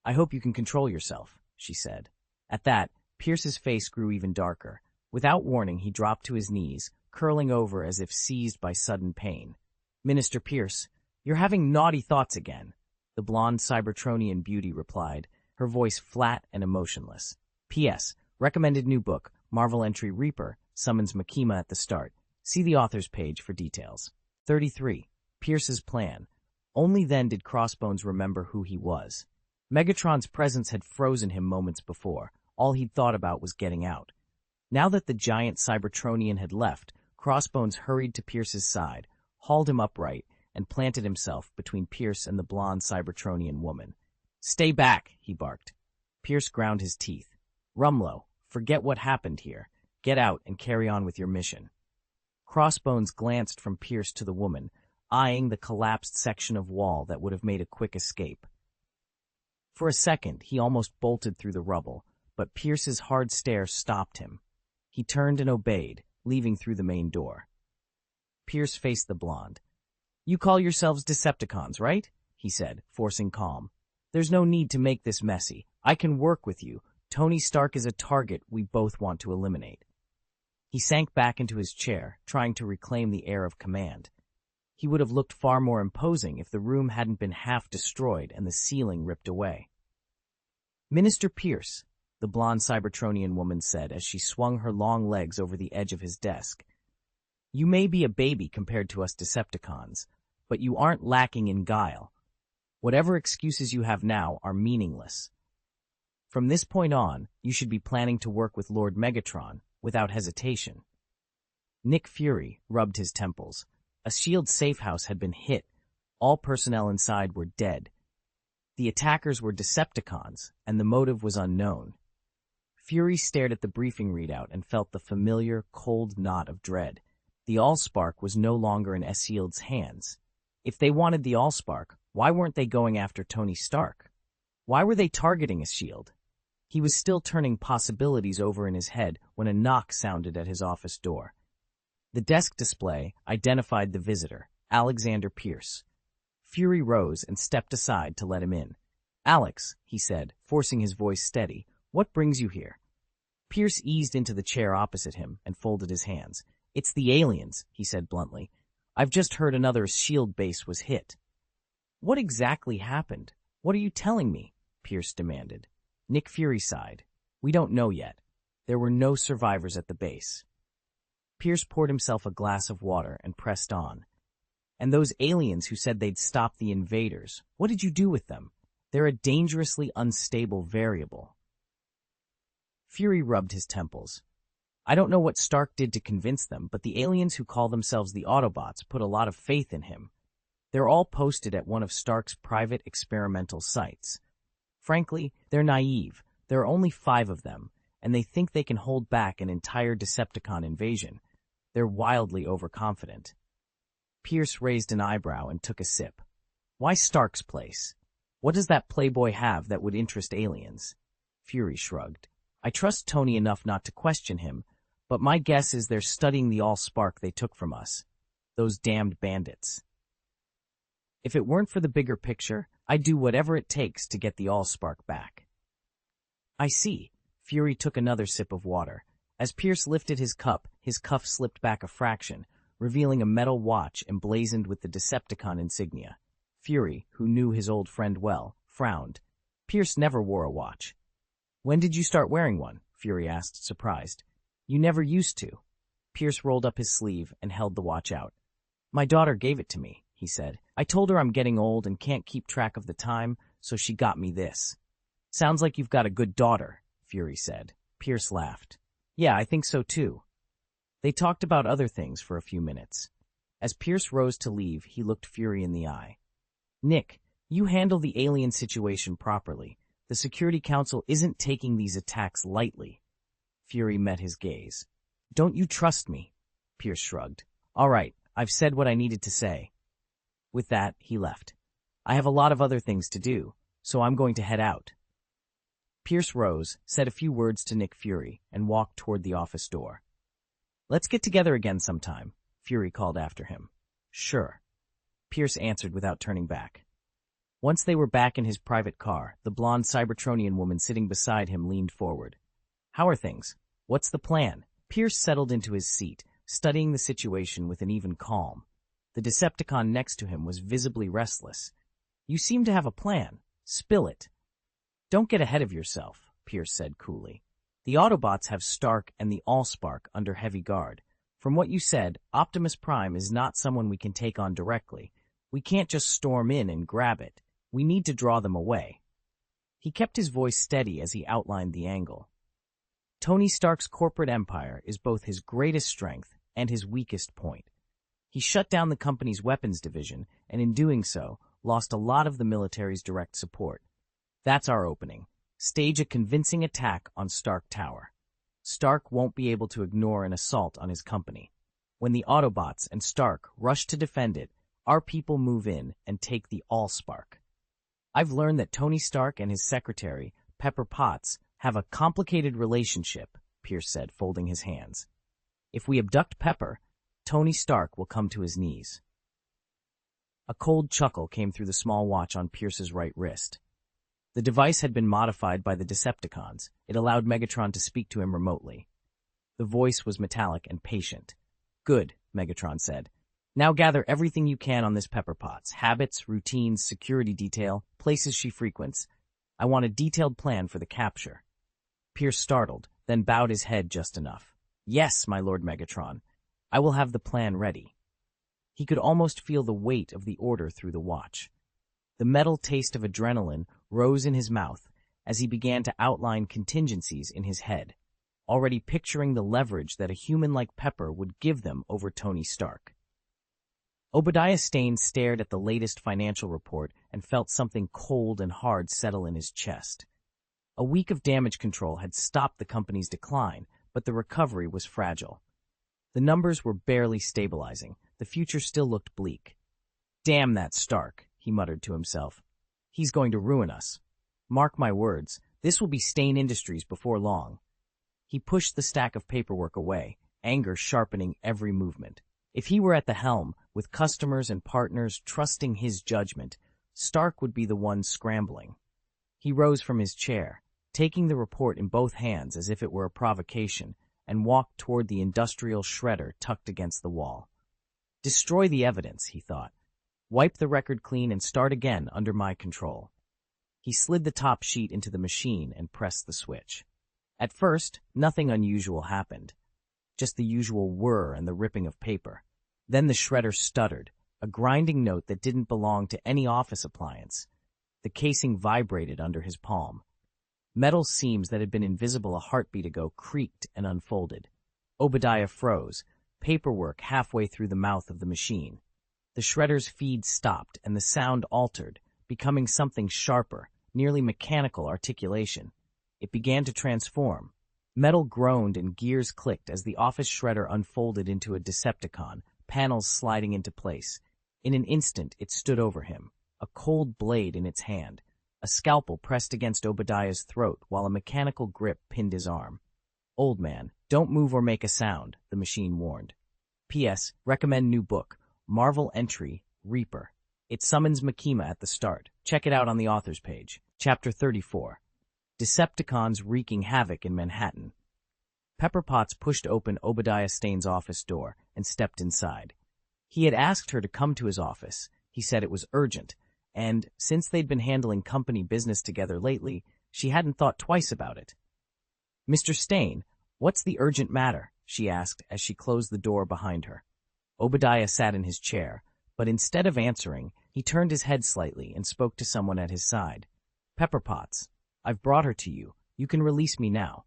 I hope you can control yourself," she said. At that, Pierce's face grew even darker. Without warning, he dropped to his knees, curling over as if seized by sudden pain. "Minister Pierce, you're having naughty thoughts again," the blonde Cybertronian beauty replied, her voice flat and emotionless. "P.S. Recommended new book, Marvel entry Reaper, summons Makima at the start. See the author's page for details." 33. Pierce's plan. Only then did Crossbones remember who he was. Megatron's presence had frozen him moments before. All he'd thought about was getting out. Now that the giant Cybertronian had left, Crossbones hurried to Pierce's side, hauled him upright, and planted himself between Pierce and the blonde Cybertronian woman. "Stay back," he barked. Pierce ground his teeth. "Rumlow, forget what happened here. Get out and carry on with your mission." Crossbones glanced from Pierce to the woman, eyeing the collapsed section of wall that would have made a quick escape. For a second, he almost bolted through the rubble, but Pierce's hard stare stopped him. He turned and obeyed, leaving through the main door. Pierce faced the blonde. "You call yourselves Decepticons, right?" he said, forcing calm. "There's no need to make this messy. I can work with you. Tony Stark is a target we both want to eliminate." He sank back into his chair, trying to reclaim the air of command. He would have looked far more imposing if the room hadn't been half destroyed and the ceiling ripped away. "Minister Pierce," the blonde Cybertronian woman said as she swung her long legs over the edge of his desk. "You may be a baby compared to us Decepticons, but you aren't lacking in guile. Whatever excuses you have now are meaningless. From this point on, you should be planning to work with Lord Megatron without hesitation." Nick Fury rubbed his temples. A S.H.I.E.L.D. safe house had been hit. All personnel inside were dead. The attackers were Decepticons, and the motive was unknown. Fury stared at the briefing readout and felt the familiar, cold knot of dread. The Allspark was no longer in S.H.I.E.L.D.'s hands. If they wanted the Allspark, why weren't they going after Tony Stark? Why were they targeting S.H.I.E.L.D.? He was still turning possibilities over in his head when a knock sounded at his office door. The desk display identified the visitor, Alexander Pierce. Fury rose and stepped aside to let him in. "Alex," he said, forcing his voice steady, "what brings you here?" Pierce eased into the chair opposite him and folded his hands. "It's the aliens," he said bluntly. "I've just heard another S.H.I.E.L.D. base was hit." "What exactly happened? What are you telling me?" Pierce demanded. Nick Fury sighed. "We don't know yet. There were no survivors at the base." Pierce poured himself a glass of water and pressed on. "And those aliens who said they'd stop the invaders, what did you do with them? They're a dangerously unstable variable." Fury rubbed his temples. "I don't know what Stark did to convince them, but the aliens who call themselves the Autobots put a lot of faith in him. They're all posted at one of Stark's private experimental sites. Frankly, they're naive. There are only 5 of them, and they think they can hold back an entire Decepticon invasion. They're wildly overconfident." Pierce raised an eyebrow and took a sip. "Why Stark's place? What does that playboy have that would interest aliens?" Fury shrugged. "I trust Tony enough not to question him, but my guess is they're studying the Allspark they took from us. Those damned bandits." If it weren't for the bigger picture, I'd do whatever it takes to get the Allspark back. I see. Fury took another sip of water. As Pierce lifted his cup, his cuff slipped back a fraction, revealing a metal watch emblazoned with the Decepticon insignia. Fury, who knew his old friend well, frowned. Pierce never wore a watch. When did you start wearing one? Fury asked, surprised. You never used to. Pierce rolled up his sleeve and held the watch out. My daughter gave it to me, he said. I told her I'm getting old and can't keep track of the time, so she got me this. Sounds like you've got a good daughter, Fury said. Pierce laughed. Yeah, I think so too. They talked about other things for a few minutes. As Pierce rose to leave, he looked Fury in the eye. Nick, you handle the alien situation properly. The Security Council isn't taking these attacks lightly. Fury met his gaze. Don't you trust me? Pierce shrugged. All right, I've said what I needed to say. With that, he left. I have a lot of other things to do, so I'm going to head out. Pierce rose, said a few words to Nick Fury, and walked toward the office door. Let's get together again sometime, Fury called after him. Sure. Pierce answered without turning back. Once they were back in his private car, the blonde Cybertronian woman sitting beside him leaned forward. How are things? What's the plan? Pierce settled into his seat, studying the situation with an even calm. The Decepticon next to him was visibly restless. You seem to have a plan. Spill it. Don't get ahead of yourself, Pierce said coolly. The Autobots have Stark and the Allspark under heavy guard. From what you said, Optimus Prime is not someone we can take on directly. We can't just storm in and grab it. We need to draw them away. He kept his voice steady as he outlined the angle. Tony Stark's corporate empire is both his greatest strength and his weakest point. He shut down the company's weapons division, and in doing so, lost a lot of the military's direct support. That's our opening. Stage a convincing attack on Stark Tower. Stark won't be able to ignore an assault on his company. When the Autobots and Stark rush to defend it, our people move in and take the Allspark. I've learned that Tony Stark and his secretary, Pepper Potts, have a complicated relationship, Pierce said, folding his hands. If we abduct Pepper, Tony Stark will come to his knees. A cold chuckle came through the small watch on Pierce's right wrist. The device had been modified by the Decepticons. It allowed Megatron to speak to him remotely. The voice was metallic and patient. Good, Megatron said. Now gather everything you can on this Pepper Potts. Habits, routines, security detail, places she frequents. I want a detailed plan for the capture. Pierce startled, then bowed his head just enough. Yes, my Lord Megatron. I will have the plan ready. He could almost feel the weight of the order through the watch. The metal taste of adrenaline rose in his mouth as he began to outline contingencies in his head, already picturing the leverage that a human like Pepper would give them over Tony Stark. Obadiah Stane stared at the latest financial report and felt something cold and hard settle in his chest. A week of damage control had stopped the company's decline, but the recovery was fragile. The numbers were barely stabilizing. The future still looked bleak. Damn that Stark, he muttered to himself. He's going to ruin us. Mark my words, this will be Stane Industries before long. He pushed the stack of paperwork away, anger sharpening every movement. If he were at the helm, with customers and partners trusting his judgment, Stark would be the one scrambling. He rose from his chair, taking the report in both hands as if it were a provocation, and walked toward the industrial shredder tucked against the wall. Destroy the evidence, he thought. Wipe the record clean and start again under my control. He slid the top sheet into the machine and pressed the switch. At first, nothing unusual happened. Just the usual whir and the ripping of paper. Then the shredder stuttered, a grinding note that didn't belong to any office appliance. The casing vibrated under his palm. Metal seams that had been invisible a heartbeat ago creaked and unfolded. Obadiah froze, paperwork halfway through the mouth of the machine. The shredder's feed stopped and the sound altered, becoming something sharper, nearly mechanical articulation. It began to transform. Metal groaned and gears clicked as the office shredder unfolded into a Decepticon, panels sliding into place. In an instant, it stood over him, a cold blade in its hand. A scalpel pressed against Obadiah's throat while a mechanical grip pinned his arm. Old man, don't move or make a sound, the machine warned. P.S. Recommend new book. Marvel entry, Reaper. It summons Makima at the start. Check it out on the author's page. Chapter 34. Decepticons wreaking havoc in Manhattan. Pepper Potts pushed open Obadiah Stane's office door and stepped inside. He had asked her to come to his office. He said it was urgent, and since they'd been handling company business together lately, she hadn't thought twice about it. "Mr. Stane, what's the urgent matter?" she asked as she closed the door behind her. Obadiah sat in his chair, but instead of answering, he turned his head slightly and spoke to someone at his side. "Pepper Potts, I've brought her to you. You can release me now."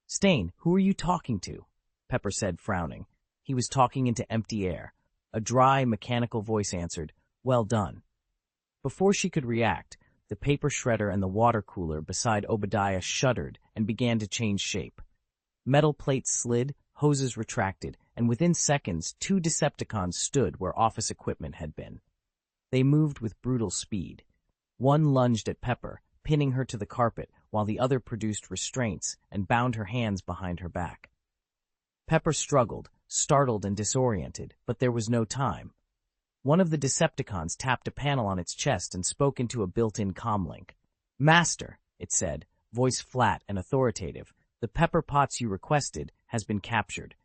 "Stane, who are you talking to?" Pepper said, frowning. He was talking into empty air. A dry, mechanical voice answered, "Well done." Before she could react, the paper shredder and the water cooler beside Obadiah shuddered and began to change shape. Metal plates slid, hoses retracted, and within seconds 2 Decepticons stood where office equipment had been. They moved with brutal speed. One lunged at Pepper, pinning her to the carpet, while the other produced restraints and bound her hands behind her back. Pepper struggled, startled and disoriented, but there was no time. One of the Decepticons tapped a panel on its chest and spoke into a built-in comlink. "Master," it said, voice flat and authoritative, "the Pepper Potts you requested has been captured.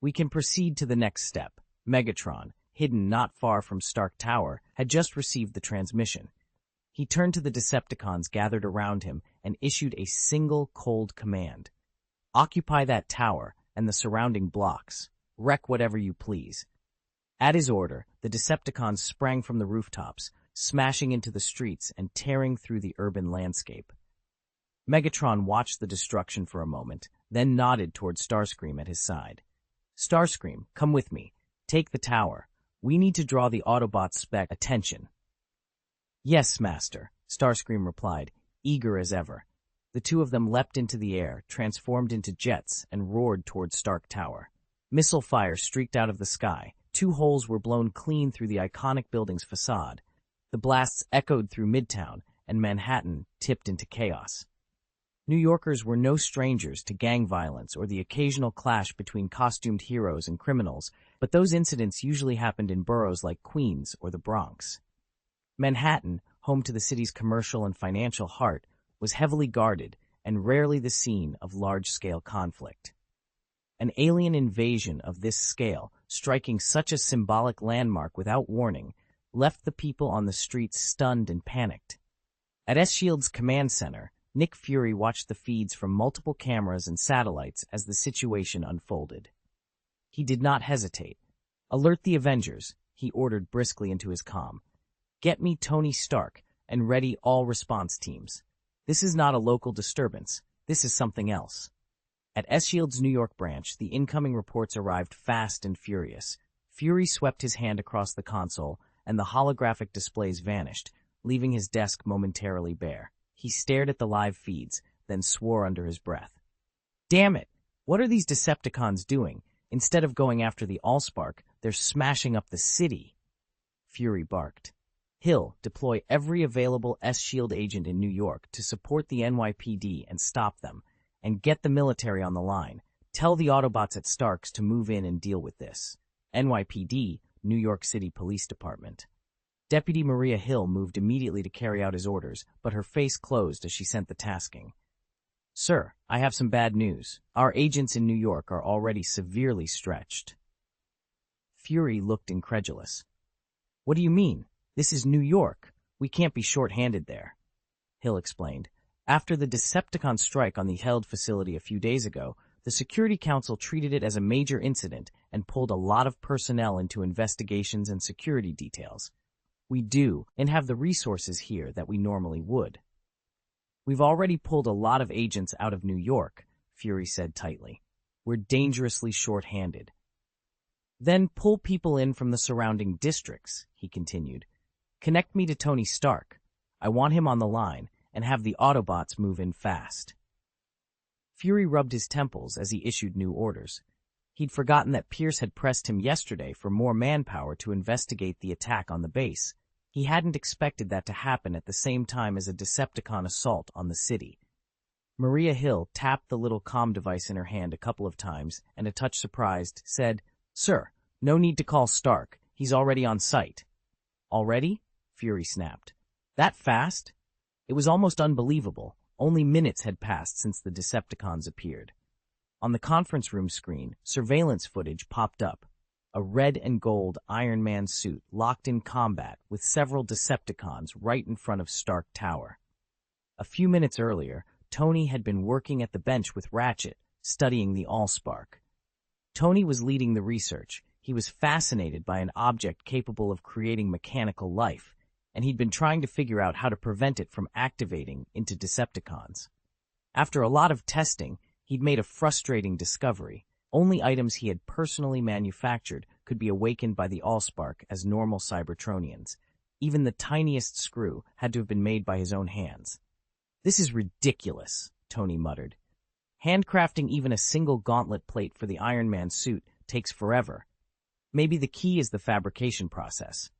We can proceed to the next step." Megatron, hidden not far from Stark Tower, had just received the transmission. He turned to the Decepticons gathered around him and issued a single cold command. "Occupy that tower and the surrounding blocks. Wreck whatever you please." At his order, the Decepticons sprang from the rooftops, smashing into the streets and tearing through the urban landscape. Megatron watched the destruction for a moment, then nodded toward Starscream at his side. "Starscream, come with me. Take the tower. We need to draw the Autobots' spec attention." "Yes, Master," Starscream replied, eager as ever. The two of them leapt into the air, transformed into jets, and roared toward Stark Tower. Missile fire streaked out of the sky. 2 holes were blown clean through the iconic building's facade. The blasts echoed through Midtown, and Manhattan tipped into chaos. New Yorkers were no strangers to gang violence or the occasional clash between costumed heroes and criminals, but those incidents usually happened in boroughs like Queens or the Bronx. Manhattan, home to the city's commercial and financial heart, was heavily guarded and rarely the scene of large-scale conflict. An alien invasion of this scale, striking such a symbolic landmark without warning, left the people on the streets stunned and panicked. At S.H.I.E.L.D.'s command center, Nick Fury watched the feeds from multiple cameras and satellites as the situation unfolded. He did not hesitate. "Alert the Avengers," he ordered briskly into his comm. "Get me Tony Stark and ready all response teams. This is not a local disturbance. This is something else." At S.H.I.E.L.D.'s New York branch, the incoming reports arrived fast and furious. Fury swept his hand across the console, and the holographic displays vanished, leaving his desk momentarily bare. He stared at the live feeds, then swore under his breath. "Damn it! What are these Decepticons doing? Instead of going after the Allspark, they're smashing up the city." Fury barked. "Hill, deploy every available S.H.I.E.L.D. agent in New York to support the NYPD and stop them. And get the military on the line. Tell the Autobots at Stark's to move in and deal with this." NYPD, New York City Police Department. Deputy Maria Hill moved immediately to carry out his orders, but her face closed as she sent the tasking. "Sir, I have some bad news. Our agents in New York are already severely stretched." Fury looked incredulous. "What do you mean? This is New York. We can't be short-handed there." Hill explained. "After the Decepticon strike on the held facility a few days ago, the Security Council treated it as a major incident and pulled a lot of personnel into investigations and security details. We do, and have the resources here that we normally would." "We've already pulled a lot of agents out of New York," Fury said tightly. "We're dangerously short-handed." "Then pull people in from the surrounding districts," he continued. "Connect me to Tony Stark. I want him on the line, and have the Autobots move in fast." Fury rubbed his temples as he issued new orders. He'd forgotten that Pierce had pressed him yesterday for more manpower to investigate the attack on the base. He hadn't expected that to happen at the same time as a Decepticon assault on the city. Maria Hill tapped the little comm device in her hand a couple of times and, a touch surprised, said, "Sir, no need to call Stark. He's already on site." Already? Fury snapped. That fast? It was almost unbelievable. Only minutes had passed since the Decepticons appeared. On the conference room screen, surveillance footage popped up. A red and gold Iron Man suit locked in combat with several Decepticons right in front of Stark Tower. A few minutes earlier, Tony had been working at the bench with Ratchet, studying the Allspark. Tony was leading the research. He was fascinated by an object capable of creating mechanical life, and he'd been trying to figure out how to prevent it from activating into Decepticons. After a lot of testing, he'd made a frustrating discovery. Only items he had personally manufactured could be awakened by the Allspark as normal Cybertronians. Even the tiniest screw had to have been made by his own hands. "This is ridiculous," Tony muttered. "Handcrafting even a single gauntlet plate for the Iron Man suit takes forever. Maybe the key is the fabrication process.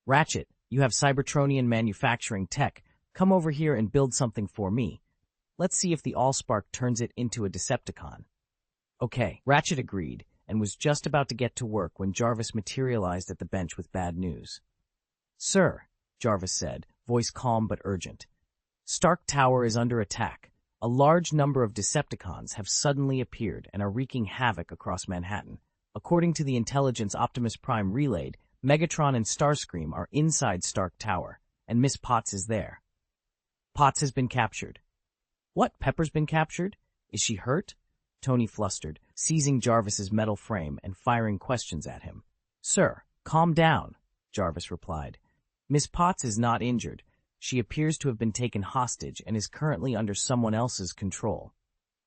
Ratchet, you have Cybertronian manufacturing tech. Come over here and build something for me. Let's see if the Allspark turns it into a Decepticon." Okay, Ratchet agreed, and was just about to get to work when Jarvis materialized at the bench with bad news. "Sir," Jarvis said, voice calm but urgent, "Stark Tower is under attack. A large number of Decepticons have suddenly appeared and are wreaking havoc across Manhattan. According to the intelligence Optimus Prime relayed, Megatron and Starscream are inside Stark Tower, and Miss Potts is there." "Potts has been captured." "What, Pepper's been captured? Is she hurt?" Tony flustered, seizing Jarvis's metal frame and firing questions at him. "Sir, calm down," Jarvis replied. "Miss Potts is not injured. She appears to have been taken hostage and is currently under someone else's control."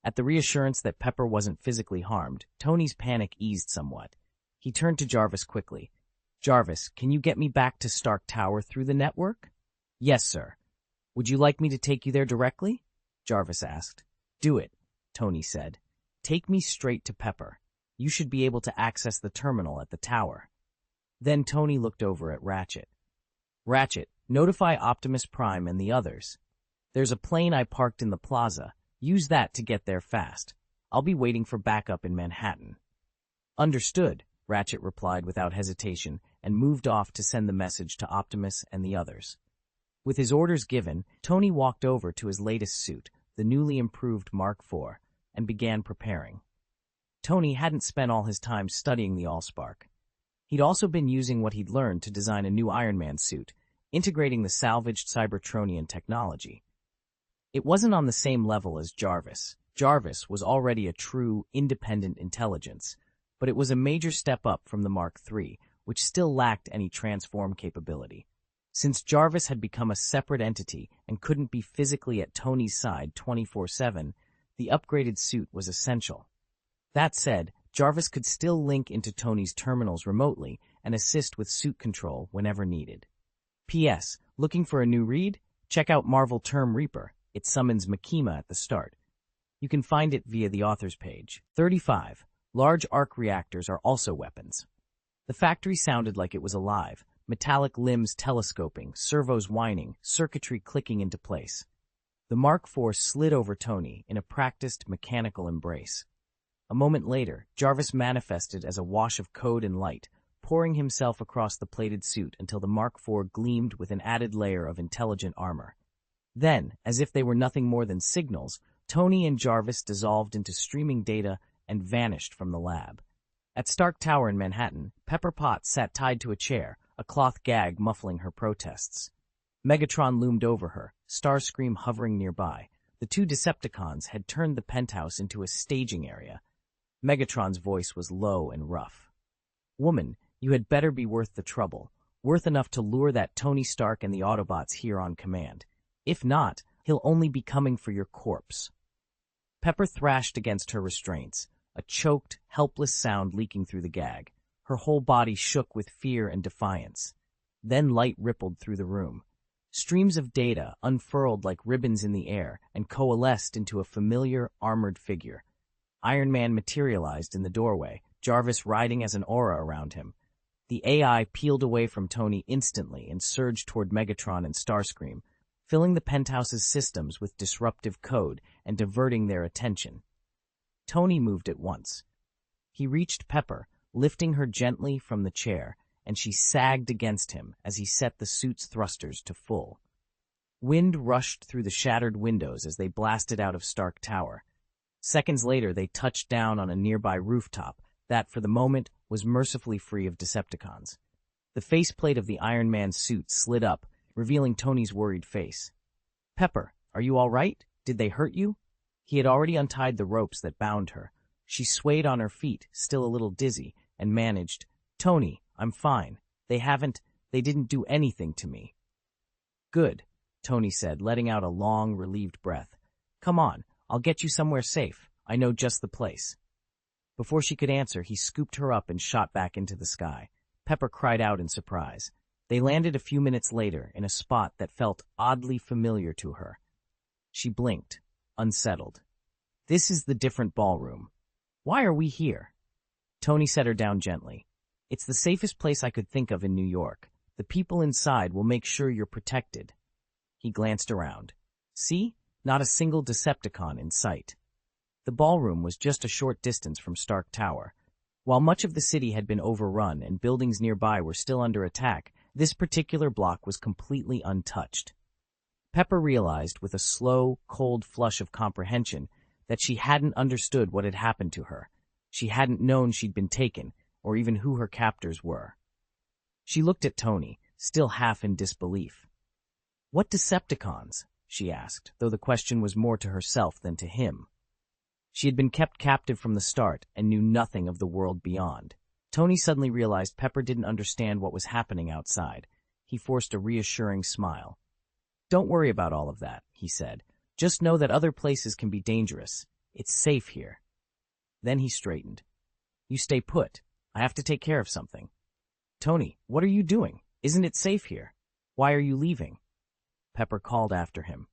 At the reassurance that Pepper wasn't physically harmed, Tony's panic eased somewhat. He turned to Jarvis quickly. "Jarvis, can you get me back to Stark Tower through the network?" "Yes, sir." "Would you like me to take you there directly?" Jarvis asked. "Do it," Tony said. "Take me straight to Pepper. You should be able to access the terminal at the tower." Then Tony looked over at Ratchet. "Ratchet, notify Optimus Prime and the others. There's a plane I parked in the plaza. Use that to get there fast. I'll be waiting for backup in Manhattan." "Understood," Ratchet replied without hesitation and moved off to send the message to Optimus and the others. With his orders given, Tony walked over to his latest suit, the newly improved Mark IV, and began preparing. Tony hadn't spent all his time studying the Allspark. He'd also been using what he'd learned to design a new Iron Man suit, integrating the salvaged Cybertronian technology. It wasn't on the same level as Jarvis. Jarvis was already a true, independent intelligence, but it was a major step up from the Mark III, which still lacked any transform capability. Since Jarvis had become a separate entity and couldn't be physically at Tony's side 24/7, the upgraded suit was essential. That said, Jarvis could still link into Tony's terminals remotely and assist with suit control whenever needed. P.S. Looking for a new read? Check out Marvel Term Reaper. It summons Makima at the start. You can find it via the author's page. 35. Large arc reactors are also weapons. The factory sounded like it was alive, metallic limbs telescoping, servos whining, circuitry clicking into place. The Mark IV slid over Tony in a practiced mechanical embrace. A moment later, Jarvis manifested as a wash of code and light, pouring himself across the plated suit until the Mark IV gleamed with an added layer of intelligent armor. Then, as if they were nothing more than signals, Tony and Jarvis dissolved into streaming data and vanished from the lab. At Stark Tower in Manhattan, Pepper Potts sat tied to a chair, a cloth gag muffling her protests. Megatron loomed over her, Starscream hovering nearby. The two Decepticons had turned the penthouse into a staging area. Megatron's voice was low and rough. "Woman, you had better be worth the trouble, worth enough to lure that Tony Stark and the Autobots here on command. If not, he'll only be coming for your corpse." Pepper thrashed against her restraints, a choked, helpless sound leaking through the gag. Her whole body shook with fear and defiance. Then light rippled through the room. Streams of data unfurled like ribbons in the air and coalesced into a familiar, armored figure. Iron Man materialized in the doorway, Jarvis riding as an aura around him. The AI peeled away from Tony instantly and surged toward Megatron and Starscream, filling the penthouse's systems with disruptive code and diverting their attention. Tony moved at once. He reached Pepper, lifting her gently from the chair, and she sagged against him as he set the suit's thrusters to full. Wind rushed through the shattered windows as they blasted out of Stark Tower. Seconds later, they touched down on a nearby rooftop that, for the moment, was mercifully free of Decepticons. The faceplate of the Iron Man suit slid up, revealing Tony's worried face. "Pepper, are you all right? Did they hurt you?" He had already untied the ropes that bound her. She swayed on her feet, still a little dizzy, and managed, "Tony, I'm fine. They didn't do anything to me." "Good," Tony said, letting out a long, relieved breath. "Come on, I'll get you somewhere safe. I know just the place." Before she could answer, he scooped her up and shot back into the sky. Pepper cried out in surprise. They landed a few minutes later in a spot that felt oddly familiar to her. She blinked, unsettled. "This is the different ballroom. Why are we here?" Tony set her down gently. "It's the safest place I could think of in New York. The people inside will make sure you're protected." He glanced around. "See? Not a single Decepticon in sight." The ballroom was just a short distance from Stark Tower. While much of the city had been overrun and buildings nearby were still under attack, this particular block was completely untouched. Pepper realized, with a slow, cold flush of comprehension, that she hadn't understood what had happened to her. She hadn't known she'd been taken, or even who her captors were. She looked at Tony, still half in disbelief. "What Decepticons?" she asked, though the question was more to herself than to him. She had been kept captive from the start and knew nothing of the world beyond. Tony suddenly realized Pepper didn't understand what was happening outside. He forced a reassuring smile. "Don't worry about all of that," he said. "Just know that other places can be dangerous. It's safe here." Then he straightened. "You stay put. I have to take care of something." "Tony, what are you doing? Isn't it safe here? Why are you leaving?" Pepper called after him.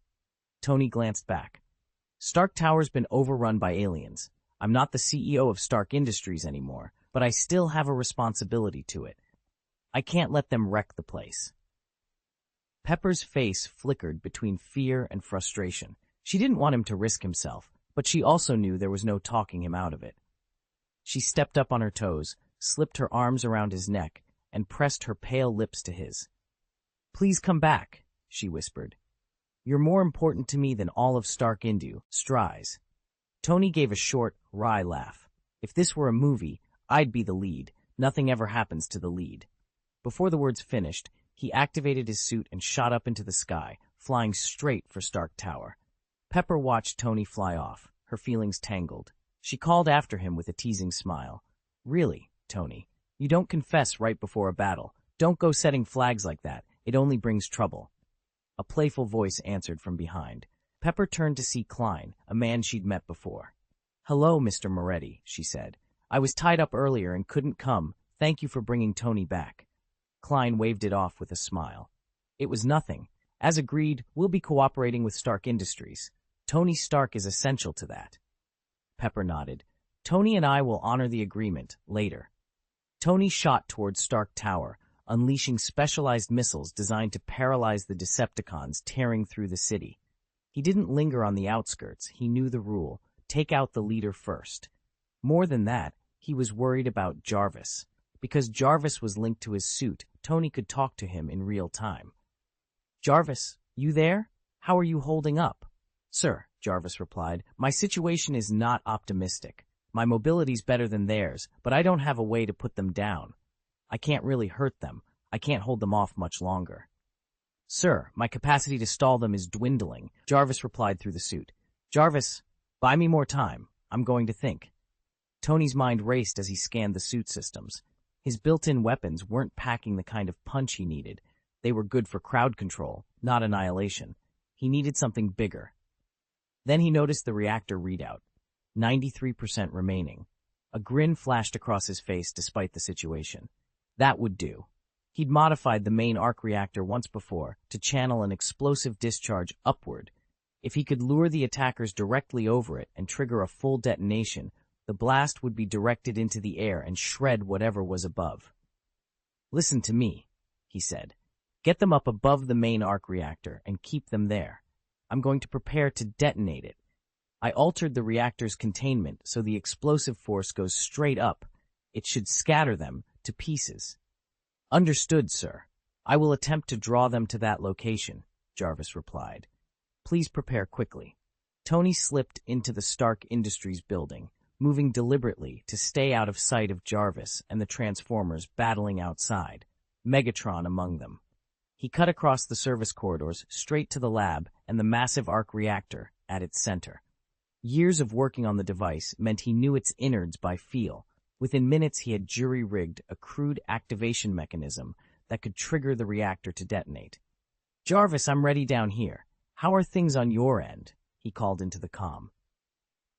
Tony glanced back. "Stark Tower's been overrun by aliens. I'm not the CEO of Stark Industries anymore, but I still have a responsibility to it. I can't let them wreck the place." Pepper's face flickered between fear and frustration. She didn't want him to risk himself, but she also knew there was no talking him out of it. She stepped up on her toes, slipped her arms around his neck, and pressed her pale lips to his. "Please come back," she whispered. "You're more important to me than all of Stark Industries." Tony gave a short, wry laugh. "If this were a movie, I'd be the lead. Nothing ever happens to the lead." Before the words finished, he activated his suit and shot up into the sky, flying straight for Stark Tower. Pepper watched Tony fly off, her feelings tangled. She called after him with a teasing smile. "Really, Tony, you don't confess right before a battle. Don't go setting flags like that. It only brings trouble." A playful voice answered from behind. Pepper turned to see Klein, a man she'd met before. "Hello, Mr. Moretti," she said. "I was tied up earlier and couldn't come. Thank you for bringing Tony back." Klein waved it off with a smile. "It was nothing. As agreed, we'll be cooperating with Stark Industries. Tony Stark is essential to that." Pepper nodded. "Tony and I will honor the agreement later." Tony shot towards Stark Tower, unleashing specialized missiles designed to paralyze the Decepticons tearing through the city. He didn't linger on the outskirts. He knew the rule: take out the leader first. More than that, he was worried about Jarvis. Because Jarvis was linked to his suit, Tony could talk to him in real time. "Jarvis, you there? How are you holding up?" "Sir," Jarvis replied, "my situation is not optimistic. My mobility's better than theirs, but I don't have a way to put them down. I can't really hurt them. I can't hold them off much longer." "Sir, my capacity to stall them is dwindling," Jarvis replied through the suit. "Jarvis, buy me more time. I'm going to think." Tony's mind raced as he scanned the suit systems. His built-in weapons weren't packing the kind of punch he needed. They were good for crowd control, not annihilation. He needed something bigger. Then he noticed the reactor readout. 93% remaining. A grin flashed across his face despite the situation. That would do. He'd modified the main arc reactor once before to channel an explosive discharge upward. If he could lure the attackers directly over it and trigger a full detonation, the blast would be directed into the air and shred whatever was above. "Listen to me," he said. "Get them up above the main arc reactor and keep them there. I'm going to prepare to detonate it. I altered the reactor's containment so the explosive force goes straight up. It should scatter them to pieces." Understood, sir. I will attempt to draw them to that location, Jarvis replied. Please prepare quickly. Tony slipped into the Stark Industries building, moving deliberately to stay out of sight of Jarvis and the Transformers battling outside, Megatron among them. He cut across the service corridors straight to the lab and the massive arc reactor at its center. Years of working on the device meant he knew its innards by feel. Within minutes, he had jury-rigged a crude activation mechanism that could trigger the reactor to detonate. Jarvis, I'm ready down here. How are things on your end? He called into the comm.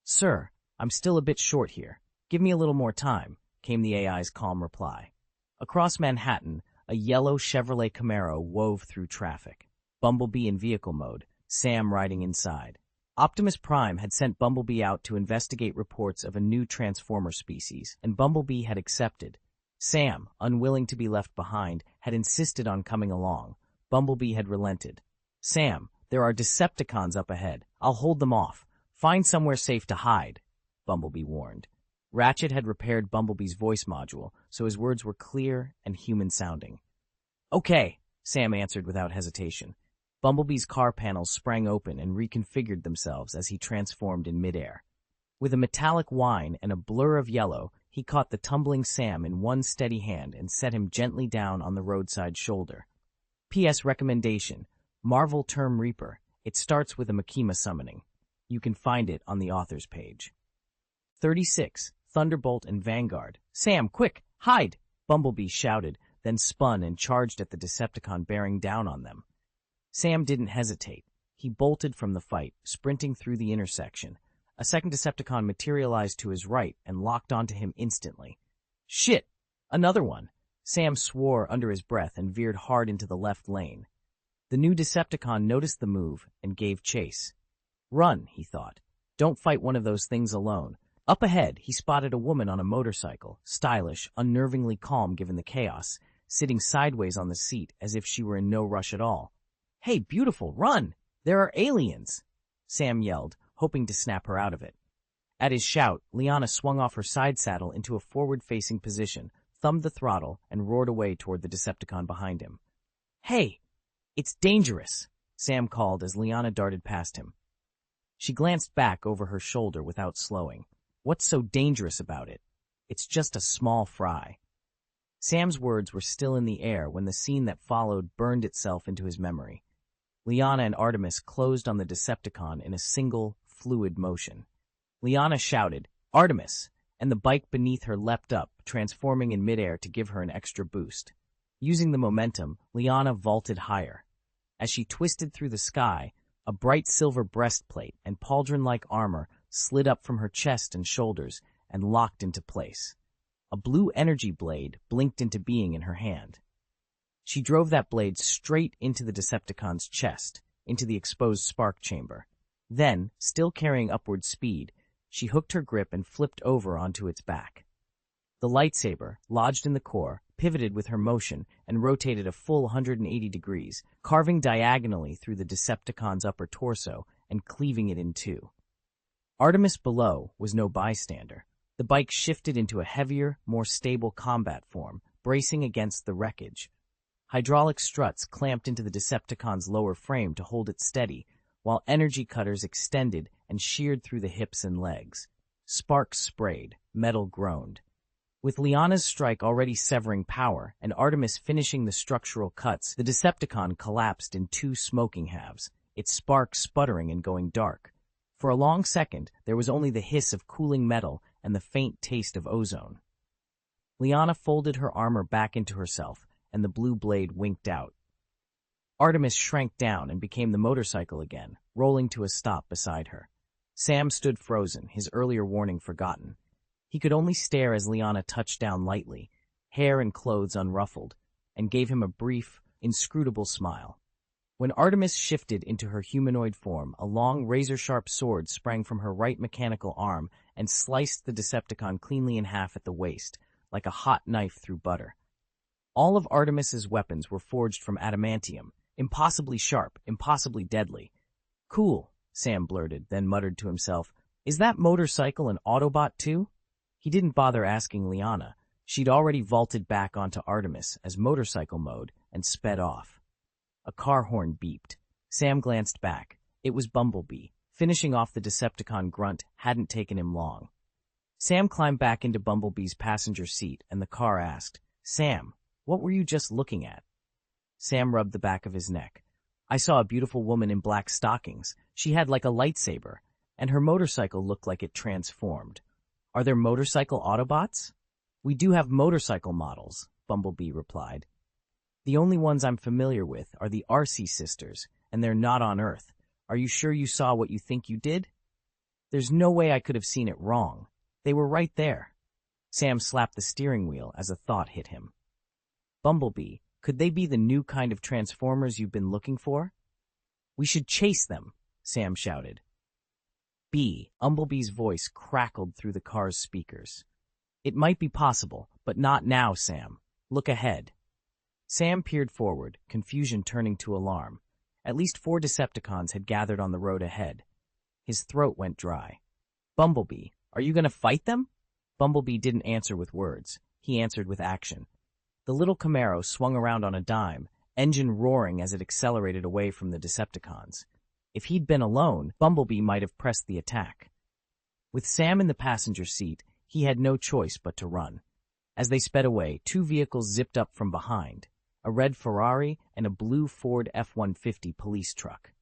Sir, I'm still a bit short here. Give me a little more time, came the AI's calm reply. Across Manhattan, a yellow Chevrolet Camaro wove through traffic. Bumblebee in vehicle mode, Sam riding inside. Optimus Prime had sent Bumblebee out to investigate reports of a new Transformer species, and Bumblebee had accepted. Sam, unwilling to be left behind, had insisted on coming along. Bumblebee had relented. Sam, there are Decepticons up ahead. I'll hold them off. Find somewhere safe to hide, Bumblebee warned. Ratchet had repaired Bumblebee's voice module, so his words were clear and human-sounding. Okay, Sam answered without hesitation. Bumblebee's car panels sprang open and reconfigured themselves as he transformed in midair. With a metallic whine and a blur of yellow, he caught the tumbling Sam in one steady hand and set him gently down on the roadside shoulder. P.S. Recommendation: Marvel Term Reaper. It starts with a Makima summoning. You can find it on the author's page. 36. Thunderbolt and Vanguard. Sam, quick, hide! Bumblebee shouted, then spun and charged at the Decepticon bearing down on them. Sam didn't hesitate. He bolted from the fight, sprinting through the intersection. A second Decepticon materialized to his right and locked onto him instantly. Shit! Another one! Sam swore under his breath and veered hard into the left lane. The new Decepticon noticed the move and gave chase. Run, he thought. Don't fight one of those things alone. Up ahead, he spotted a woman on a motorcycle, stylish, unnervingly calm given the chaos, sitting sideways on the seat as if she were in no rush at all. Hey, beautiful, run! There are aliens! Sam yelled, hoping to snap her out of it. At his shout, Liana swung off her side saddle into a forward-facing position, thumbed the throttle, and roared away toward the Decepticon behind him. Hey! It's dangerous! Sam called as Liana darted past him. She glanced back over her shoulder without slowing. What's so dangerous about it? It's just a small fry. Sam's words were still in the air when the scene that followed burned itself into his memory. Liana and Artemis closed on the Decepticon in a single, fluid motion. Liana shouted, Artemis! And the bike beneath her leapt up, transforming in midair to give her an extra boost. Using the momentum, Liana vaulted higher. As she twisted through the sky, a bright silver breastplate and pauldron-like armor slid up from her chest and shoulders and locked into place. A blue energy blade blinked into being in her hand. She drove that blade straight into the Decepticon's chest, into the exposed spark chamber. Then, still carrying upward speed, she hooked her grip and flipped over onto its back. The lightsaber, lodged in the core, pivoted with her motion and rotated a full 180 degrees, carving diagonally through the Decepticon's upper torso and cleaving it in two. Artemis below was no bystander. The bike shifted into a heavier, more stable combat form, bracing against the wreckage. Hydraulic struts clamped into the Decepticon's lower frame to hold it steady, while energy cutters extended and sheared through the hips and legs. Sparks sprayed, metal groaned. With Liana's strike already severing power and Artemis finishing the structural cuts, the Decepticon collapsed in two smoking halves, its sparks sputtering and going dark. For a long second, there was only the hiss of cooling metal and the faint taste of ozone. Liana folded her armor back into herself, and the blue blade winked out. Artemis shrank down and became the motorcycle again, rolling to a stop beside her. Sam stood frozen, his earlier warning forgotten. He could only stare as Liana touched down lightly, hair and clothes unruffled, and gave him a brief, inscrutable smile. When Artemis shifted into her humanoid form, a long, razor-sharp sword sprang from her right mechanical arm and sliced the Decepticon cleanly in half at the waist, like a hot knife through butter. All of Artemis's weapons were forged from adamantium, impossibly sharp, impossibly deadly. Cool, Sam blurted, then muttered to himself, is that motorcycle an Autobot too? He didn't bother asking Liana. She'd already vaulted back onto Artemis as motorcycle mode and sped off. A car horn beeped. Sam glanced back. It was Bumblebee. Finishing off the Decepticon grunt hadn't taken him long. Sam climbed back into Bumblebee's passenger seat, and the car asked, "Sam, what were you just looking at?" Sam rubbed the back of his neck. "I saw a beautiful woman in black stockings. She had like a lightsaber, and her motorcycle looked like it transformed. Are there motorcycle Autobots?" "We do have motorcycle models," Bumblebee replied. "The only ones I'm familiar with are the RC sisters, and they're not on Earth. Are you sure you saw what you think you did?" "There's no way I could have seen it wrong. They were right there." Sam slapped the steering wheel as a thought hit him. "Bumblebee, could they be the new kind of Transformers you've been looking for?" "We should chase them," Sam shouted. Bumblebee's voice crackled through the car's speakers. "It might be possible, but not now, Sam. Look ahead." Sam peered forward, confusion turning to alarm. At least 4 Decepticons had gathered on the road ahead. His throat went dry. "Bumblebee, are you going to fight them?" Bumblebee didn't answer with words. He answered with action. The little Camaro swung around on a dime, engine roaring as it accelerated away from the Decepticons. If he'd been alone, Bumblebee might have pressed the attack. With Sam in the passenger seat, he had no choice but to run. As they sped away, 2 vehicles zipped up from behind, a red Ferrari and a blue Ford F-150 police truck.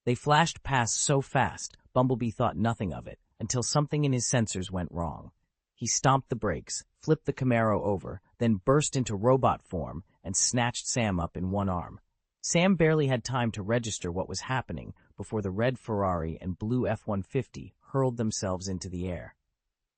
They flashed past so fast, Bumblebee thought nothing of it, until something in his sensors went wrong. He stomped the brakes, flipped the Camaro over, then burst into robot form and snatched Sam up in one arm. Sam barely had time to register what was happening before the red Ferrari and blue F-150 hurled themselves into the air.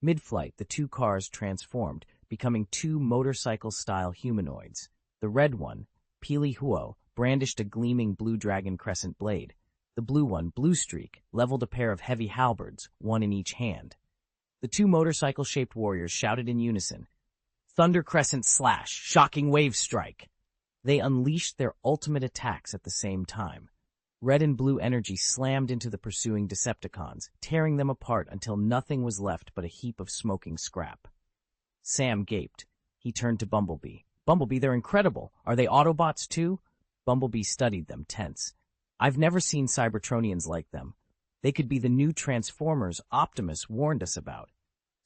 Mid-flight, the 2 cars transformed, becoming 2 motorcycle-style humanoids. The red one, Pili Huo, brandished a gleaming blue dragon crescent blade. The blue one, Blue Streak, leveled a pair of heavy halberds, one in each hand. The 2 motorcycle-shaped warriors shouted in unison, "Thunder Crescent Slash! Shocking Wave Strike!" They unleashed their ultimate attacks at the same time. Red and blue energy slammed into the pursuing Decepticons, tearing them apart until nothing was left but a heap of smoking scrap. Sam gaped. He turned to Bumblebee. "Bumblebee, they're incredible. Are they Autobots too?" Bumblebee studied them, tense. "I've never seen Cybertronians like them. They could be the new Transformers Optimus warned us about."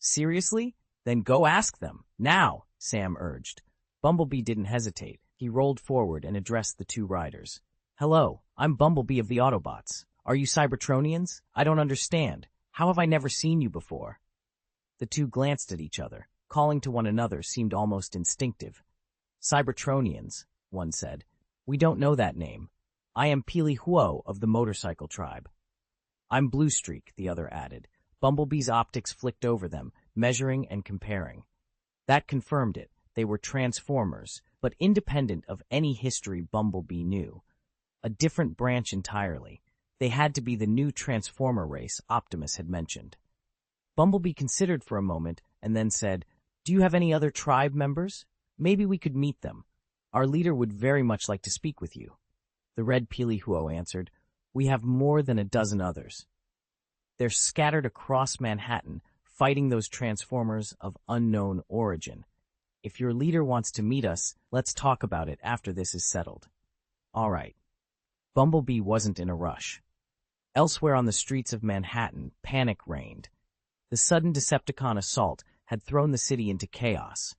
"Seriously? Then go ask them. Now," Sam urged. Bumblebee didn't hesitate. He rolled forward and addressed the 2 riders. "Hello, I'm Bumblebee of the Autobots. Are you Cybertronians? I don't understand. How have I never seen you before?" The 2 glanced at each other. Calling to one another seemed almost instinctive. "Cybertronians," one said. "We don't know that name. I am Pili Huo of the motorcycle tribe." "I'm Blue Streak," the other added. Bumblebee's optics flicked over them, measuring and comparing. That confirmed it. They were Transformers, but independent of any history Bumblebee knew. A different branch entirely. They had to be the new Transformer race Optimus had mentioned. Bumblebee considered for a moment and then said, "Do you have any other tribe members? Maybe we could meet them. Our leader would very much like to speak with you." The red Pili Huo answered, "We have more than a dozen others. They're scattered across Manhattan, fighting those Transformers of unknown origin. If your leader wants to meet us, let's talk about it after this is settled." "All right." Bumblebee wasn't in a rush. Elsewhere on the streets of Manhattan, panic reigned. The sudden Decepticon assault had thrown the city into chaos.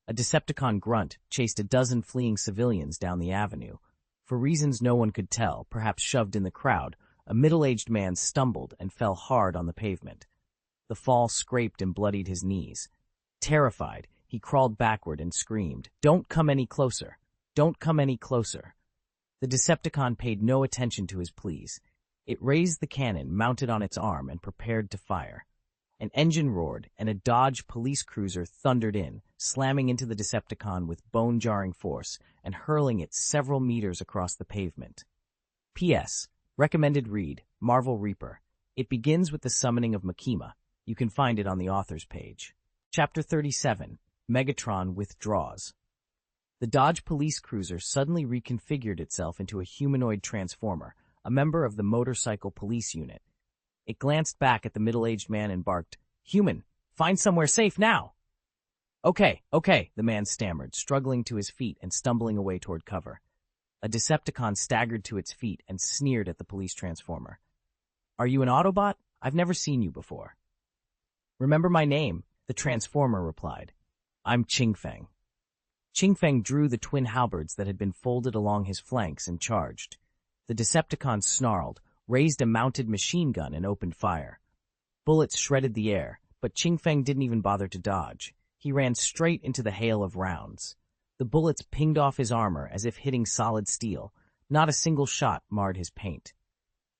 A Decepticon grunt chased a dozen fleeing civilians down the avenue. For reasons no one could tell, perhaps shoved in the crowd, a middle-aged man stumbled and fell hard on the pavement. The fall scraped and bloodied his knees. Terrified, he crawled backward and screamed, "Don't come any closer! Don't come any closer!" The Decepticon paid no attention to his pleas. It raised the cannon mounted on its arm and prepared to fire. An engine roared, and a Dodge police cruiser thundered in, slamming into the Decepticon with bone-jarring force and hurling it several meters across the pavement. P.S. Recommended read, Marvel Reaper. It begins with the summoning of Makima. You can find it on the author's page. Chapter 37. Megatron Withdraws. The Dodge police cruiser suddenly reconfigured itself into a humanoid transformer, a member of the motorcycle police unit. It glanced back at the middle-aged man and barked, "Human, find somewhere safe now!" Okay, the man stammered, struggling to his feet and stumbling away toward cover. A Decepticon staggered to its feet and sneered at the police transformer. Are you an Autobot? I've never seen you before. Remember my name, the transformer replied. I'm Qingfeng. Qingfeng drew the twin halberds that had been folded along his flanks and charged. The Decepticon snarled, raised a mounted machine gun and opened fire. Bullets shredded the air, but Qingfeng didn't even bother to dodge. He ran straight into the hail of rounds. The bullets pinged off his armor as if hitting solid steel. Not a single shot marred his paint.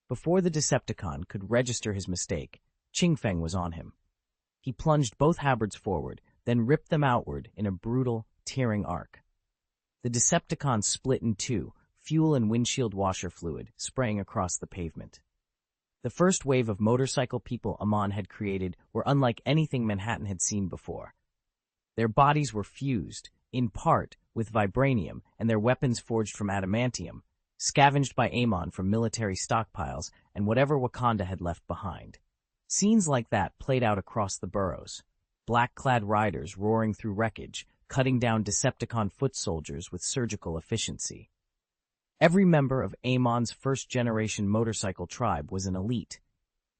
Before the Decepticon could register his mistake, Qingfeng was on him. He plunged both halberds forward, then ripped them outward in a brutal, tearing arc. The Decepticon split in two, fuel and windshield washer fluid spraying across the pavement. The first wave of motorcycle people Amon had created were unlike anything Manhattan had seen before. Their bodies were fused, in part, with vibranium and their weapons forged from adamantium, scavenged by Amon from military stockpiles and whatever Wakanda had left behind. Scenes like that played out across the boroughs. Black-clad riders roaring through wreckage, cutting down Decepticon foot soldiers with surgical efficiency. Every member of Amon's first-generation motorcycle tribe was an elite.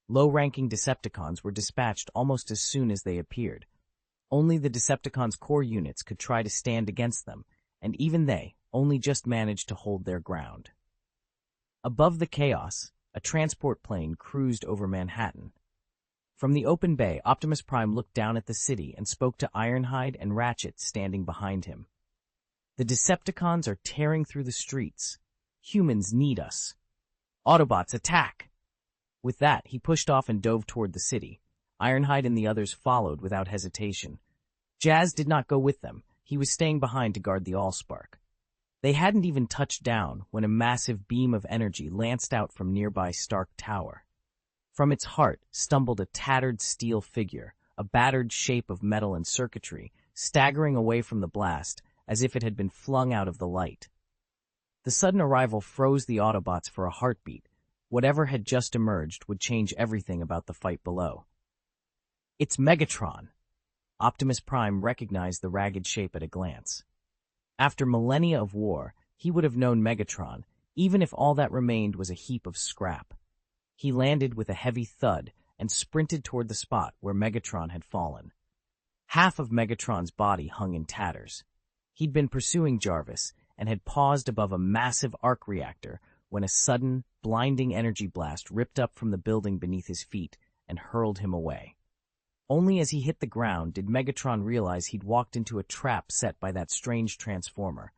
Low-ranking Decepticons were dispatched almost as soon as they appeared. Only the Decepticons' core units could try to stand against them, and even they only just managed to hold their ground. Above the chaos, a transport plane cruised over Manhattan. From the open bay, Optimus Prime looked down at the city and spoke to Ironhide and Ratchet standing behind him. The Decepticons are tearing through the streets. Humans need us. Autobots, attack! With that, he pushed off and dove toward the city. Ironhide and the others followed without hesitation. Jazz did not go with them. He was staying behind to guard the Allspark. They hadn't even touched down when a massive beam of energy lanced out from nearby Stark Tower. From its heart stumbled a tattered steel figure, a battered shape of metal and circuitry, staggering away from the blast as if it had been flung out of the light. The sudden arrival froze the Autobots for a heartbeat. Whatever had just emerged would change everything about the fight below. It's Megatron. Optimus Prime recognized the ragged shape at a glance. After millennia of war, he would have known Megatron, even if all that remained was a heap of scrap. He landed with a heavy thud and sprinted toward the spot where Megatron had fallen. Half of Megatron's body hung in tatters. He'd been pursuing Jarvis and had paused above a massive arc reactor when a sudden, blinding energy blast ripped up from the building beneath his feet and hurled him away. Only as he hit the ground did Megatron realize he'd walked into a trap set by that strange transformer.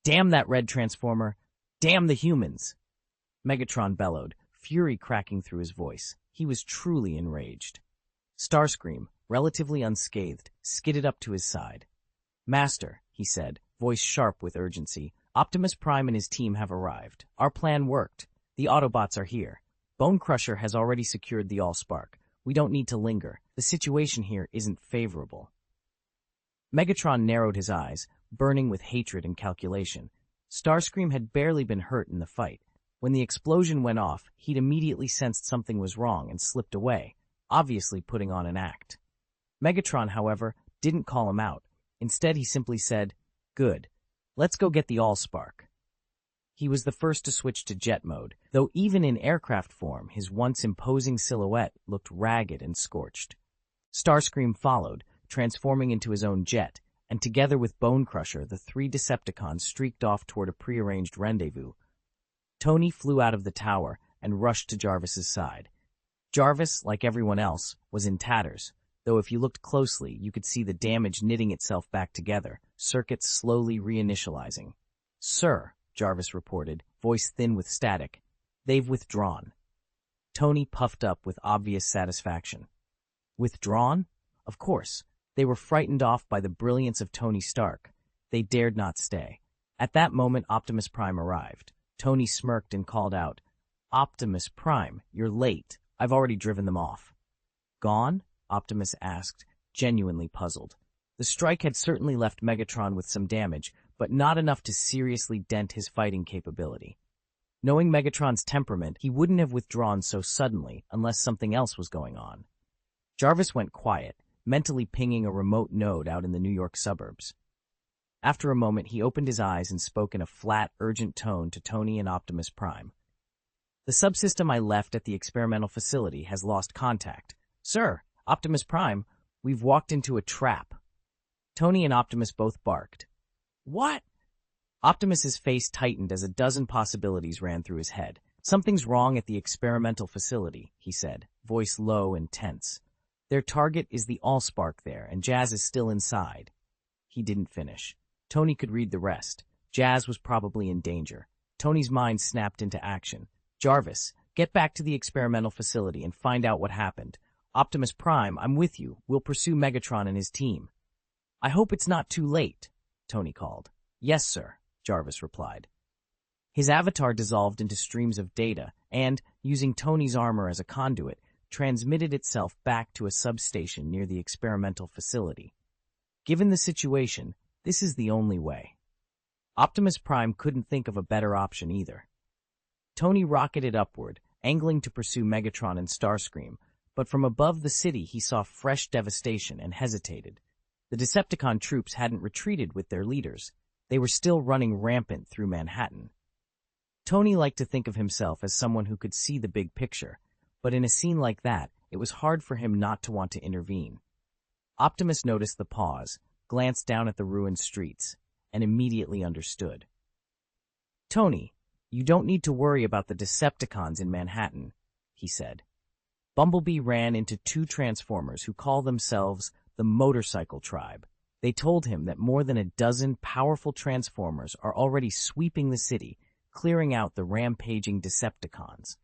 Damn that red transformer! Damn the humans! Megatron bellowed, fury cracking through his voice. He was truly enraged. Starscream, relatively unscathed, skidded up to his side. Master, he said, voice sharp with urgency, Optimus Prime and his team have arrived. Our plan worked. The Autobots are here. Bone Crusher has already secured the Allspark. We don't need to linger. The situation here isn't favorable. Megatron narrowed his eyes, burning with hatred and calculation. Starscream had barely been hurt in the fight. When the explosion went off, he'd immediately sensed something was wrong and slipped away, obviously putting on an act. Megatron, however, didn't call him out. Instead, he simply said, "Good. Let's go get the Allspark." He was the first to switch to jet mode, though even in aircraft form, his once imposing silhouette looked ragged and scorched. Starscream followed, transforming into his own jet, and together with Bone Crusher, the three Decepticons streaked off toward a prearranged rendezvous. Tony flew out of the tower and rushed to Jarvis's side. Jarvis, like everyone else, was in tatters, though if you looked closely, you could see the damage knitting itself back together, circuits slowly reinitializing. "Sir," Jarvis reported, voice thin with static, "they've withdrawn." Tony puffed up with obvious satisfaction. Withdrawn? Of course. They were frightened off by the brilliance of Tony Stark. They dared not stay. At that moment, Optimus Prime arrived. Tony smirked and called out, "Optimus Prime, you're late. I've already driven them off." "Gone?" Optimus asked, genuinely puzzled. The strike had certainly left Megatron with some damage, but not enough to seriously dent his fighting capability. Knowing Megatron's temperament, he wouldn't have withdrawn so suddenly unless something else was going on. Jarvis went quiet, mentally pinging a remote node out in the New York suburbs. After a moment, he opened his eyes and spoke in a flat, urgent tone to Tony and Optimus Prime. "The subsystem I left at the experimental facility has lost contact. Sir, Optimus Prime, we've walked into a trap." Tony and Optimus both barked. "What?" Optimus's face tightened as a dozen possibilities ran through his head. "Something's wrong at the experimental facility," he said, voice low and tense. "Their target is the Allspark there, and Jazz is still inside." He didn't finish. Tony could read the rest. Jazz was probably in danger. Tony's mind snapped into action. "Jarvis, get back to the experimental facility and find out what happened. Optimus Prime, I'm with you. We'll pursue Megatron and his team." "I hope it's not too late," Tony called. "Yes, sir," Jarvis replied. His avatar dissolved into streams of data and, using Tony's armor as a conduit, transmitted itself back to a substation near the experimental facility. Given the situation, this is the only way. Optimus Prime couldn't think of a better option either. Tony rocketed upward, angling to pursue Megatron and Starscream, but from above the city he saw fresh devastation and hesitated. The Decepticon troops hadn't retreated with their leaders. They were still running rampant through Manhattan. Tony liked to think of himself as someone who could see the big picture, but in a scene like that, it was hard for him not to want to intervene. Optimus noticed the pause, glanced down at the ruined streets, and immediately understood. "Tony, you don't need to worry about the Decepticons in Manhattan," he said. "Bumblebee ran into two Transformers who call themselves the Motorcycle Tribe. They told him that more than a dozen powerful Transformers are already sweeping the city, clearing out the rampaging Decepticons.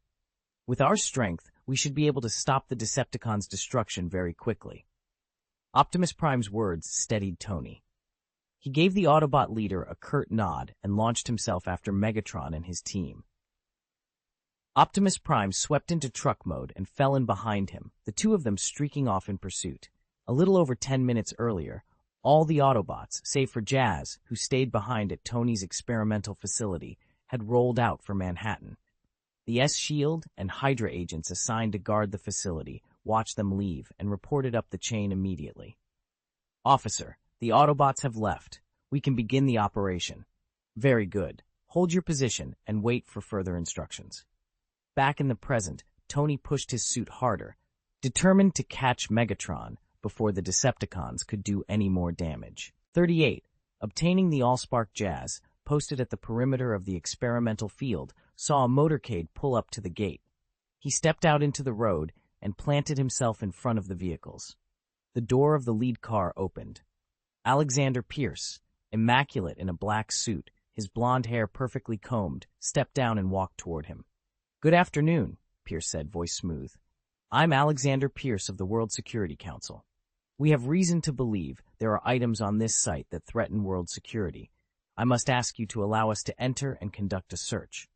With our strength, we should be able to stop the Decepticons' destruction very quickly." Optimus Prime's words steadied Tony. He gave the Autobot leader a curt nod and launched himself after Megatron and his team. Optimus Prime swept into truck mode and fell in behind him, the two of them streaking off in pursuit. A little over 10 minutes earlier, all the Autobots, save for Jazz, who stayed behind at Tony's experimental facility, had rolled out for Manhattan. The S-Shield and Hydra agents assigned to guard the facility watched them leave and reported up the chain immediately. "Officer, the Autobots have left. We can begin the operation." "Very good. Hold your position and wait for further instructions." Back in the present, Tony pushed his suit harder, determined to catch Megatron before the Decepticons could do any more damage. 38. Obtaining the Allspark Jazz, posted at the perimeter of the experimental field, saw a motorcade pull up to the gate. He stepped out into the road and planted himself in front of the vehicles. The door of the lead car opened. Alexander Pierce, immaculate in a black suit, his blonde hair perfectly combed, stepped down and walked toward him. "Good afternoon," Pierce said, voice smooth. "I'm Alexander Pierce of the World Security Council. We have reason to believe there are items on this site that threaten world security. I must ask you to allow us to enter and conduct a search."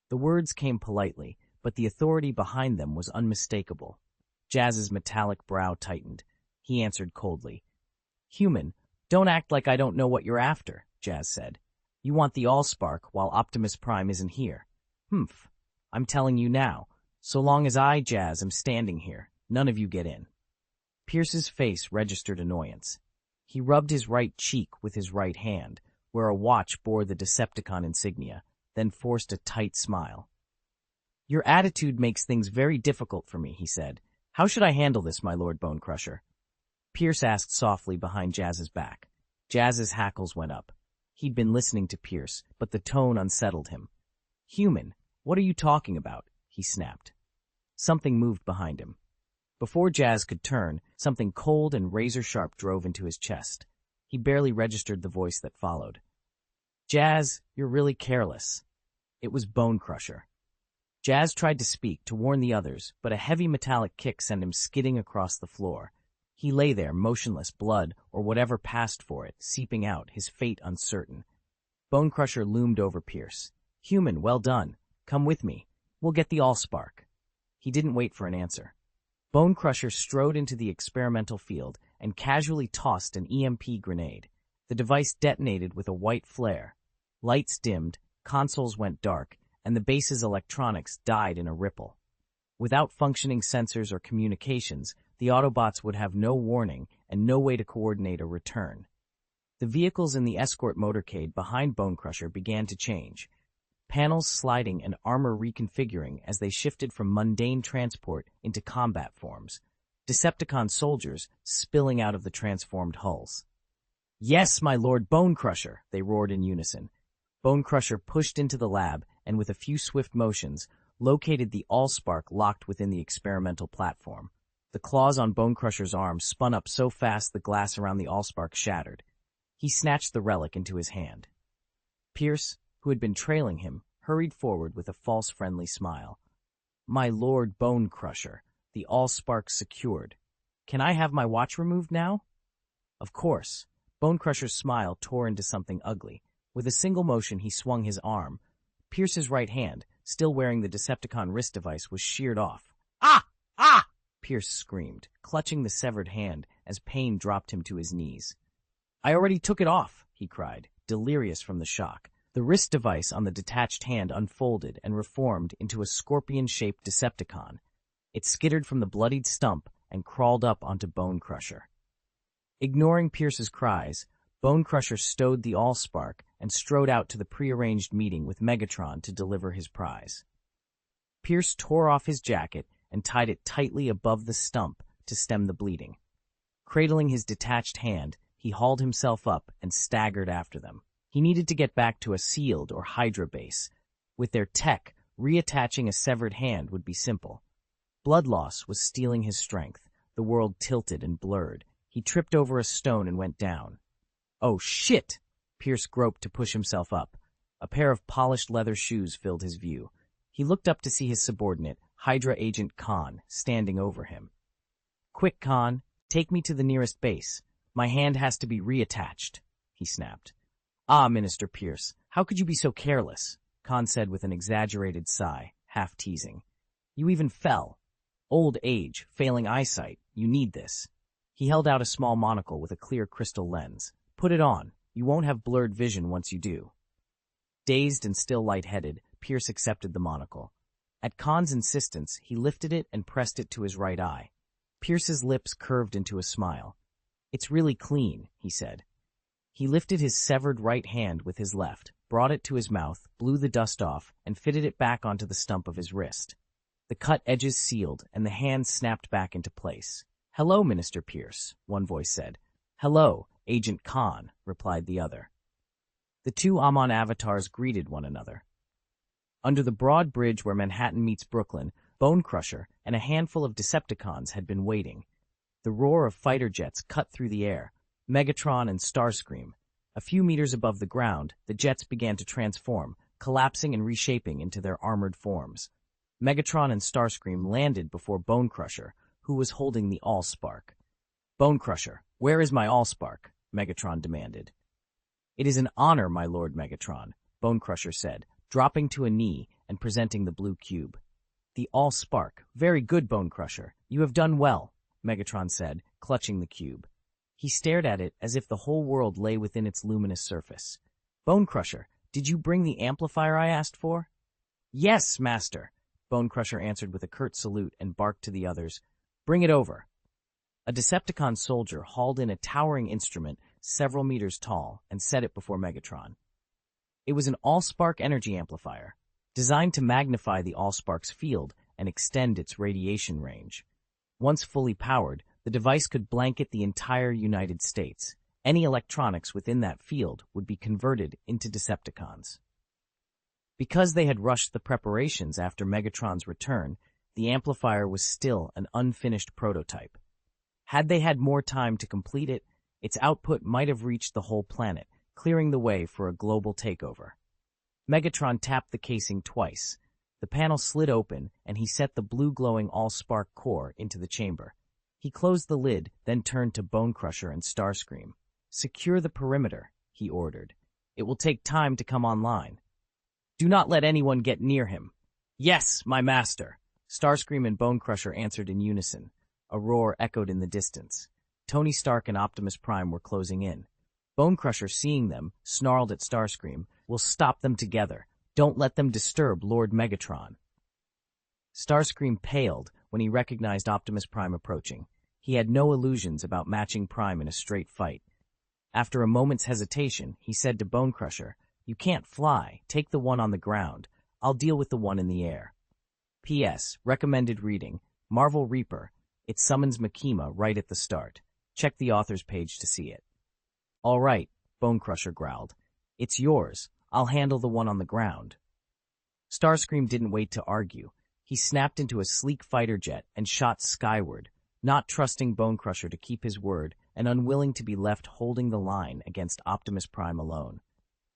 The words came politely, but the authority behind them was unmistakable. Jazz's metallic brow tightened. He answered coldly. "Human, don't act like I don't know what you're after," Jazz said. "You want the Allspark while Optimus Prime isn't here." "Humph. I'm telling you now. So long as I, Jazz, am standing here, none of you get in." Pierce's face registered annoyance. He rubbed his right cheek with his right hand, where a watch bore the Decepticon insignia, then forced a tight smile. "Your attitude makes things very difficult for me," he said. "How should I handle this, my Lord Bonecrusher?" Pierce asked softly behind Jazz's back. Jazz's hackles went up. He'd been listening to Pierce, but the tone unsettled him. "Human, what are you talking about?" he snapped. Something moved behind him. Before Jazz could turn, something cold and razor-sharp drove into his chest. He barely registered the voice that followed. "Jazz, you're really careless." It was Bonecrusher. Jazz tried to speak, to warn the others, but a heavy metallic kick sent him skidding across the floor. He lay there, motionless, blood, or whatever passed for it, seeping out, his fate uncertain. Bonecrusher loomed over Pierce. "Human, well done. Come with me. We'll get the Allspark." He didn't wait for an answer. Bonecrusher strode into the experimental field and casually tossed an EMP grenade. The device detonated with a white flare. Lights dimmed, consoles went dark, and the base's electronics died in a ripple. Without functioning sensors or communications, The Autobots would have no warning and no way to coordinate a return. The vehicles in the escort motorcade behind Bonecrusher began to change, panels sliding and armor reconfiguring as they shifted from mundane transport into combat forms, Decepticon soldiers spilling out of the transformed hulls. "Yes, my Lord Bonecrusher," they roared in unison. Bonecrusher pushed into the lab and with a few swift motions, located the Allspark locked within the experimental platform. The claws on Bonecrusher's arm spun up so fast the glass around the Allspark shattered. He snatched the relic into his hand. Pierce, who had been trailing him, hurried forward with a false friendly smile. "My Lord Bonecrusher, the Allspark secured. Can I have my watch removed now?" Of course. Bonecrusher's smile tore into something ugly. With a single motion, he swung his arm. Pierce's right hand, still wearing the Decepticon wrist device, was sheared off. "Ah! Ah!" Pierce screamed, clutching the severed hand as pain dropped him to his knees. "I already took it off," he cried, delirious from the shock. The wrist device on the detached hand unfolded and reformed into a scorpion-shaped Decepticon. It skittered from the bloodied stump and crawled up onto Bonecrusher. Ignoring Pierce's cries, Bonecrusher stowed the Allspark and strode out to the prearranged meeting with Megatron to deliver his prize. Pierce tore off his jacket and tied it tightly above the stump to stem the bleeding. Cradling his detached hand, he hauled himself up and staggered after them. He needed to get back to a SEALD or Hydra base. With their tech, reattaching a severed hand would be simple. Blood loss was stealing his strength. The world tilted and blurred. He tripped over a stone and went down. "Oh, shit!" Pierce groped to push himself up. A pair of polished leather shoes filled his view. He looked up to see his subordinate, Hydra Agent Khan, standing over him. "Quick, Khan, take me to the nearest base. My hand has to be reattached," he snapped. "Ah, Minister Pierce, how could you be so careless?" Khan said with an exaggerated sigh, half teasing. "You even fell. Old age, failing eyesight, you need this." He held out a small monocle with a clear crystal lens. "Put it on. You won't have blurred vision once you do." Dazed and still lightheaded, Pierce accepted the monocle. At Khan's insistence, he lifted it and pressed it to his right eye. Pierce's lips curved into a smile. "It's really clean," he said. He lifted his severed right hand with his left, brought it to his mouth, blew the dust off, and fitted it back onto the stump of his wrist. The cut edges sealed, and the hand snapped back into place. "Hello, Minister Pierce," one voice said. "Hello, Agent Khan," replied the other. The two Amon avatars greeted one another. Under the broad bridge where Manhattan meets Brooklyn, Bonecrusher and a handful of Decepticons had been waiting. The roar of fighter jets cut through the air, Megatron and Starscream. A few meters above the ground, the jets began to transform, collapsing and reshaping into their armored forms. Megatron and Starscream landed before Bonecrusher, who was holding the Allspark. "Bonecrusher, where is my Allspark?" Megatron demanded. "It is an honor, my Lord Megatron," Bonecrusher said, dropping to a knee and presenting the blue cube. "The Allspark. Very good, Bonecrusher. You have done well," Megatron said, clutching the cube. He stared at it as if the whole world lay within its luminous surface. "Bonecrusher, did you bring the amplifier I asked for?" "Yes, Master," Bonecrusher answered with a curt salute and barked to the others. "Bring it over." A Decepticon soldier hauled in a towering instrument several meters tall and set it before Megatron. It was an Allspark energy amplifier, designed to magnify the Allspark's field and extend its radiation range. Once fully powered, the device could blanket the entire United States. Any electronics within that field would be converted into Decepticons. Because they had rushed the preparations after Megatron's return, the amplifier was still an unfinished prototype. Had they had more time to complete it, its output might have reached the whole planet, clearing the way for a global takeover. Megatron tapped the casing twice. The panel slid open, and he set the blue-glowing Allspark core into the chamber. He closed the lid, then turned to Bonecrusher and Starscream. "Secure the perimeter," he ordered. "It will take time to come online. Do not let anyone get near him." "Yes, my master!" Starscream and Bonecrusher answered in unison. A roar echoed in the distance. Tony Stark and Optimus Prime were closing in. Bonecrusher, seeing them, snarled at Starscream, "We'll stop them together. Don't let them disturb Lord Megatron." Starscream paled when he recognized Optimus Prime approaching. He had no illusions about matching Prime in a straight fight. After a moment's hesitation, he said to Bonecrusher, "You can't fly. Take the one on the ground. I'll deal with the one in the air." P.S. Recommended reading, Marvel Reaper. It summons Makima right at the start. Check the author's page to see it. "All right," Bonecrusher growled. "It's yours. I'll handle the one on the ground." Starscream didn't wait to argue. He snapped into a sleek fighter jet and shot skyward, not trusting Bonecrusher to keep his word and unwilling to be left holding the line against Optimus Prime alone.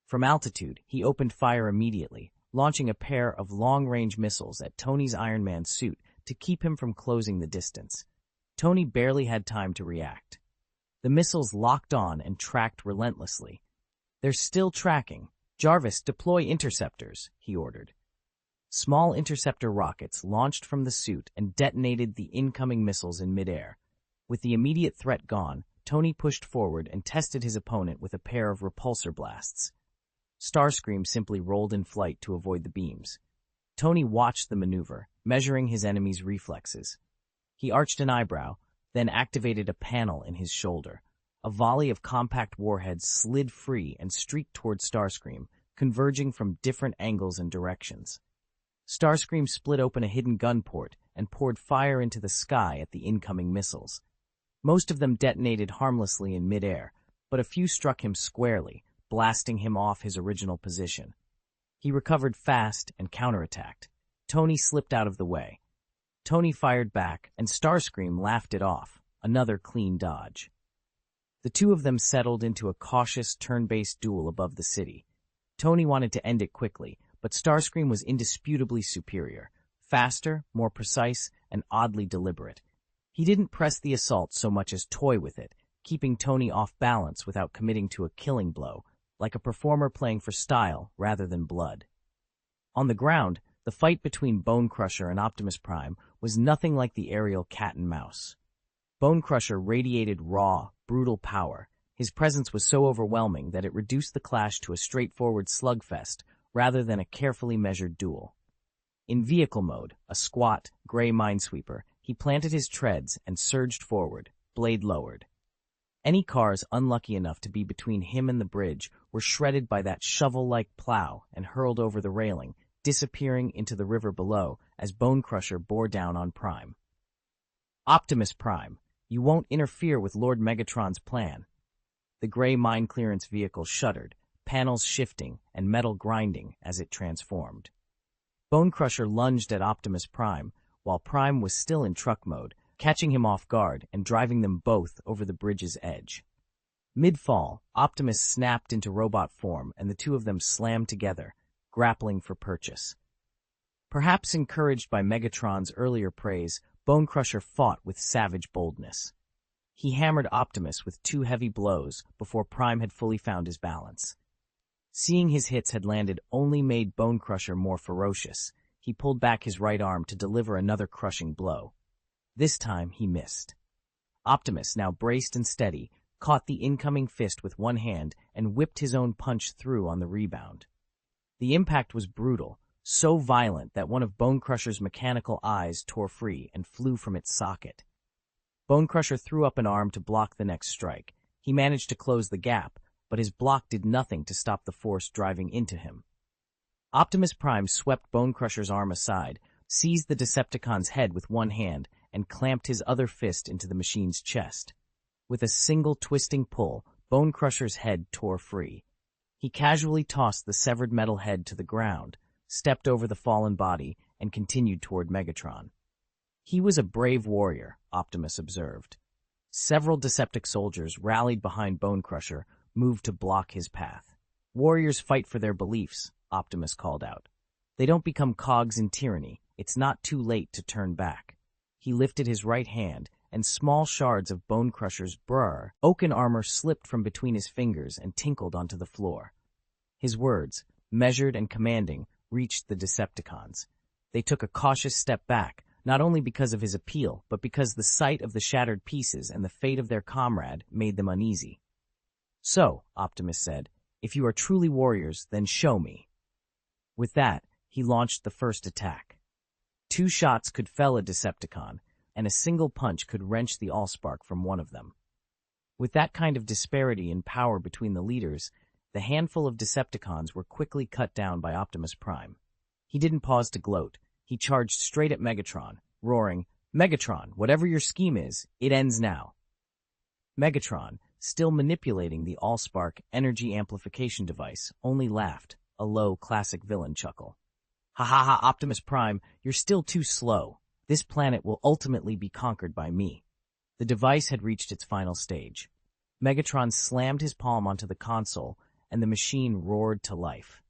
From altitude, he opened fire immediately, launching a pair of long-range missiles at Tony's Iron Man suit to keep him from closing the distance. Tony barely had time to react. The missiles locked on and tracked relentlessly. "They're still tracking. Jarvis, deploy interceptors," he ordered. Small interceptor rockets launched from the suit and detonated the incoming missiles in midair. With the immediate threat gone, Tony pushed forward and tested his opponent with a pair of repulsor blasts. Starscream simply rolled in flight to avoid the beams. Tony watched the maneuver, measuring his enemy's reflexes. He arched an eyebrow, then activated a panel in his shoulder. A volley of compact warheads slid free and streaked toward Starscream, converging from different angles and directions. Starscream split open a hidden gun port and poured fire into the sky at the incoming missiles. Most of them detonated harmlessly in midair, but a few struck him squarely, blasting him off his original position. He recovered fast and counterattacked. Tony slipped out of the way. Tony fired back, and Starscream laughed it off, another clean dodge. The two of them settled into a cautious, turn-based duel above the city. Tony wanted to end it quickly, but Starscream was indisputably superior, faster, more precise, and oddly deliberate. He didn't press the assault so much as toy with it, keeping Tony off balance without committing to a killing blow, like a performer playing for style rather than blood. On the ground, the fight between Bonecrusher and Optimus Prime was nothing like the aerial cat and mouse. Bonecrusher radiated raw, brutal power. His presence was so overwhelming that it reduced the clash to a straightforward slugfest rather than a carefully measured duel. In vehicle mode, a squat, gray minesweeper, he planted his treads and surged forward, blade lowered. Any cars unlucky enough to be between him and the bridge were shredded by that shovel-like plow and hurled over the railing, disappearing into the river below as Bonecrusher bore down on Prime. "Optimus Prime, you won't interfere with Lord Megatron's plan." The gray mine clearance vehicle shuddered, panels shifting and metal grinding as it transformed. Bonecrusher lunged at Optimus Prime, while Prime was still in truck mode, catching him off guard and driving them both over the bridge's edge. Mid-fall, Optimus snapped into robot form and the two of them slammed together, grappling for purchase. Perhaps encouraged by Megatron's earlier praise, Bonecrusher fought with savage boldness. He hammered Optimus with two heavy blows before Prime had fully found his balance. Seeing his hits had landed only made Bonecrusher more ferocious. He pulled back his right arm to deliver another crushing blow. This time he missed. Optimus, now braced and steady, caught the incoming fist with one hand and whipped his own punch through on the rebound. The impact was brutal, so violent that one of Bonecrusher's mechanical eyes tore free and flew from its socket. Bonecrusher threw up an arm to block the next strike. He managed to close the gap, but his block did nothing to stop the force driving into him. Optimus Prime swept Bonecrusher's arm aside, seized the Decepticon's head with one hand, and clamped his other fist into the machine's chest. With a single twisting pull, Bonecrusher's head tore free. He casually tossed the severed metal head to the ground, stepped over the fallen body, and continued toward Megatron. He was a brave warrior, Optimus observed. Several Deceptic soldiers rallied behind Bonecrusher, moved to block his path. "Warriors fight for their beliefs," Optimus called out. "They don't become cogs in tyranny. It's not too late to turn back." He lifted his right hand, and small shards of Bonecrusher's oaken armor slipped from between his fingers and tinkled onto the floor. His words, measured and commanding, reached the Decepticons. They took a cautious step back, not only because of his appeal, but because the sight of the shattered pieces and the fate of their comrade made them uneasy. "So," Optimus said, "if you are truly warriors, then show me." With that, he launched the first attack. 2 shots could fell a Decepticon, and a single punch could wrench the Allspark from one of them. With that kind of disparity in power between the leaders, the handful of Decepticons were quickly cut down by Optimus Prime. He didn't pause to gloat. He charged straight at Megatron, roaring, "Megatron, whatever your scheme is, it ends now." Megatron, still manipulating the Allspark energy amplification device, only laughed, a low, classic villain chuckle. "Ha ha ha, Optimus Prime, you're still too slow. This planet will ultimately be conquered by me." The device had reached its final stage. Megatron slammed his palm onto the console, and the machine roared to life.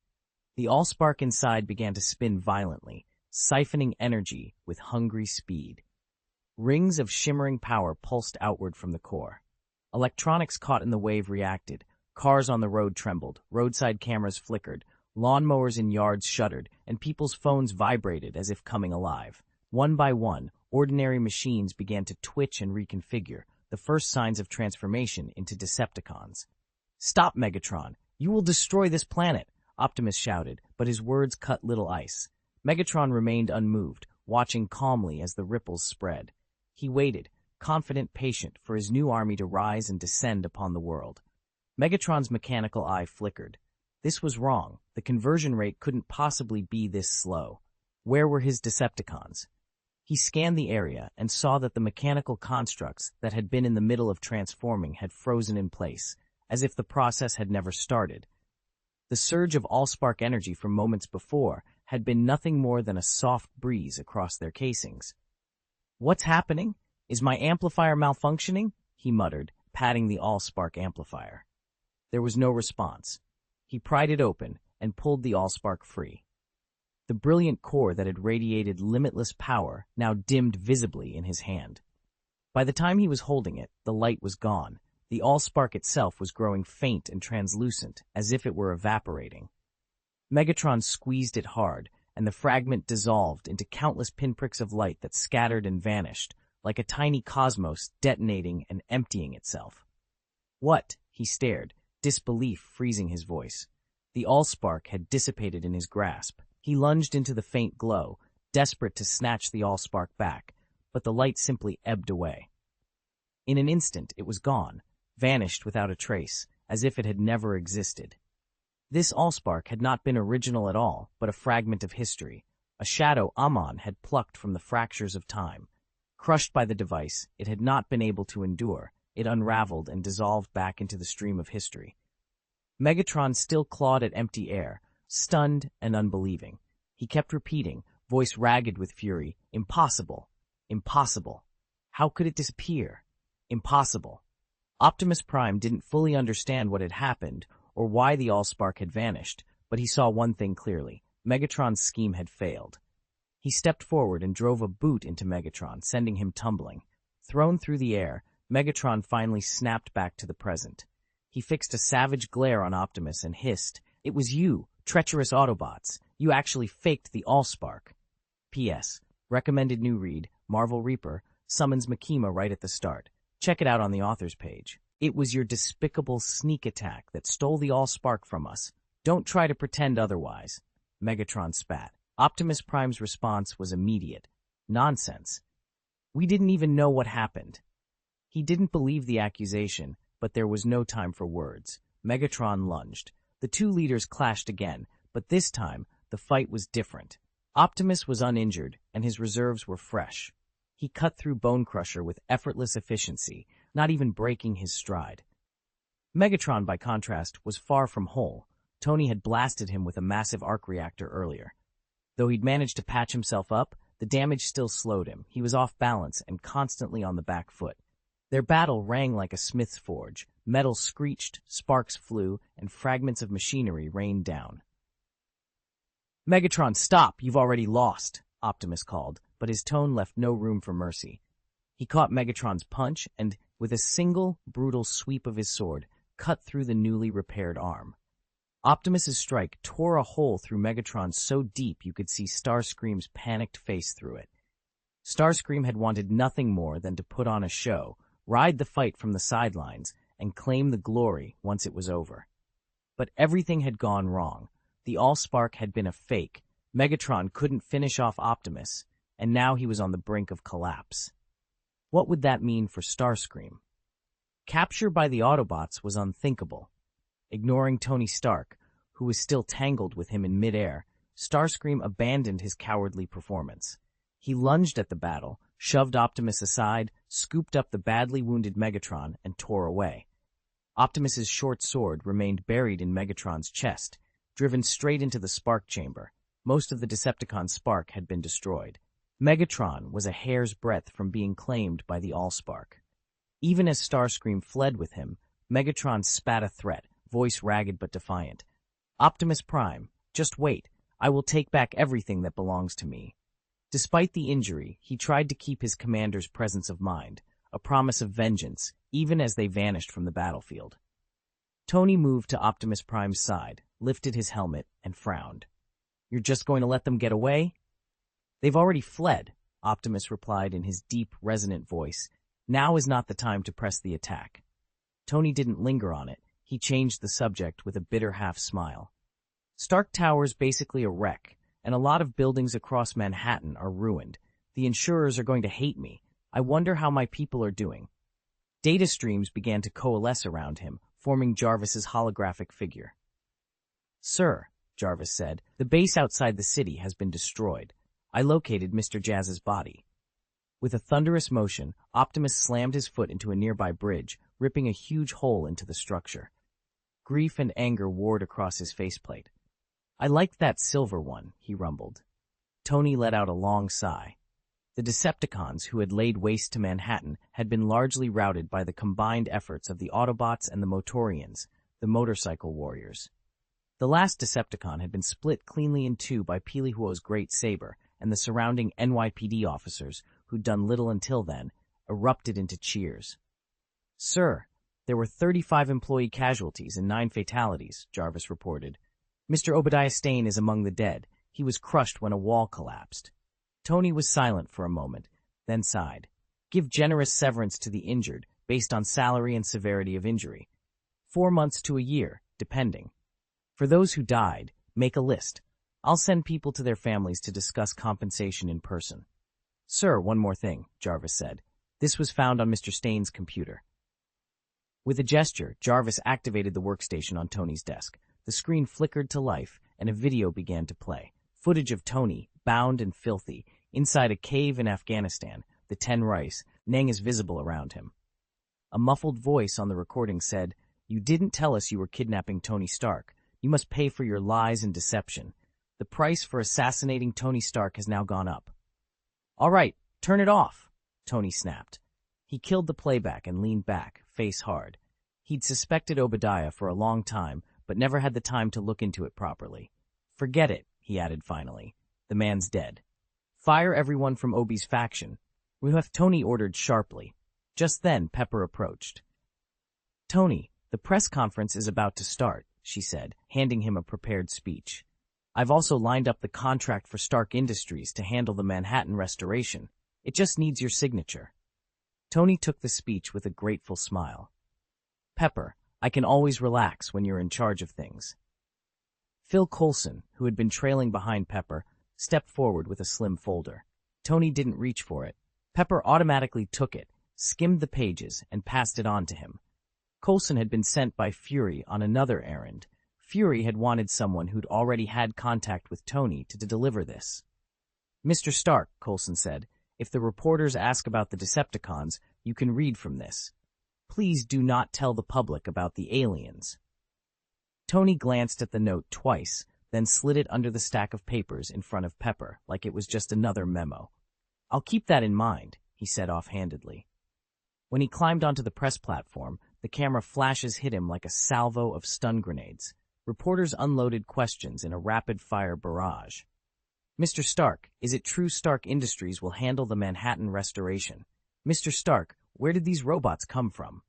The Allspark inside began to spin violently, siphoning energy with hungry speed. Rings of shimmering power pulsed outward from the core. Electronics caught in the wave reacted. Cars on the road trembled, roadside cameras flickered, lawnmowers in yards shuddered, and people's phones vibrated as if coming alive. One by one, ordinary machines began to twitch and reconfigure, the first signs of transformation into Decepticons. "Stop, Megatron! You will destroy this planet!" Optimus shouted, but his words cut little ice. Megatron remained unmoved, watching calmly as the ripples spread. He waited, confident, patient, for his new army to rise and descend upon the world. Megatron's mechanical eye flickered. This was wrong. The conversion rate couldn't possibly be this slow. Where were his Decepticons? He scanned the area and saw that the mechanical constructs that had been in the middle of transforming had frozen in place, as if the process had never started. The surge of Allspark energy from moments before had been nothing more than a soft breeze across their casings. "What's happening? Is my amplifier malfunctioning?" he muttered, patting the Allspark amplifier. There was no response. He pried it open and pulled the Allspark free. The brilliant core that had radiated limitless power now dimmed visibly in his hand. By the time he was holding it, the light was gone. The Allspark itself was growing faint and translucent, as if it were evaporating. Megatron squeezed it hard, and the fragment dissolved into countless pinpricks of light that scattered and vanished, like a tiny cosmos detonating and emptying itself. "What?" he stared, disbelief freezing his voice. The Allspark had dissipated in his grasp. He lunged into the faint glow, desperate to snatch the Allspark back, but the light simply ebbed away. In an instant it was gone, vanished without a trace, as if it had never existed. This Allspark had not been original at all, but a fragment of history, a shadow Amon had plucked from the fractures of time. Crushed by the device, it had not been able to endure. It unraveled and dissolved back into the stream of history. Megatron still clawed at empty air, stunned and unbelieving. He kept repeating, voice ragged with fury, "Impossible! Impossible! How could it disappear? Impossible!" Optimus Prime didn't fully understand what had happened or why the Allspark had vanished, but he saw one thing clearly. Megatron's scheme had failed. He stepped forward and drove a boot into Megatron, sending him tumbling. Thrown through the air, Megatron finally snapped back to the present. He fixed a savage glare on Optimus and hissed, "It was you, treacherous Autobots. You actually faked the Allspark." P.S. Recommended new read, Marvel Reaper, summons Makima right at the start. Check it out on the author's page. "It was your despicable sneak attack that stole the Allspark from us. Don't try to pretend otherwise." Megatron spat. Optimus Prime's response was immediate. "Nonsense. We didn't even know what happened." He didn't believe the accusation, but there was no time for words. Megatron lunged. The two leaders clashed again, but this time, the fight was different. Optimus was uninjured, and his reserves were fresh. He cut through Bone Crusher with effortless efficiency, not even breaking his stride. Megatron, by contrast, was far from whole. Tony had blasted him with a massive arc reactor earlier. Though he'd managed to patch himself up, the damage still slowed him. He was off balance and constantly on the back foot. Their battle rang like a smith's forge. Metal screeched, sparks flew, and fragments of machinery rained down. "Megatron, stop! You've already lost," Optimus called, but his tone left no room for mercy. He caught Megatron's punch and, with a single, brutal sweep of his sword, cut through the newly repaired arm. Optimus's strike tore a hole through Megatron so deep you could see Starscream's panicked face through it. Starscream had wanted nothing more than to put on a show, ride the fight from the sidelines, and claim the glory once it was over. But everything had gone wrong. The Allspark had been a fake. Megatron couldn't finish off Optimus, and now he was on the brink of collapse. What would that mean for Starscream? Capture by the Autobots was unthinkable. Ignoring Tony Stark, who was still tangled with him in midair, Starscream abandoned his cowardly performance. He lunged at the battle, shoved Optimus aside, scooped up the badly wounded Megatron, and tore away. Optimus's short sword remained buried in Megatron's chest, driven straight into the spark chamber. Most of the Decepticon spark had been destroyed. Megatron was a hair's breadth from being claimed by the Allspark. Even as Starscream fled with him, Megatron spat a threat, voice ragged but defiant. "Optimus Prime, just wait. I will take back everything that belongs to me." Despite the injury, he tried to keep his commander's presence of mind, a promise of vengeance, even as they vanished from the battlefield. Tony moved to Optimus Prime's side, lifted his helmet, and frowned. "You're just going to let them get away?" "They've already fled," Optimus replied in his deep, resonant voice. "Now is not the time to press the attack." Tony didn't linger on it. He changed the subject with a bitter half-smile. "Stark Tower's basically a wreck, and a lot of buildings across Manhattan are ruined. The insurers are going to hate me. I wonder how my people are doing." Data streams began to coalesce around him, forming Jarvis's holographic figure. "Sir," Jarvis said, "the base outside the city has been destroyed. I located Mr. Jazz's body." With a thunderous motion, Optimus slammed his foot into a nearby bridge, ripping a huge hole into the structure. Grief and anger warred across his faceplate. "I liked that silver one," he rumbled. Tony let out a long sigh. The Decepticons who had laid waste to Manhattan had been largely routed by the combined efforts of the Autobots and the Motorians, the motorcycle warriors. The last Decepticon had been split cleanly in two by Pelehuo's great saber, and the surrounding NYPD officers, who'd done little until then, erupted into cheers. "Sir, there were 35 employee casualties and 9 fatalities," Jarvis reported. "Mr. Obadiah Stane is among the dead. He was crushed when a wall collapsed." Tony was silent for a moment, then sighed. "Give generous severance to the injured, based on salary and severity of injury. 4 months to a year, depending. For those who died, make a list. I'll send people to their families to discuss compensation in person." "Sir, one more thing," Jarvis said. "This was found on Mr. Stane's computer." With a gesture, Jarvis activated the workstation on Tony's desk. The screen flickered to life, and a video began to play. Footage of Tony, bound and filthy, inside a cave in Afghanistan, the 10 Rice. Meng is visible around him. A muffled voice on the recording said, "You didn't tell us you were kidnapping Tony Stark. You must pay for your lies and deception. The price for assassinating Tony Stark has now gone up." "All right, turn it off," Tony snapped. He killed the playback and leaned back, face hard. He'd suspected Obadiah for a long time, but never had the time to look into it properly. "Forget it," he added finally. "The man's dead. Fire everyone from Obi's faction." Tony ordered sharply. Just then, Pepper approached. "Tony, the press conference is about to start," she said, handing him a prepared speech. "I've also lined up the contract for Stark Industries to handle the Manhattan restoration. It just needs your signature." Tony took the speech with a grateful smile. "Pepper, I can always relax when you're in charge of things." Phil Coulson, who had been trailing behind Pepper, stepped forward with a slim folder. Tony didn't reach for it. Pepper automatically took it, skimmed the pages, and passed it on to him. Coulson had been sent by Fury on another errand. Fury had wanted someone who'd already had contact with Tony to deliver this. "Mr. Stark," Coulson said, "if the reporters ask about the Decepticons, you can read from this. Please do not tell the public about the aliens." Tony glanced at the note twice, then slid it under the stack of papers in front of Pepper, like it was just another memo. "I'll keep that in mind," he said offhandedly. When he climbed onto the press platform, the camera flashes hit him like a salvo of stun grenades. Reporters unloaded questions in a rapid-fire barrage. "Mr. Stark, is it true Stark Industries will handle the Manhattan restoration? Mr. Stark, where did these robots come from?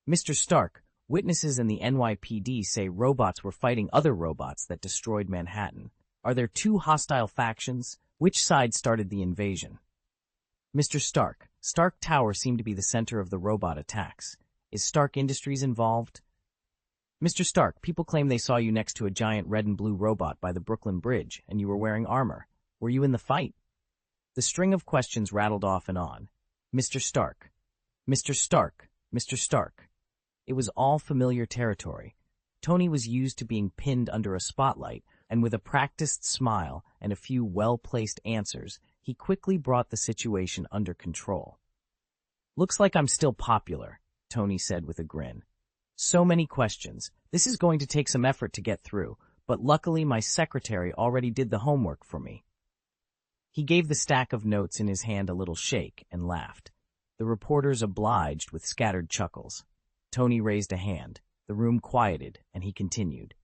Mr. Stark, witnesses in the NYPD say robots were fighting other robots that destroyed Manhattan. Are there 2 hostile factions? Which side started the invasion? Mr. Stark, Stark Tower seemed to be the center of the robot attacks. Is Stark Industries involved? Mr. Stark, people claim they saw you next to a giant red and blue robot by the Brooklyn Bridge, and you were wearing armor. Were you in the fight?" The string of questions rattled off and on. Mr. Stark. Mr. Stark. Mr. Stark. It was all familiar territory. Tony was used to being pinned under a spotlight, and with a practiced smile and a few well-placed answers, he quickly brought the situation under control. "Looks like I'm still popular," Tony said with a grin. "So many questions. This is going to take some effort to get through, but luckily my secretary already did the homework for me." He gave the stack of notes in his hand a little shake and laughed. The reporters obliged with scattered chuckles. Tony raised a hand. The room quieted, and he continued.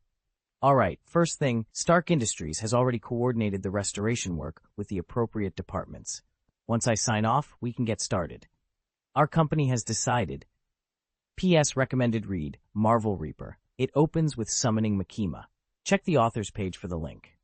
"All right, first thing, Stark Industries has already coordinated the restoration work with the appropriate departments. Once I sign off, we can get started. Our company has decided. P.S. Recommended read, Marvel Reaper. It opens with summoning Makima. Check the author's page for the link."